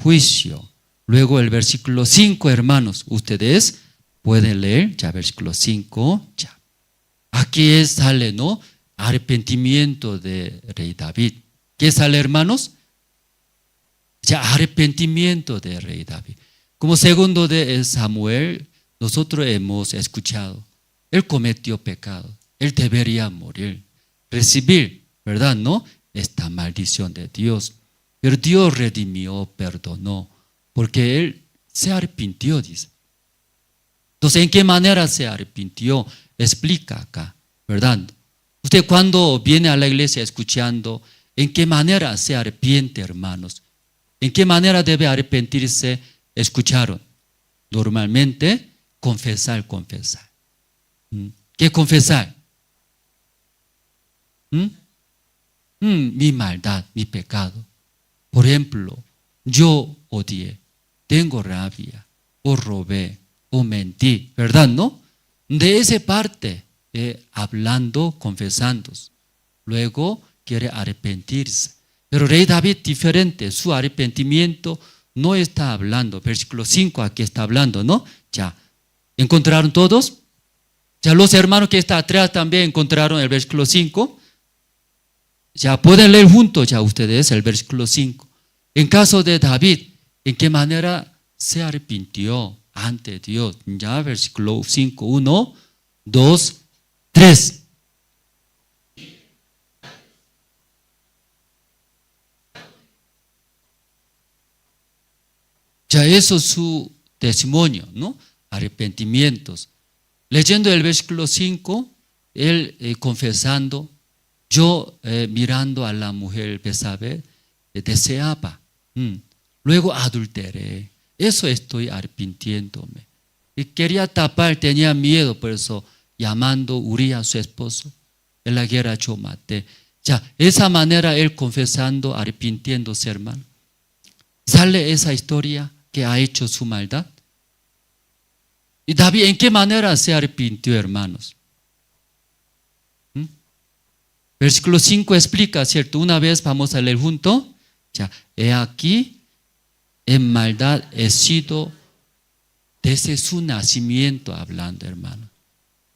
juicio. Luego el versículo 5, hermanos, ustedes pueden leer ya versículo 5. Ya. Aquí sale, ¿no? Arrepentimiento de rey David. ¿Qué sale, hermanos? Ya, arrepentimiento de rey David. Como segundo de Samuel, nosotros hemos escuchado, él cometió pecado, él debería morir, recibir, ¿verdad? ¿No? Esta maldición de Dios. Pero Dios redimió, perdonó, porque él se arrepintió, dice. Entonces, ¿en qué manera se arrepintió? Explica acá, ¿verdad? Usted cuando viene a la iglesia escuchando, ¿en qué manera se arrepiente, hermanos? ¿En qué manera debe arrepentirse? Escucharon. Normalmente, confesar. ¿Qué confesar? Mi maldad, mi pecado. Por ejemplo, yo odié, tengo rabia, o robé, o mentí, ¿verdad? ¿No? De esa parte, hablando, confesando. Luego quiere arrepentirse. Pero rey David diferente, su arrepentimiento no está hablando. Versículo 5 aquí está hablando, ¿no? Ya, ¿encontraron todos? Ya los hermanos que están atrás también encontraron el versículo 5. Ya pueden leer juntos ya ustedes el versículo 5. En caso de David, ¿en qué manera se arrepintió ante Dios? Ya, versículo 5, 1, 2, 3. Ya eso es su testimonio, ¿no? Arrepentimientos. Leyendo el versículo 5, él confesando, yo mirando a la mujer Betsabé, deseaba, luego adulteré, eso estoy arrepintiéndome. Y quería tapar, tenía miedo, por eso llamando Uría a su esposo, en la guerra yo maté. Ya, esa manera él confesando, arrepintiéndose, hermano. Sale esa historia que ha hecho su maldad. Y David, ¿en qué manera se arrepintió, hermanos? Versículo 5 explica, ¿cierto? Una vez vamos a leer junto. Ya, he aquí, en maldad he sido desde su nacimiento, hablando, hermano.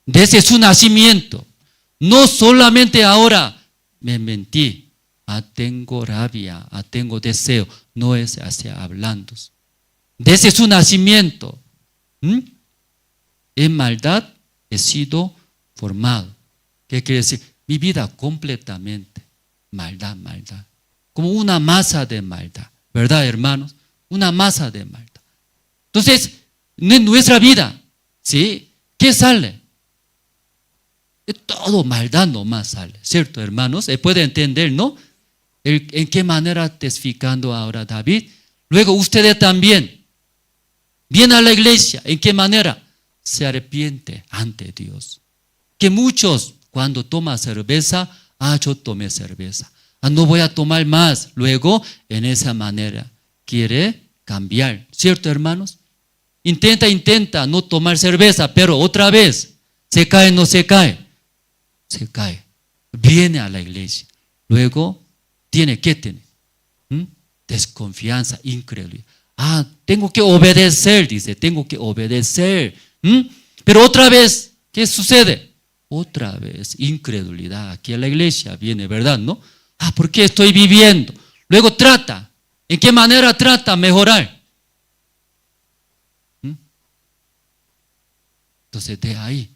Desde su nacimiento. No solamente ahora me mentí, tengo rabia, tengo deseo. No es así hablando. Desde su nacimiento, en maldad he sido formado. ¿Qué quiere decir? Mi vida completamente maldad. Como una masa de maldad, ¿verdad, hermanos? Una masa de maldad. Entonces, en nuestra vida, ¿sí? ¿Qué sale? Todo maldad nomás sale, ¿cierto, hermanos? Se puede entender, ¿no? ¿En qué manera testificando ahora David? Luego ustedes también, vienen a la iglesia, ¿en qué manera? Se arrepiente ante Dios. Que muchos cuando toman cerveza, yo tomé cerveza. No voy a tomar más. Luego, en esa manera, quiere cambiar. ¿Cierto, hermanos? Intenta no tomar cerveza, pero otra vez, ¿se cae o no se cae? Se cae. Viene a la iglesia. Luego, tiene que tener desconfianza, incredulidad. Tengo que obedecer, dice, tengo que obedecer. Pero otra vez, ¿qué sucede? Otra vez, incredulidad. Aquí a la iglesia viene, ¿verdad? ¿No? ¿Por qué estoy viviendo? Luego trata. ¿En qué manera trata mejorar? Entonces, de ahí,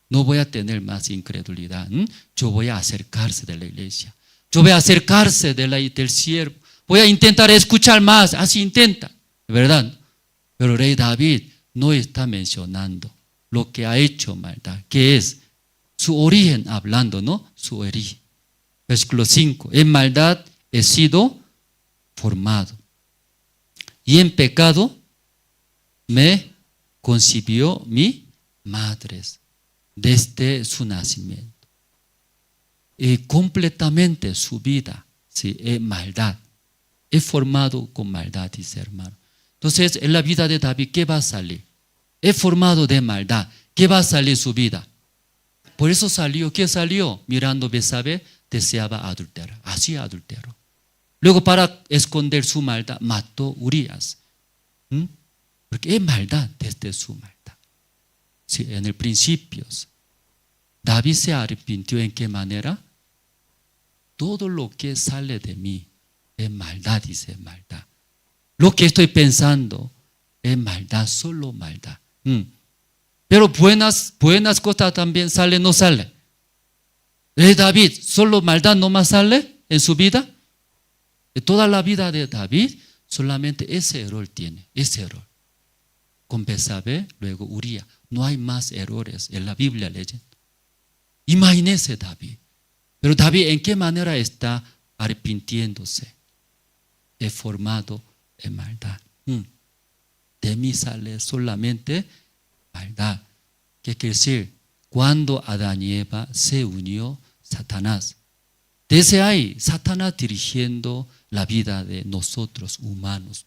no voy a tener más incredulidad. Yo voy a acercarse de la iglesia. Yo voy a acercarse del siervo. Voy a intentar escuchar más. Así intenta, ¿verdad? Pero rey David no está mencionando lo que ha hecho maldad, que es su origen, hablando, ¿no? Su origen. Versículo 5. En maldad he sido formado, y en pecado me concibió mi madre desde su nacimiento. Y completamente su vida, ¿sí? Es maldad. He formado con maldad, dice hermano. Entonces, en la vida de David, ¿qué va a salir? He formado de maldad. ¿Qué va a salir su vida? Por eso salió, ¿qué salió? Mirando Betsabé, deseaba adulterar. Así adulteró. Luego, para esconder su maldad, mató Urías. Porque es maldad desde su maldad. Sí, en el principio, David se arrepintió. ¿En qué manera? Todo lo que sale de mí es maldad, dice maldad. Lo que estoy pensando, es maldad, solo maldad. Pero buenas cosas también sale, no sale. De David, solo maldad nomás sale en su vida. De toda la vida de David, solamente ese error tiene, ese error. Con Betsabé, luego Uría. No hay más errores en la Biblia leyendo. Imagínese David. Pero David, ¿en qué manera está arrepintiéndose? Deformado en maldad. De mí sale solamente maldad. ¿Qué quiere decir? Cuando Adán y Eva se unió, Satanás. Desde ahí, Satanás dirigiendo la vida de nosotros humanos.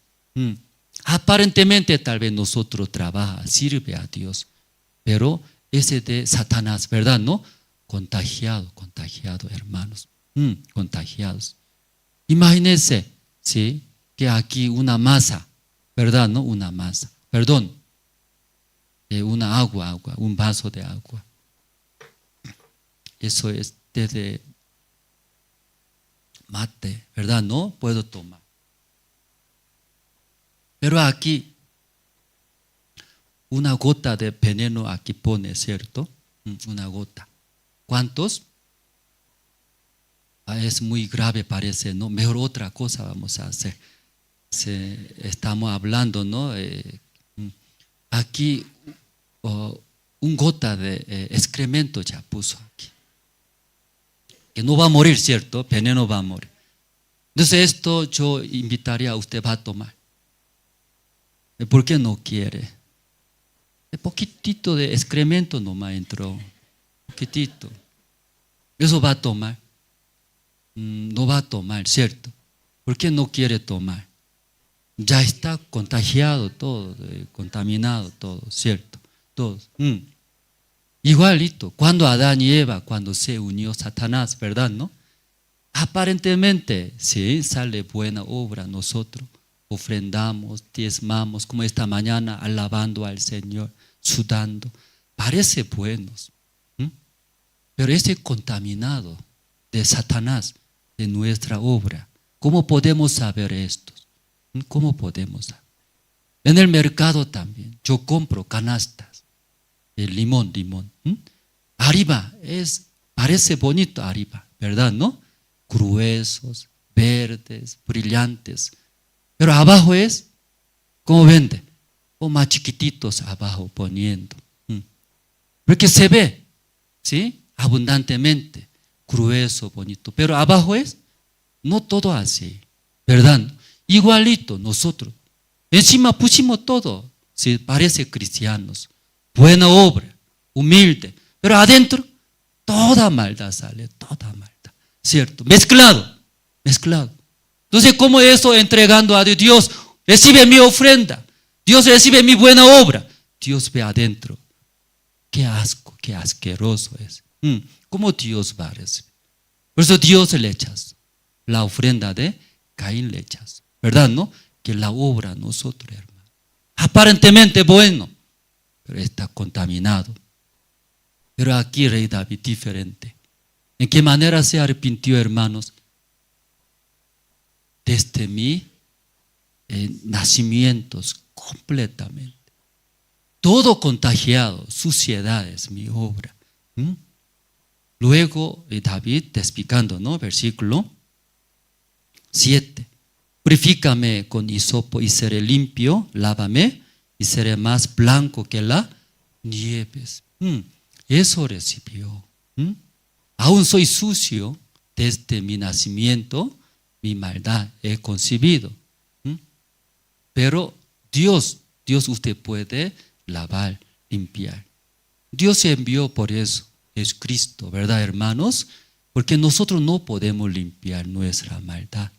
Aparentemente tal vez nosotros trabaja, sirve a Dios, pero ese de Satanás, ¿verdad? ¿No? Contagiado, hermanos. Contagiados. Imagínense, ¿sí? Que aquí una masa, ¿verdad? ¿No? Una masa, perdón, una agua, un vaso de agua. Eso es desde mate, ¿verdad? No puedo tomar. Pero aquí, una gota de veneno aquí pone, ¿cierto? Una gota. ¿Cuántos? Es muy grave parece, ¿no? Mejor otra cosa vamos a hacer. Estamos hablando, ¿no? Aquí un gota de excremento ya puso aquí. Que no va a morir, ¿cierto? Veneno va a morir. Entonces esto yo invitaría a usted va a tomar. ¿Por qué no quiere? Un poquitito de excremento nomás entró. Poquitito. Eso va a tomar. No va a tomar, ¿cierto? ¿Por qué no quiere tomar? Ya está contagiado todo, contaminado todo, ¿cierto? Todos. Igualito, cuando Adán y Eva, cuando se unió Satanás, ¿verdad? ¿No? Aparentemente, sí, sale buena obra nosotros. Ofrendamos, diezmamos, como esta mañana, alabando al Señor, sudando. Parece buenos. Pero ese contaminado de Satanás, de nuestra obra, ¿cómo podemos saber esto? ¿Cómo podemos saber? En el mercado también, yo compro canastas, el limón. Arriba parece bonito arriba, ¿verdad? ¿No? Gruesos, verdes, brillantes. Pero abajo es, ¿cómo vende? O más chiquititos abajo poniendo. Porque se ve, ¿sí? Abundantemente, grueso, bonito. Pero abajo es, no todo así, ¿verdad? Igualito nosotros. Encima pusimos todo, ¿sí? Parece cristianos. Buena obra, humilde. Pero adentro, toda maldad sale, toda maldad. ¿Cierto? Mezclado. Entonces, ¿cómo eso entregando a Dios? Recibe mi ofrenda. Dios recibe mi buena obra. Dios ve adentro. Qué asco, qué asqueroso es. ¿Cómo Dios va a recibir? Por eso Dios le echas. La ofrenda de Caín le echas. ¿Verdad, no? Que la obra nosotros, hermano. Aparentemente bueno, pero está contaminado. Pero aquí Rey David diferente. ¿En qué manera se arrepintió, hermanos? Desde mi nacimientos completamente. Todo contagiado, suciedad es mi obra. Luego David explicando, ¿no? Versículo 7. Purifícame con hisopo y seré limpio, lávame y seré más blanco que la nieve. Eso recibió. Aún soy sucio desde mi nacimiento, mi maldad he concebido. Pero Dios usted puede lavar, limpiar. Dios se envió por eso, es Cristo, ¿verdad, hermanos? Porque nosotros no podemos limpiar nuestra maldad.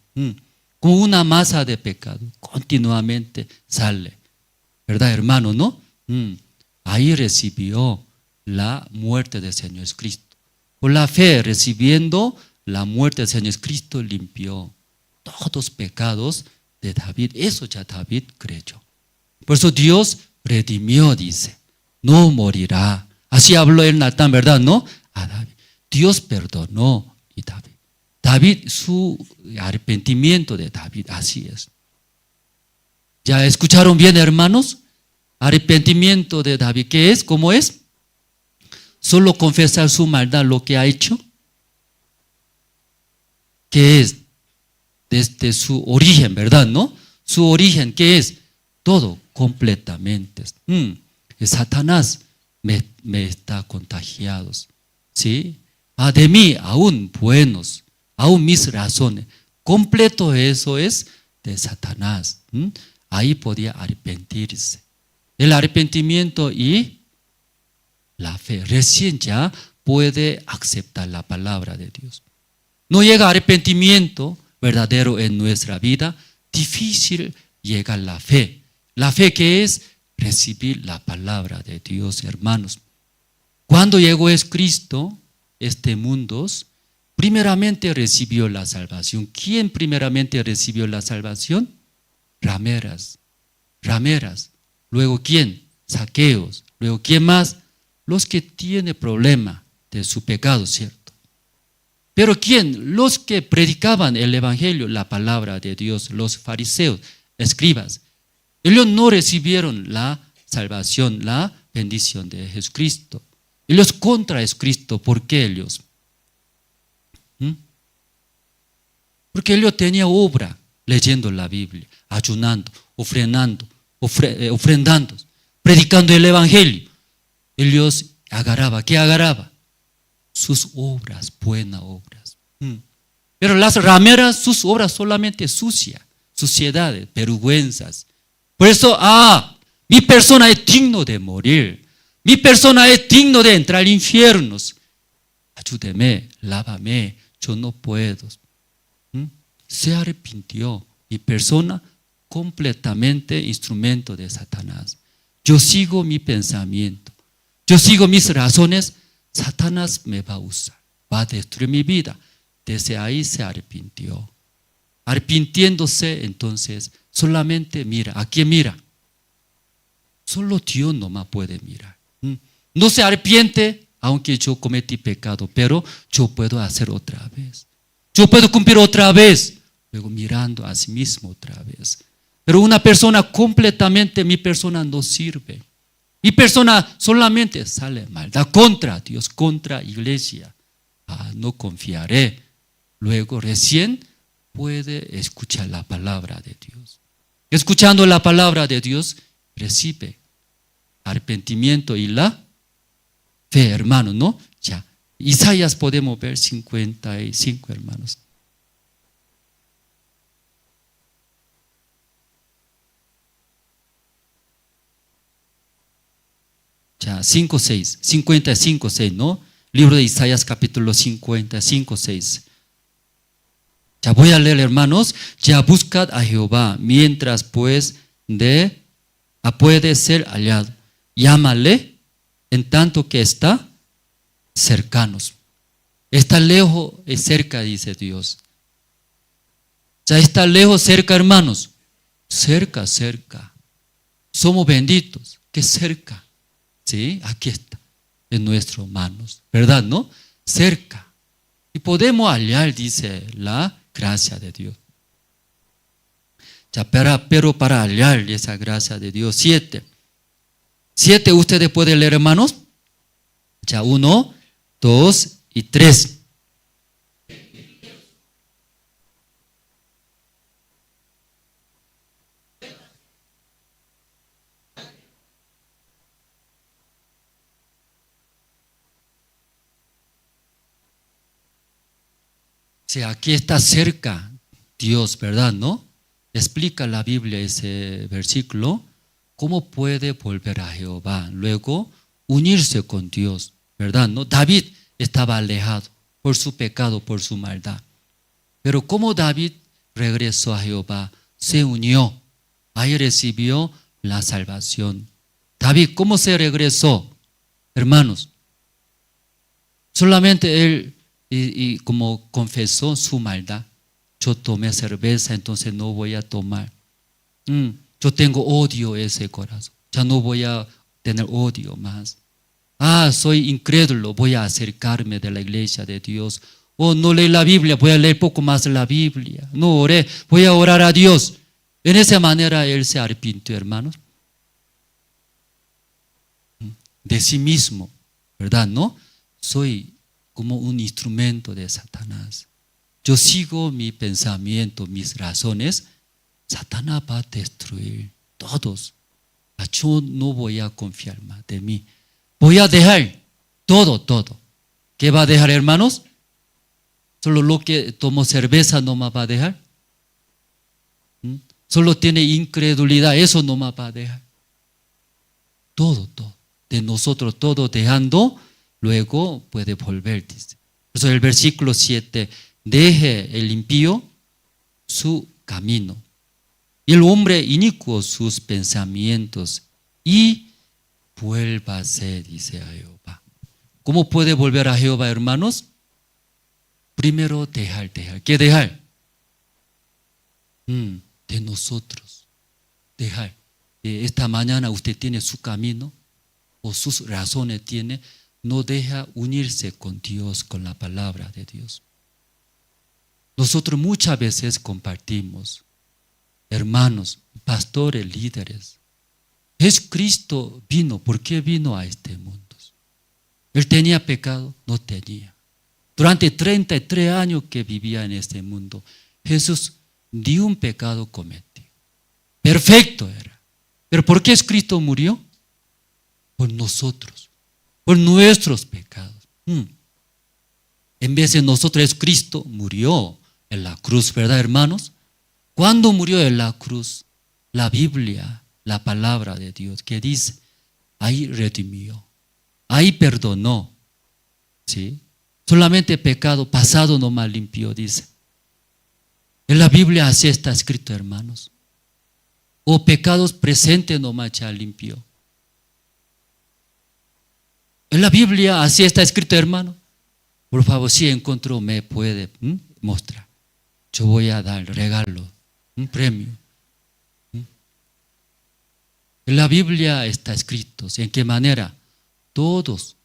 Como una masa de pecado, continuamente sale. ¿Verdad, hermano? ¿No? Ahí recibió la muerte del Señor Cristo. Por la fe, recibiendo la muerte del Señor Cristo, limpió todos los pecados de David. Eso ya David creyó. Por eso Dios redimió, dice. No morirá. Así habló el Natán, ¿verdad? ¿No? A David. Dios perdonó y David, su arrepentimiento de David, así es. ¿Ya escucharon bien, hermanos? Arrepentimiento de David, ¿qué es? ¿Cómo es? Solo confesar su maldad, lo que ha hecho. ¿Qué es? Desde su origen, ¿verdad? ¿No? Su origen, ¿qué es? Todo, completamente. Satanás me está contagiado. ¿Sí? De mí, aún buenos, aún mis razones. Completo eso es de Satanás. Ahí podía arrepentirse. El arrepentimiento y la fe. Recién ya puede aceptar la palabra de Dios. No llega arrepentimiento verdadero en nuestra vida, difícil llega la fe. La fe que es recibir la palabra de Dios, hermanos. Cuando llegó Cristo, este mundo, primeramente recibió la salvación. ¿Quién primeramente recibió la salvación? Rameras. Luego, ¿quién? Zaqueos. Luego, ¿quién más? Los que tienen problema de su pecado, ¿cierto? Pero ¿quién? Los que predicaban el evangelio, la palabra de Dios, los fariseos, escribas. Ellos no recibieron la salvación, la bendición de Jesucristo. Ellos contra Cristo. ¿Por qué ellos? Porque ellos tenían obra leyendo la Biblia, ayunando, ofrendando, predicando el evangelio. Ellos agarraba. ¿Qué agarraba? Sus obras, buenas obras. Pero las rameras, sus obras solamente suciedades, vergüenzas. Por eso, mi persona es digno de morir. Mi persona es digno de entrar al infierno. Ayúdeme, lávame, yo no puedo. Se arrepintió. Mi persona completamente instrumento de Satanás. Yo sigo mi pensamiento. Yo sigo mis razones. Satanás me va a usar, va a destruir mi vida. Desde ahí se arrepintió. Arrepintiéndose, entonces, solamente mira. ¿A quién mira? Solo Dios nomás puede mirar. No se arrepiente, aunque yo cometí pecado, pero yo puedo hacer otra vez. Yo puedo cumplir otra vez. Luego mirando a sí mismo otra vez. Pero una persona completamente, mi persona no sirve. Mi persona solamente sale maldad contra Dios, contra iglesia. No confiaré. Luego recién puede escuchar la palabra de Dios. Escuchando la palabra de Dios, recibe arrepentimiento y la fe, hermano, ¿no? Ya. Isaías podemos ver 55, hermanos. Ya, 55, 6, ¿no? Libro de Isaías capítulo 55, 6. Ya voy a leer, hermanos. Ya buscad a Jehová, mientras pues puede ser hallado. Llámale en tanto que está cercanos. Está lejos, es cerca, dice Dios. Ya está lejos, cerca, hermanos. Cerca. Somos benditos, que cerca. Sí, aquí está, en nuestras manos, ¿verdad? ¿No? Cerca. Y podemos hallar, dice, la gracia de Dios. Ya, pero para hallar esa gracia de Dios, 7. Ustedes pueden leer, hermanos. Ya, 1, 2 y 3. Aquí está cerca Dios, ¿verdad? ¿No? Explica la Biblia ese versículo. ¿Cómo puede volver a Jehová? Luego, unirse con Dios, ¿verdad? ¿No? David estaba alejado por su pecado, por su maldad. Pero ¿cómo David regresó a Jehová? Se unió. Ahí recibió la salvación. David, ¿cómo se regresó? Hermanos, solamente él y como confesó su maldad. Yo tomé cerveza, entonces no voy a tomar. Yo tengo odio en ese corazón. Ya no voy a tener odio más. Soy incrédulo, voy a acercarme de la iglesia de Dios. No leí la Biblia, voy a leer poco más la Biblia. No oré, voy a orar a Dios. En esa manera él se arrepintió, hermanos, de sí mismo, ¿verdad? ¿No? Soy como un instrumento de Satanás. Yo sigo mi pensamiento, mis razones. Satanás va a destruir todos. Yo no voy a confiar más de mí. Voy a dejar todo. ¿Qué va a dejar, hermanos? Solo lo que tomó cerveza no más va a dejar. Solo tiene incredulidad, eso no más va a dejar. Todo. De nosotros todo dejando, luego puede volver, dice. Por eso el versículo 7, deje el impío su camino y el hombre inicuo sus pensamientos y vuélvase, dice a Jehová. ¿Cómo puede volver a Jehová, hermanos? Primero dejar. ¿Qué dejar? De nosotros. Dejar. Esta mañana usted tiene su camino o sus razones tiene, no deja unirse con Dios, con la palabra de Dios. Nosotros muchas veces compartimos, hermanos, pastores, líderes. Jesucristo vino, ¿por qué vino a este mundo? ¿Él tenía pecado? No tenía. Durante 33 años que vivía en este mundo, Jesús ni un pecado cometió. Perfecto era. ¿Pero por qué Cristo murió? Por nosotros, por nuestros pecados. En vez de nosotros, Cristo murió en la cruz, ¿verdad, hermanos? ¿Cuándo murió en la cruz? La Biblia, la palabra de Dios, que dice, ahí redimió, ahí perdonó, ¿sí? Solamente pecado pasado nomás limpió, dice. En la Biblia así está escrito, hermanos. O pecados presentes nomás ya limpió. En la Biblia así está escrito, hermano. Por favor, si encontró, me puede mostrar. Yo voy a dar regalo, un premio. En la Biblia está escrito, ¿en qué manera? Todos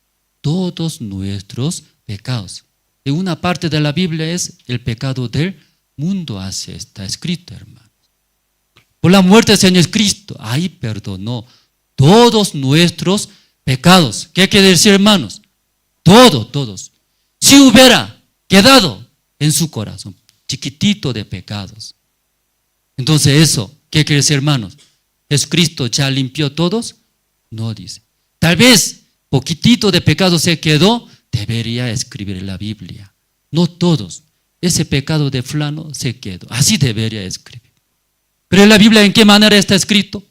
nuestros pecados. En una parte de la Biblia es el pecado del mundo, así está escrito, hermano. Por la muerte del Señor Cristo, ahí perdonó todos nuestros pecados. ¿Qué quiere decir, hermanos? Todos. Si hubiera quedado en su corazón chiquitito de pecados, entonces eso, ¿qué quiere decir, hermanos? ¿Jesucristo ya limpió todos? No, dice. Tal vez poquitito de pecado se quedó, debería escribir en la Biblia. No todos. Ese pecado de fulano se quedó. Así debería escribir. Pero en la Biblia, ¿en qué manera está escrito?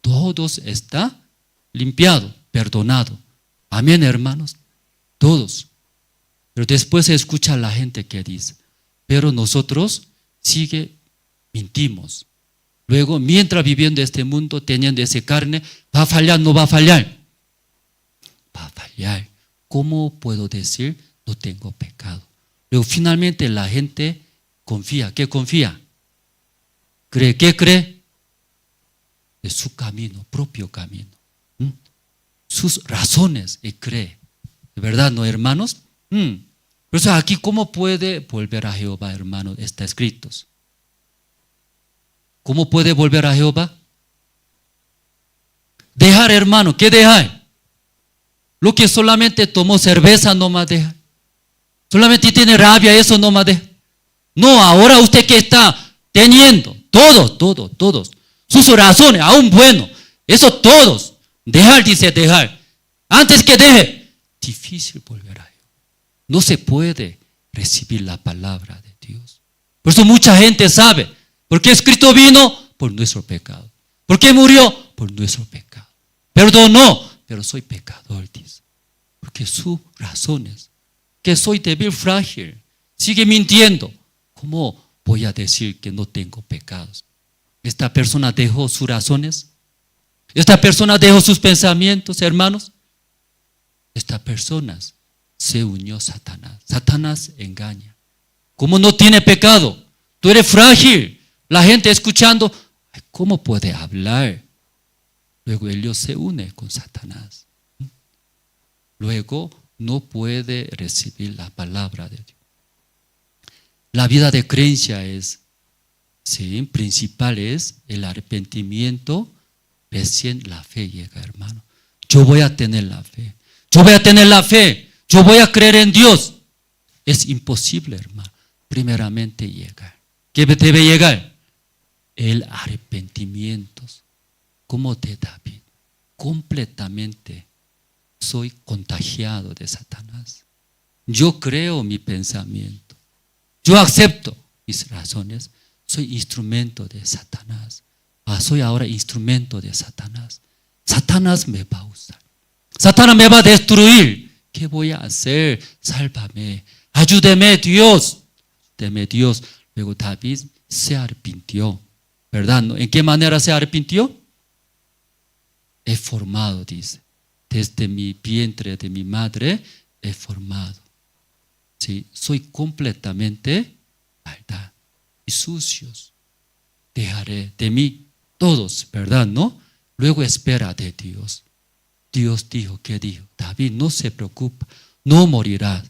Todos está limpiado, perdonado. Amén, hermanos. Todos. Pero después se escucha a la gente que dice, pero nosotros mentimos. Luego, mientras viviendo este mundo, teniendo esa carne, ¿va a fallar? ¿No va a fallar? Va a fallar. ¿Cómo puedo decir no tengo pecado? Luego finalmente la gente confía. ¿Qué confía? ¿Cree? ¿Qué cree? De su camino, propio camino. Sus razones y cree. ¿De verdad, no, hermanos? Por eso aquí, ¿cómo puede volver a Jehová, hermanos? Está escrito. ¿Cómo puede volver a Jehová? Dejar, hermano. ¿Qué dejar? Lo que solamente tomó cerveza no más deja. Solamente tiene rabia, eso no más deja. No, ahora usted que está teniendo, todos, sus razones, aún bueno, eso todos. Dejar, dice dejar. Antes que deje, difícil volver a Jehová. No se puede recibir la palabra de Dios. Por eso mucha gente sabe. ¿Por qué Cristo vino? Por nuestro pecado. ¿Por qué murió? Por nuestro pecado. Perdonó, pero soy pecador, dice. Porque sus razones, que soy débil, frágil, sigue mintiendo. ¿Cómo voy a decir que no tengo pecados? Esta persona dejó sus razones. Esta persona dejó sus pensamientos, hermanos. Esta persona se unió a Satanás. Satanás engaña. ¿Cómo no tiene pecado? Tú eres frágil. La gente escuchando, ¿cómo puede hablar? Luego ellos se une con Satanás. Luego no puede recibir la palabra de Dios. La vida de creencia es Sí, principal es el arrepentimiento, recién la fe llega, hermano. Yo voy a tener la fe. Yo voy a tener la fe. Yo voy a creer en Dios. Es imposible, hermano. Primeramente llegar. ¿Qué debe llegar? El arrepentimiento. Como de David. Completamente soy contagiado de Satanás. Yo creo mi pensamiento. Yo acepto mis razones. Soy instrumento de Satanás. Soy ahora instrumento de Satanás. Satanás me va a usar. Satanás me va a destruir. ¿Qué voy a hacer? Sálvame. Ayúdeme, Dios. Ayúdeme, Dios. Luego David se arrepintió. ¿Verdad? ¿No? ¿En qué manera se arrepintió? He formado, dice. Desde mi vientre de mi madre he formado. ¿Sí? Soy completamente maldad y sucios. Dejaré de mí todos, ¿verdad? ¿No? Luego espera de Dios. Dios dijo, ¿qué dijo? David, no se preocupa, no morirás.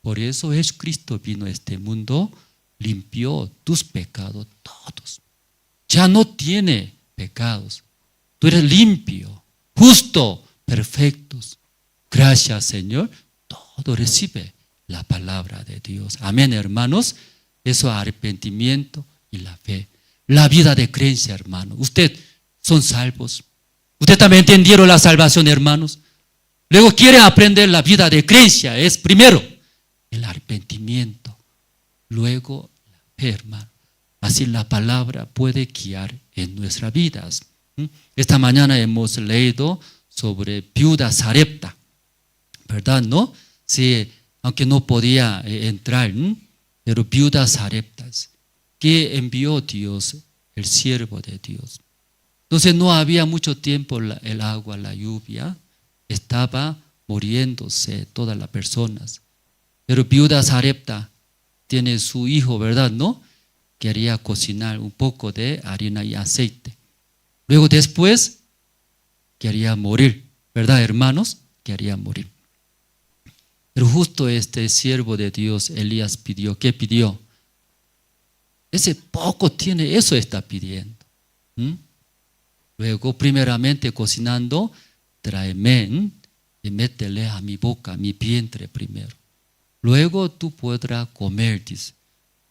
Por eso Jesucristo vino a este mundo, limpió tus pecados todos. Ya no tiene pecados. Tú eres limpio, justo, perfectos. Gracias, Señor. Todo recibe la palabra de Dios. Amén, hermanos. Eso es arrepentimiento y la fe. La vida de creencia, hermano. Ustedes son salvos. Ustedes también entendieron la salvación, hermanos. Luego quieren aprender la vida de creencia. Es primero el arrepentimiento. Luego la fe, hermano. Así la palabra puede guiar en nuestras vidas. Esta mañana hemos leído sobre viuda Sarepta. ¿Verdad? ¿No? Sí, aunque no podía entrar, pero viudas Sareptas, que envió Dios, el siervo de Dios. Entonces no había mucho tiempo el agua, la lluvia, estaba muriéndose todas las personas. Pero viuda Sarepta tiene su hijo, ¿verdad? ¿No? Quería cocinar un poco de harina y aceite. Luego después quería morir, ¿verdad, hermanos? Quería morir. Pero justo este siervo de Dios, Elías, pidió. ¿Qué pidió? Ese poco tiene, eso está pidiendo. Luego, primeramente cocinando, tráeme y métele a mi boca, a mi vientre primero. Luego tú podrás comer, dice.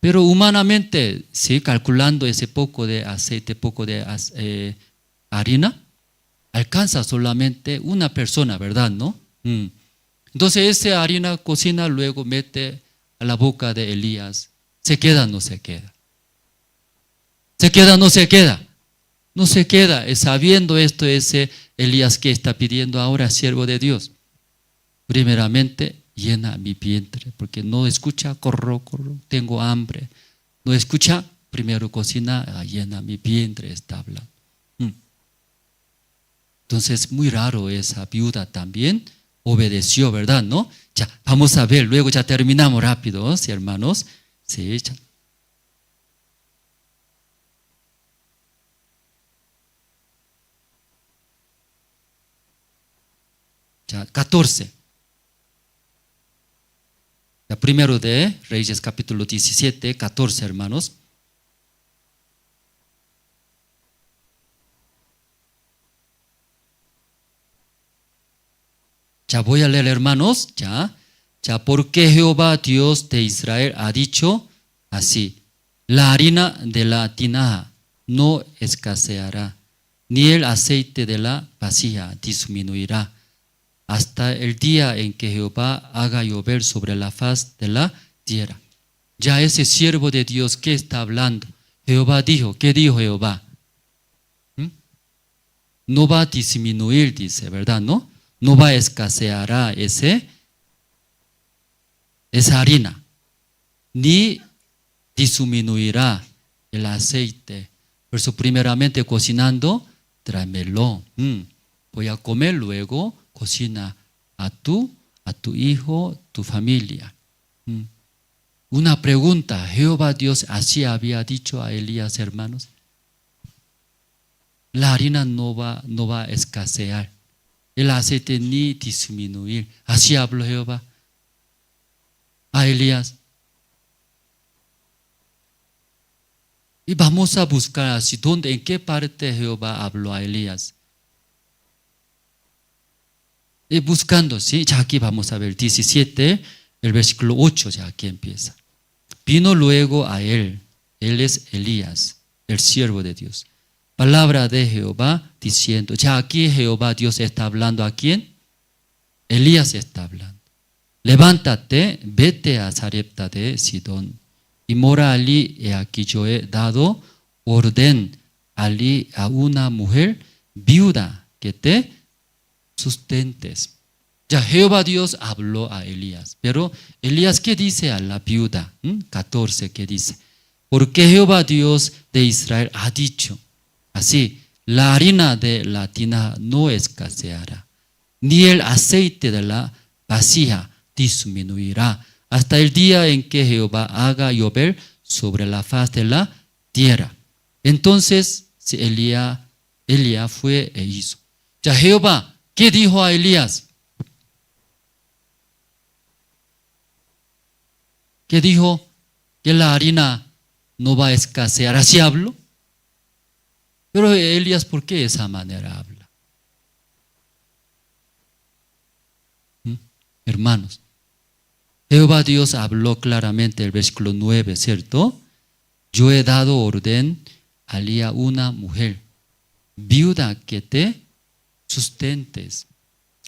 Pero humanamente, sí, calculando ese poco de aceite, poco de harina, alcanza solamente una persona, ¿verdad? ¿No? Entonces esa harina cocina, luego mete a la boca de Elías. ¿Se queda o no se queda? ¿Se queda o no se queda? No se queda. Sabiendo esto, ese Elías que está pidiendo ahora, siervo de Dios. Primeramente, llena mi vientre, porque no escucha, corro, tengo hambre. No escucha, primero cocina, llena mi vientre, está hablando. Entonces, muy raro esa viuda también. Obedeció, ¿verdad? ¿No? Ya, vamos a ver, luego ya terminamos rápido, ¿sí, hermanos? Sí, ya. Ya, 14. Ya, primero de Reyes, capítulo 17, 14, hermanos. Ya voy a leer, hermanos, ya porque Jehová Dios de Israel ha dicho así: la harina de la tinaja no escaseará, ni el aceite de la vasija disminuirá, hasta el día en que Jehová haga llover sobre la faz de la tierra. Ya ese siervo de Dios, ¿qué está hablando? Jehová dijo, ¿qué dijo Jehová? No va a disminuir, dice, ¿verdad? No va a escasear esa harina, ni disminuirá el aceite. Por eso primeramente cocinando, tráemelo. Voy a comer, luego cocina a tu hijo, tu familia. Una pregunta, Jehová Dios así había dicho a Elías, hermanos. La harina no va a escasear, el aceite ni disminuir. Así habló Jehová a Elías. Y vamos a buscar así, ¿dónde, en qué parte Jehová habló a Elías? Y buscando, ¿sí? Ya aquí vamos a ver 17, el versículo 8, ya aquí empieza. Vino luego a él es Elías, el siervo de Dios. Palabra de Jehová diciendo, ya aquí Jehová Dios está hablando. ¿A quién? Elías está hablando. Levántate, vete a Sarepta de Sidón y mora allí. He aquí yo he dado orden allí a una mujer viuda que te sustentes. Ya Jehová Dios habló a Elías, pero Elías, ¿qué dice a la viuda? 14, ¿qué dice? Porque Jehová Dios de Israel ha dicho así: la harina de la tinaja no escaseará, ni el aceite de la vasija disminuirá, hasta el día en que Jehová haga llover sobre la faz de la tierra. Entonces Elías fue e hizo. Ya Jehová, ¿qué dijo a Elías? ¿Qué dijo? Que la harina no va a escasear. ¿Así habló? Pero Elías, ¿por qué de esa manera habla? Hermanos, Jehová Dios habló claramente el versículo 9, ¿cierto? Yo he dado orden allí a una mujer viuda que te sustentes.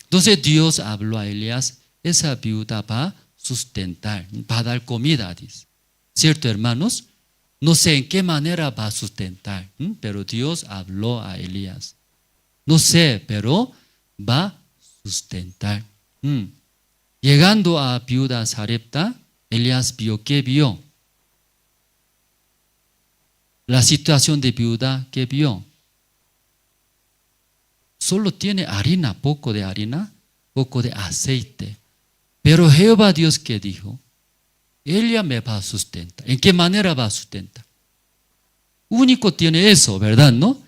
Entonces Dios habló a Elías, esa viuda va a sustentar, va a dar comida, dice. ¿Cierto, hermanos? No sé en qué manera va a sustentar, pero Dios habló a Elías. No sé, pero va a sustentar. Llegando a viuda Sarepta, Elías vio, ¿qué vio? La situación de viuda, ¿qué vio? Solo tiene harina, poco de aceite. Pero Jehová Dios, ¿qué dijo? Ella me va a sustentar. ¿En qué manera va a sustentar? Único tiene eso, ¿verdad? ¿No?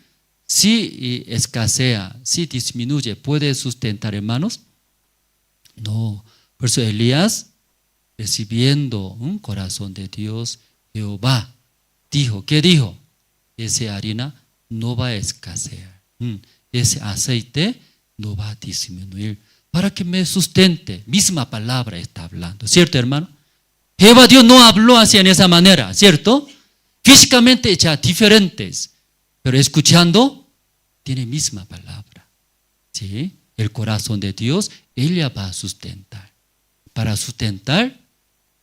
Si escasea, si disminuye, ¿puede sustentar, hermanos? No. Por eso Elías, recibiendo un corazón de Dios, Jehová dijo, ¿qué dijo? Esa harina no va a escasear. Ese aceite no va a disminuir. Para que me sustente. Misma palabra está hablando. ¿Cierto, hermano? Jehová Dios no habló así en esa manera, ¿cierto? Físicamente ya diferentes, pero escuchando, tiene misma palabra. ¿Sí? El corazón de Dios, ella va a sustentar. Para sustentar,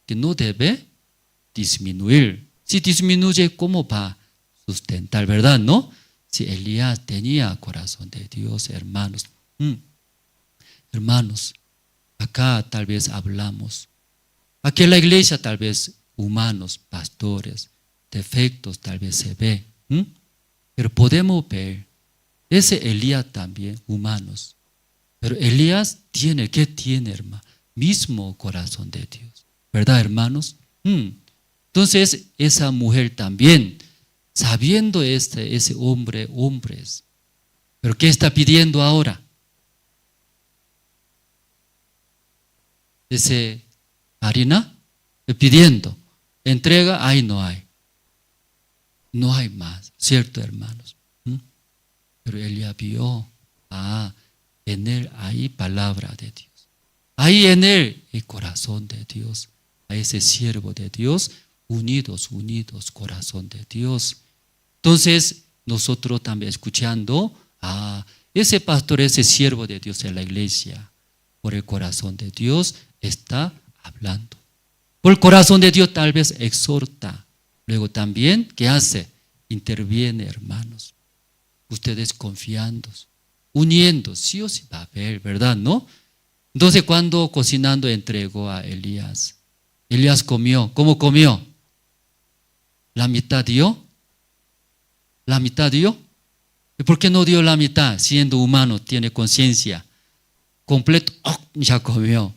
que no debe disminuir. Si disminuye, ¿cómo va a sustentar? ¿Verdad? ¿No? Si Elías tenía corazón de Dios, hermanos. Hermanos, acá tal vez hablamos. Aquí en la iglesia tal vez humanos, pastores, defectos tal vez se ve. Pero podemos ver, ese Elías también, humanos. Pero Elías tiene, ¿qué tiene, hermano? Mismo corazón de Dios. ¿Verdad, hermanos? Entonces, esa mujer también, sabiendo ese hombre, hombres. ¿Pero qué está pidiendo ahora? Ese harina, pidiendo, entrega, ahí no hay. No hay más, ¿cierto, hermanos? Pero Elías vio, en él hay palabra de Dios. Ahí en él el corazón de Dios, a ese siervo de Dios, unidos, corazón de Dios. Entonces, nosotros también escuchando, ese pastor, ese siervo de Dios en la iglesia, por el corazón de Dios está hablando. Por el corazón de Dios tal vez exhorta. Luego también, ¿qué hace? Interviene, hermanos. Ustedes confiando, uniendo, sí o sí va a haber, ¿verdad? ¿No? Entonces cuando cocinando entregó a Elías, Elías comió. ¿Cómo comió? ¿La mitad dio? ¿La mitad dio? ¿Y por qué no dio la mitad? Siendo humano, tiene conciencia. Completo, ya comió.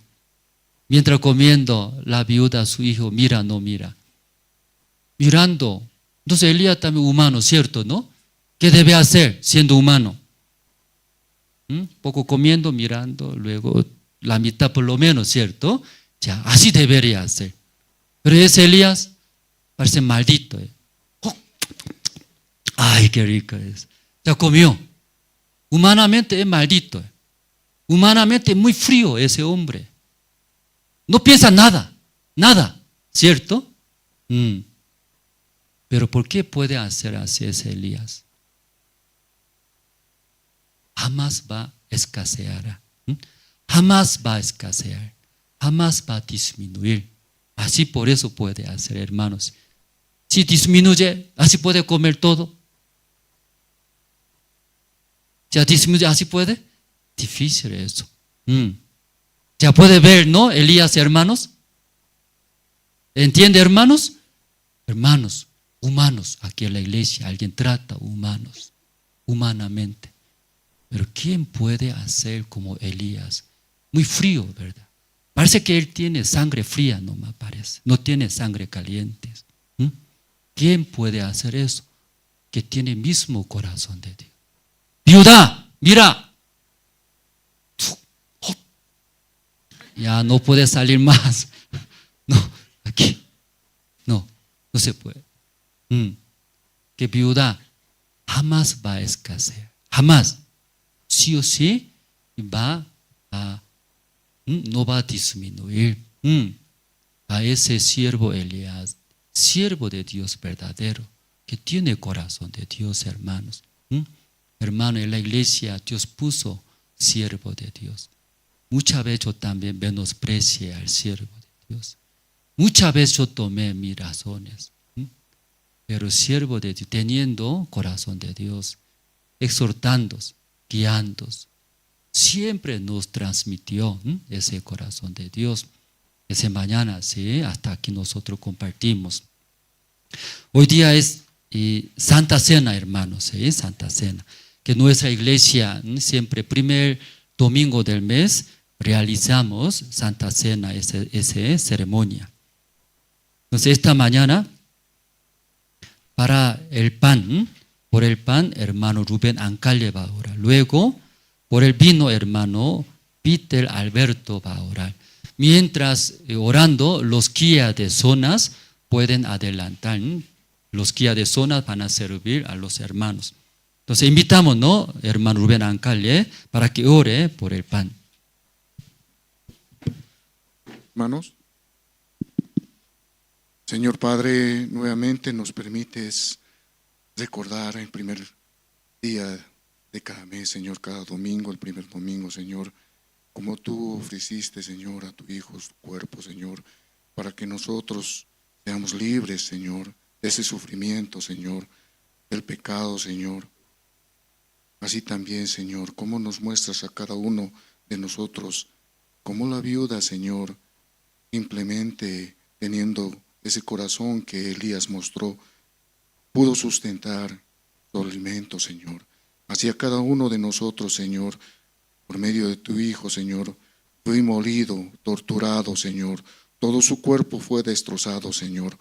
Mientras comiendo, la viuda, su hijo, mira, no mira. Mirando. Entonces Elías también humano, ¿cierto? ¿No? ¿Qué debe hacer siendo humano? Poco comiendo, mirando, luego la mitad por lo menos, ¿cierto? Ya, así debería hacer. Pero ese Elías parece maldito. Ay, qué rica es. Ya comió. Humanamente es maldito. Humanamente es muy frío ese hombre. No piensa nada, nada, ¿cierto? Pero ¿por qué puede hacer así ese Elías? Jamás va a escasear. Jamás va a escasear. Jamás va a disminuir. Así por eso puede hacer, hermanos. Si disminuye, así puede comer todo. Ya disminuye, así puede. Difícil eso. Ya puede ver, ¿no? Elías, hermanos. ¿Entiende, hermanos? Hermanos, humanos, aquí en la iglesia alguien trata humanos, humanamente. Pero ¿quién puede hacer como Elías? Muy frío, ¿verdad? Parece que él tiene sangre fría, no me parece. No tiene sangre caliente. ¿Quién puede hacer eso? Que tiene el mismo corazón de Dios. Viuda, mira. Ya no puede salir más. No, aquí. No se puede. Que viuda jamás va a escasear. Jamás. Sí o sí va a, no va a disminuir. A ese siervo Elías, siervo de Dios verdadero, que tiene corazón de Dios, hermanos. Hermano, en la iglesia Dios puso siervo de Dios. Muchas veces yo también menosprecié al siervo de Dios. Muchas veces yo tomé mis razones. Pero siervo de Dios, teniendo corazón de Dios, exhortando, guiando, siempre nos transmitió ese corazón de Dios. Esa mañana, ¿sí? Hasta aquí nosotros compartimos. Hoy día es Santa Cena, hermanos, ¿sí? Santa Cena. Que nuestra iglesia siempre, primer domingo del mes, realizamos Santa Cena, esa ceremonia. Entonces, esta mañana, para el pan, por el pan, hermano Rubén Ancalle va a orar. Luego, por el vino, hermano Peter Alberto va a orar. Mientras orando, los guías de zonas pueden adelantar. Los guías de zonas van a servir a los hermanos. Entonces, invitamos, ¿no? Hermano Rubén Ancalle, para que ore por el pan. Hermanos, Señor Padre, nuevamente nos permites recordar el primer día de cada mes, Señor, cada domingo, el primer domingo, Señor, como tú ofreciste, Señor, a tu Hijo su cuerpo, Señor, para que nosotros seamos libres, Señor, de ese sufrimiento, Señor, del pecado, Señor. Así también, Señor, como nos muestras a cada uno de nosotros, como la viuda, Señor, simplemente teniendo ese corazón que Elías mostró, pudo sustentar su alimento, Señor. Así a cada uno de nosotros, Señor, por medio de tu Hijo, Señor, fue molido, torturado, Señor. Todo su cuerpo fue destrozado, Señor,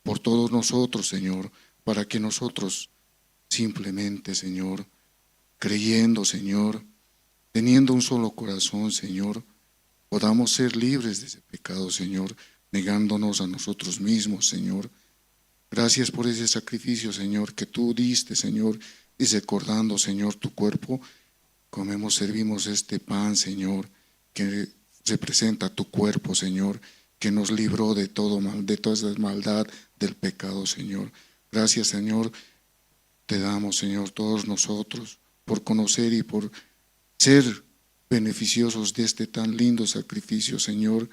por todos nosotros, Señor, para que nosotros simplemente, Señor, creyendo, Señor, teniendo un solo corazón, Señor, podamos ser libres de ese pecado, Señor, negándonos a nosotros mismos, Señor. Gracias por ese sacrificio, Señor, que tú diste, Señor, y recordando, Señor, tu cuerpo, comemos, servimos este pan, Señor, que representa tu cuerpo, Señor, que nos libró de todo mal, de toda esa maldad del pecado, Señor. Gracias, Señor, te damos, Señor, todos nosotros, por conocer y por ser beneficiosos de este tan lindo sacrificio, Señor.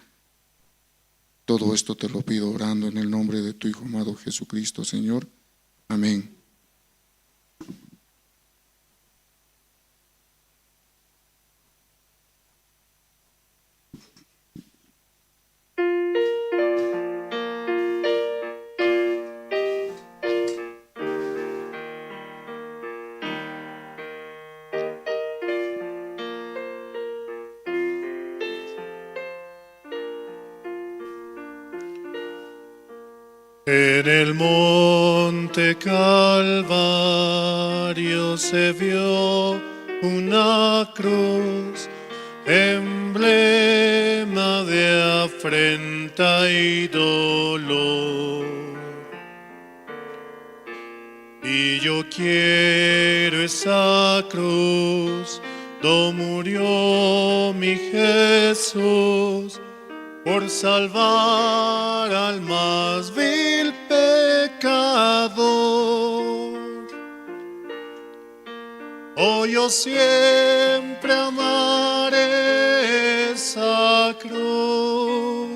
Todo esto te lo pido orando en el nombre de tu Hijo amado Jesucristo, Señor. Amén. En el monte Calvario se vio una cruz, emblema de afrenta y dolor. Y Y yo quiero esa cruz, do murió mi Jesús, por salvar al más vil pecador. Oh, yo siempre amaré esa cruz.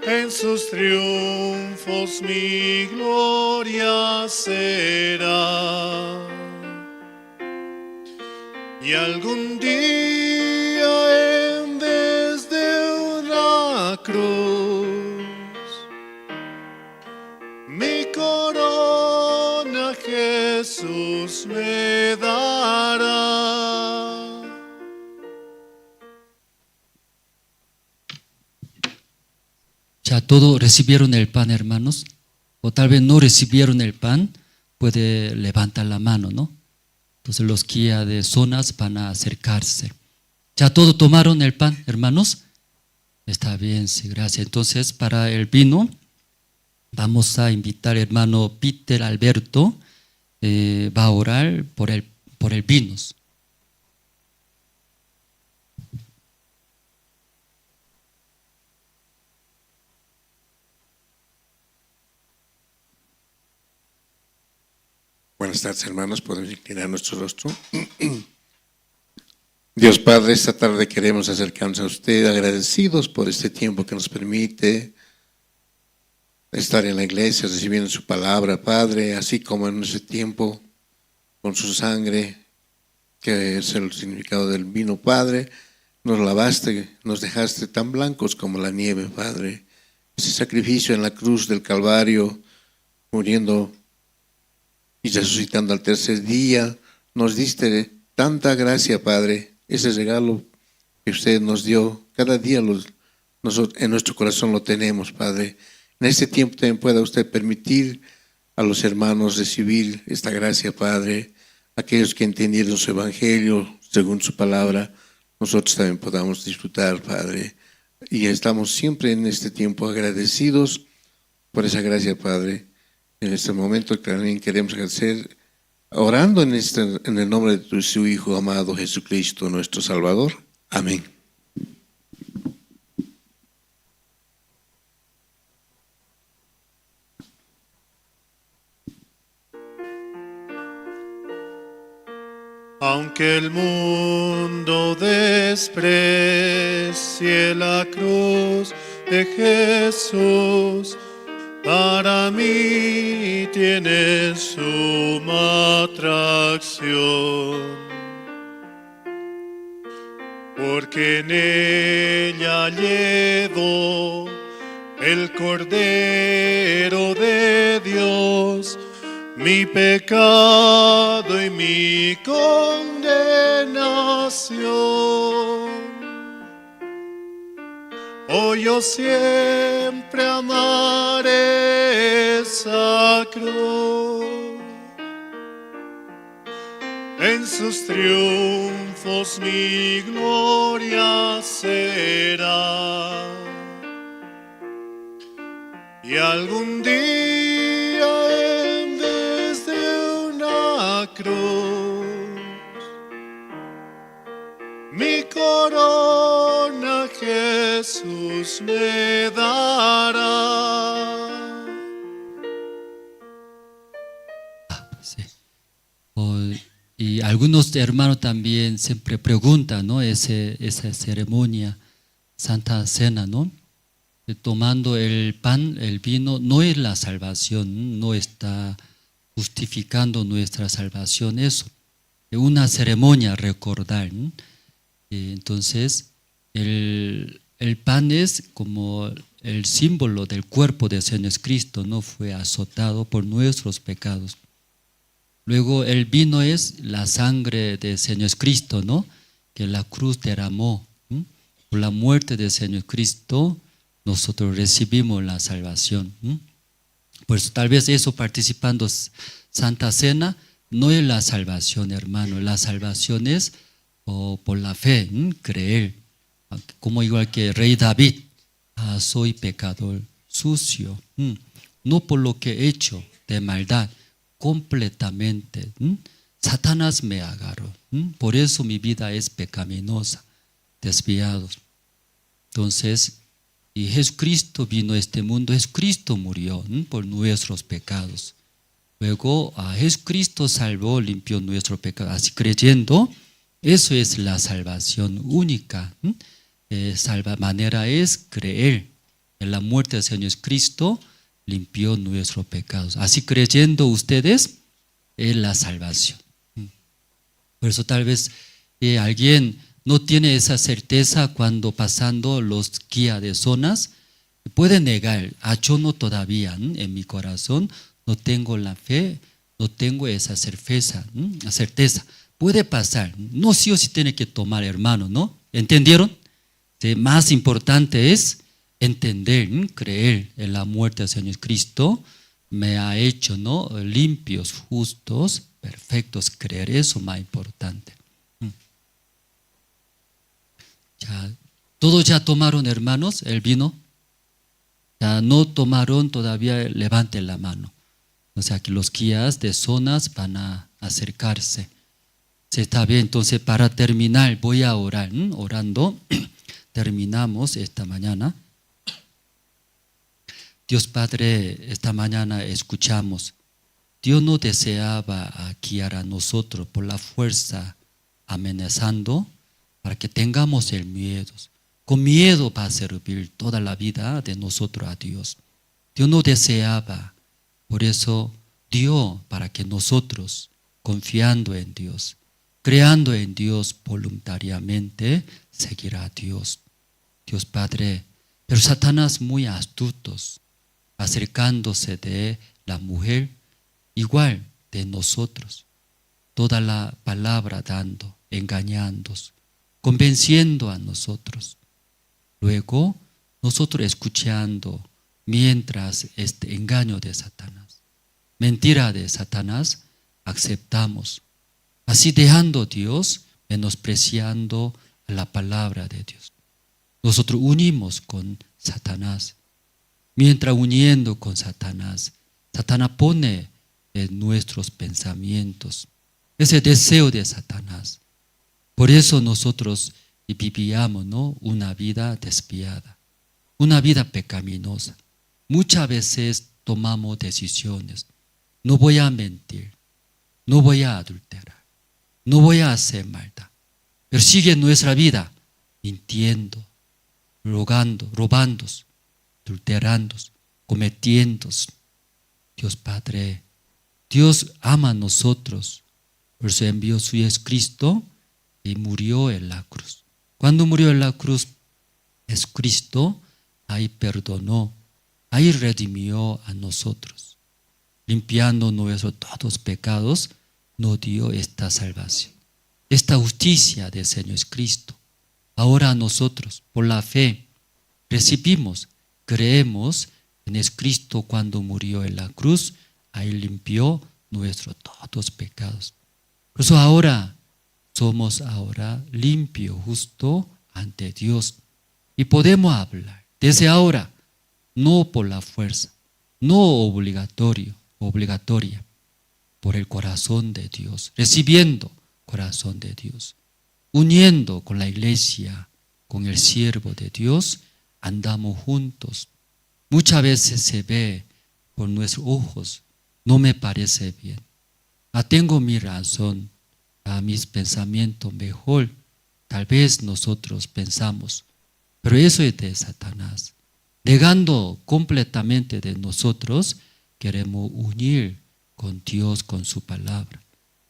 En sus triunfos mi gloria será. Y algún día en vez de una cruz, mi corona Jesús me dará. Ya todos recibieron el pan, hermanos, o tal vez no recibieron el pan, puede levantar la mano, ¿no? Entonces los guías de zonas van a acercarse. ¿Ya todos tomaron el pan, hermanos? Está bien, sí, gracias. Entonces para el vino vamos a invitar al hermano Peter Alberto, va a orar por el vino. Buenas tardes, hermanos. Podemos inclinar nuestro rostro. Dios Padre, esta tarde queremos acercarnos a usted agradecidos por este tiempo que nos permite estar en la iglesia recibiendo su palabra, Padre, así como en ese tiempo con su sangre, que es el significado del vino, Padre, nos lavaste, nos dejaste tan blancos como la nieve, Padre. Ese sacrificio en la cruz del Calvario, muriendo y resucitando al tercer día, nos diste tanta gracia, Padre. Ese regalo que usted nos dio, cada día nosotros en nuestro corazón lo tenemos, Padre. En este tiempo también pueda usted permitir a los hermanos recibir esta gracia, Padre. Aquellos que entendieron su evangelio según su palabra, nosotros también podamos disfrutar, Padre. Y estamos siempre en este tiempo agradecidos por esa gracia, Padre. En este momento también queremos agradecer, orando en el nombre de su Hijo amado Jesucristo, nuestro Salvador. Amén. Aunque el mundo desprecie la cruz de Jesús, para mí tiene suma atracción, porque en ella llevo el Cordero de Dios, mi pecado y mi condenación. Oh, yo siempre amaré esa cruz. En sus triunfos mi gloria será. Y algún día en vez de una cruz, mi corona Jesús me dará. Sí. Y algunos hermanos también siempre preguntan, ¿no? Esa ceremonia, Santa Cena, ¿no? Tomando el pan, el vino, no es la salvación, no está justificando nuestra salvación, eso. Es una ceremonia recordar, ¿no? Entonces, el pan es como el símbolo del cuerpo de Señor Cristo, ¿no? Fue azotado por nuestros pecados. Luego el vino es la sangre de Señor Cristo, ¿no? Que la cruz derramó. Por la muerte de Señor Cristo, nosotros recibimos la salvación. Pues tal vez eso, participando Santa Cena, no es la salvación, hermano. La salvación es por la fe, creer. Como igual que el rey David, soy pecador sucio. No por lo que he hecho, de maldad, completamente. Satanás me agarró. Por eso mi vida es pecaminosa, desviados. Entonces, y Jesucristo vino a este mundo, Jesucristo murió por nuestros pecados. Luego a Jesucristo salvó, limpió nuestro pecado. Así creyendo, eso es la salvación única. Salva manera es creer en la muerte del Señor Jesucristo, limpió nuestros pecados. Así creyendo ustedes, es la salvación. Por eso tal vez alguien no tiene esa certeza cuando pasando los guías de zonas, puede negar, yo no todavía, en mi corazón no tengo la fe, no tengo esa certeza. Puede pasar, no sí o sí tiene que tomar, hermano, ¿no? ¿Entendieron? Sí, más importante es entender, creer en la muerte del Señor Cristo, me ha hecho, ¿no? Limpios, justos, perfectos, creer, eso es más importante. ¿Todos ya tomaron, hermanos, el vino? Ya no tomaron todavía, levanten la mano. O sea que los guías de zonas van a acercarse. Sí, está bien, entonces para terminar voy a orar. Orando, terminamos esta mañana. Dios Padre, esta mañana escuchamos. Dios no deseaba guiar a nosotros por la fuerza amenazando para que tengamos el miedo. Con miedo va a servir toda la vida de nosotros a Dios. Dios no deseaba, por eso dio para que nosotros, confiando en Dios, creando en Dios voluntariamente, seguirá a Dios. Dios Padre, pero Satanás muy astutos, acercándose de la mujer, igual de nosotros, toda la palabra dando, engañándonos, convenciendo a nosotros. Luego, nosotros escuchando mientras este engaño de Satanás, mentira de Satanás, aceptamos. Así dejando a Dios, menospreciando la palabra de Dios. Nosotros unimos con Satanás. Mientras uniendo con Satanás, Satanás pone en nuestros pensamientos ese deseo de Satanás. Por eso nosotros vivíamos, ¿no? Una vida desviada, una vida pecaminosa. Muchas veces tomamos decisiones. No voy a mentir, no voy a adulterar, no voy a hacer maldad. Pero sigue nuestra vida mintiendo, robando, adulterando, cometiendo. Dios Padre, Dios ama a nosotros, por eso envió su Jesucristo y murió en la cruz. Cuando murió en la cruz, Jesucristo ahí perdonó, ahí redimió a nosotros, limpiando nuestros todos pecados, nos dio esta salvación, esta justicia del Señor Cristo. Ahora nosotros, por la fe, recibimos, creemos en Cristo cuando murió en la cruz, ahí limpió nuestros todos pecados. Por eso ahora somos limpios, justos ante Dios y podemos hablar desde ahora, no por la fuerza, no obligatoria, por el corazón de Dios, recibiendo corazón de Dios, uniendo con la iglesia, con el siervo de Dios, andamos juntos. Muchas veces se ve por nuestros ojos, no me parece bien. Tengo mi razón, a mis pensamientos mejor. Tal vez nosotros pensamos, pero eso es de Satanás. Negando completamente de nosotros, queremos unir con Dios, con su palabra.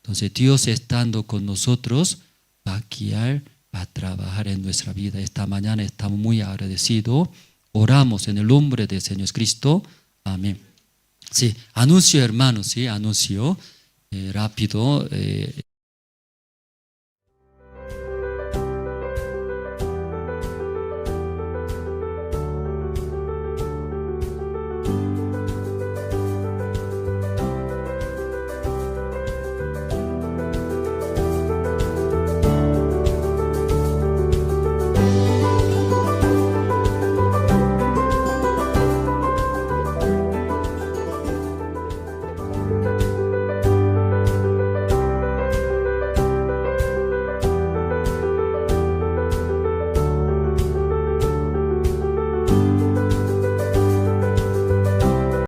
Entonces Dios estando con nosotros va a guiar, va a trabajar en nuestra vida. Esta mañana estamos muy agradecidos. Oramos en el nombre del Señor Cristo. Amén. Sí, anuncio, hermanos, sí, anuncio rápido.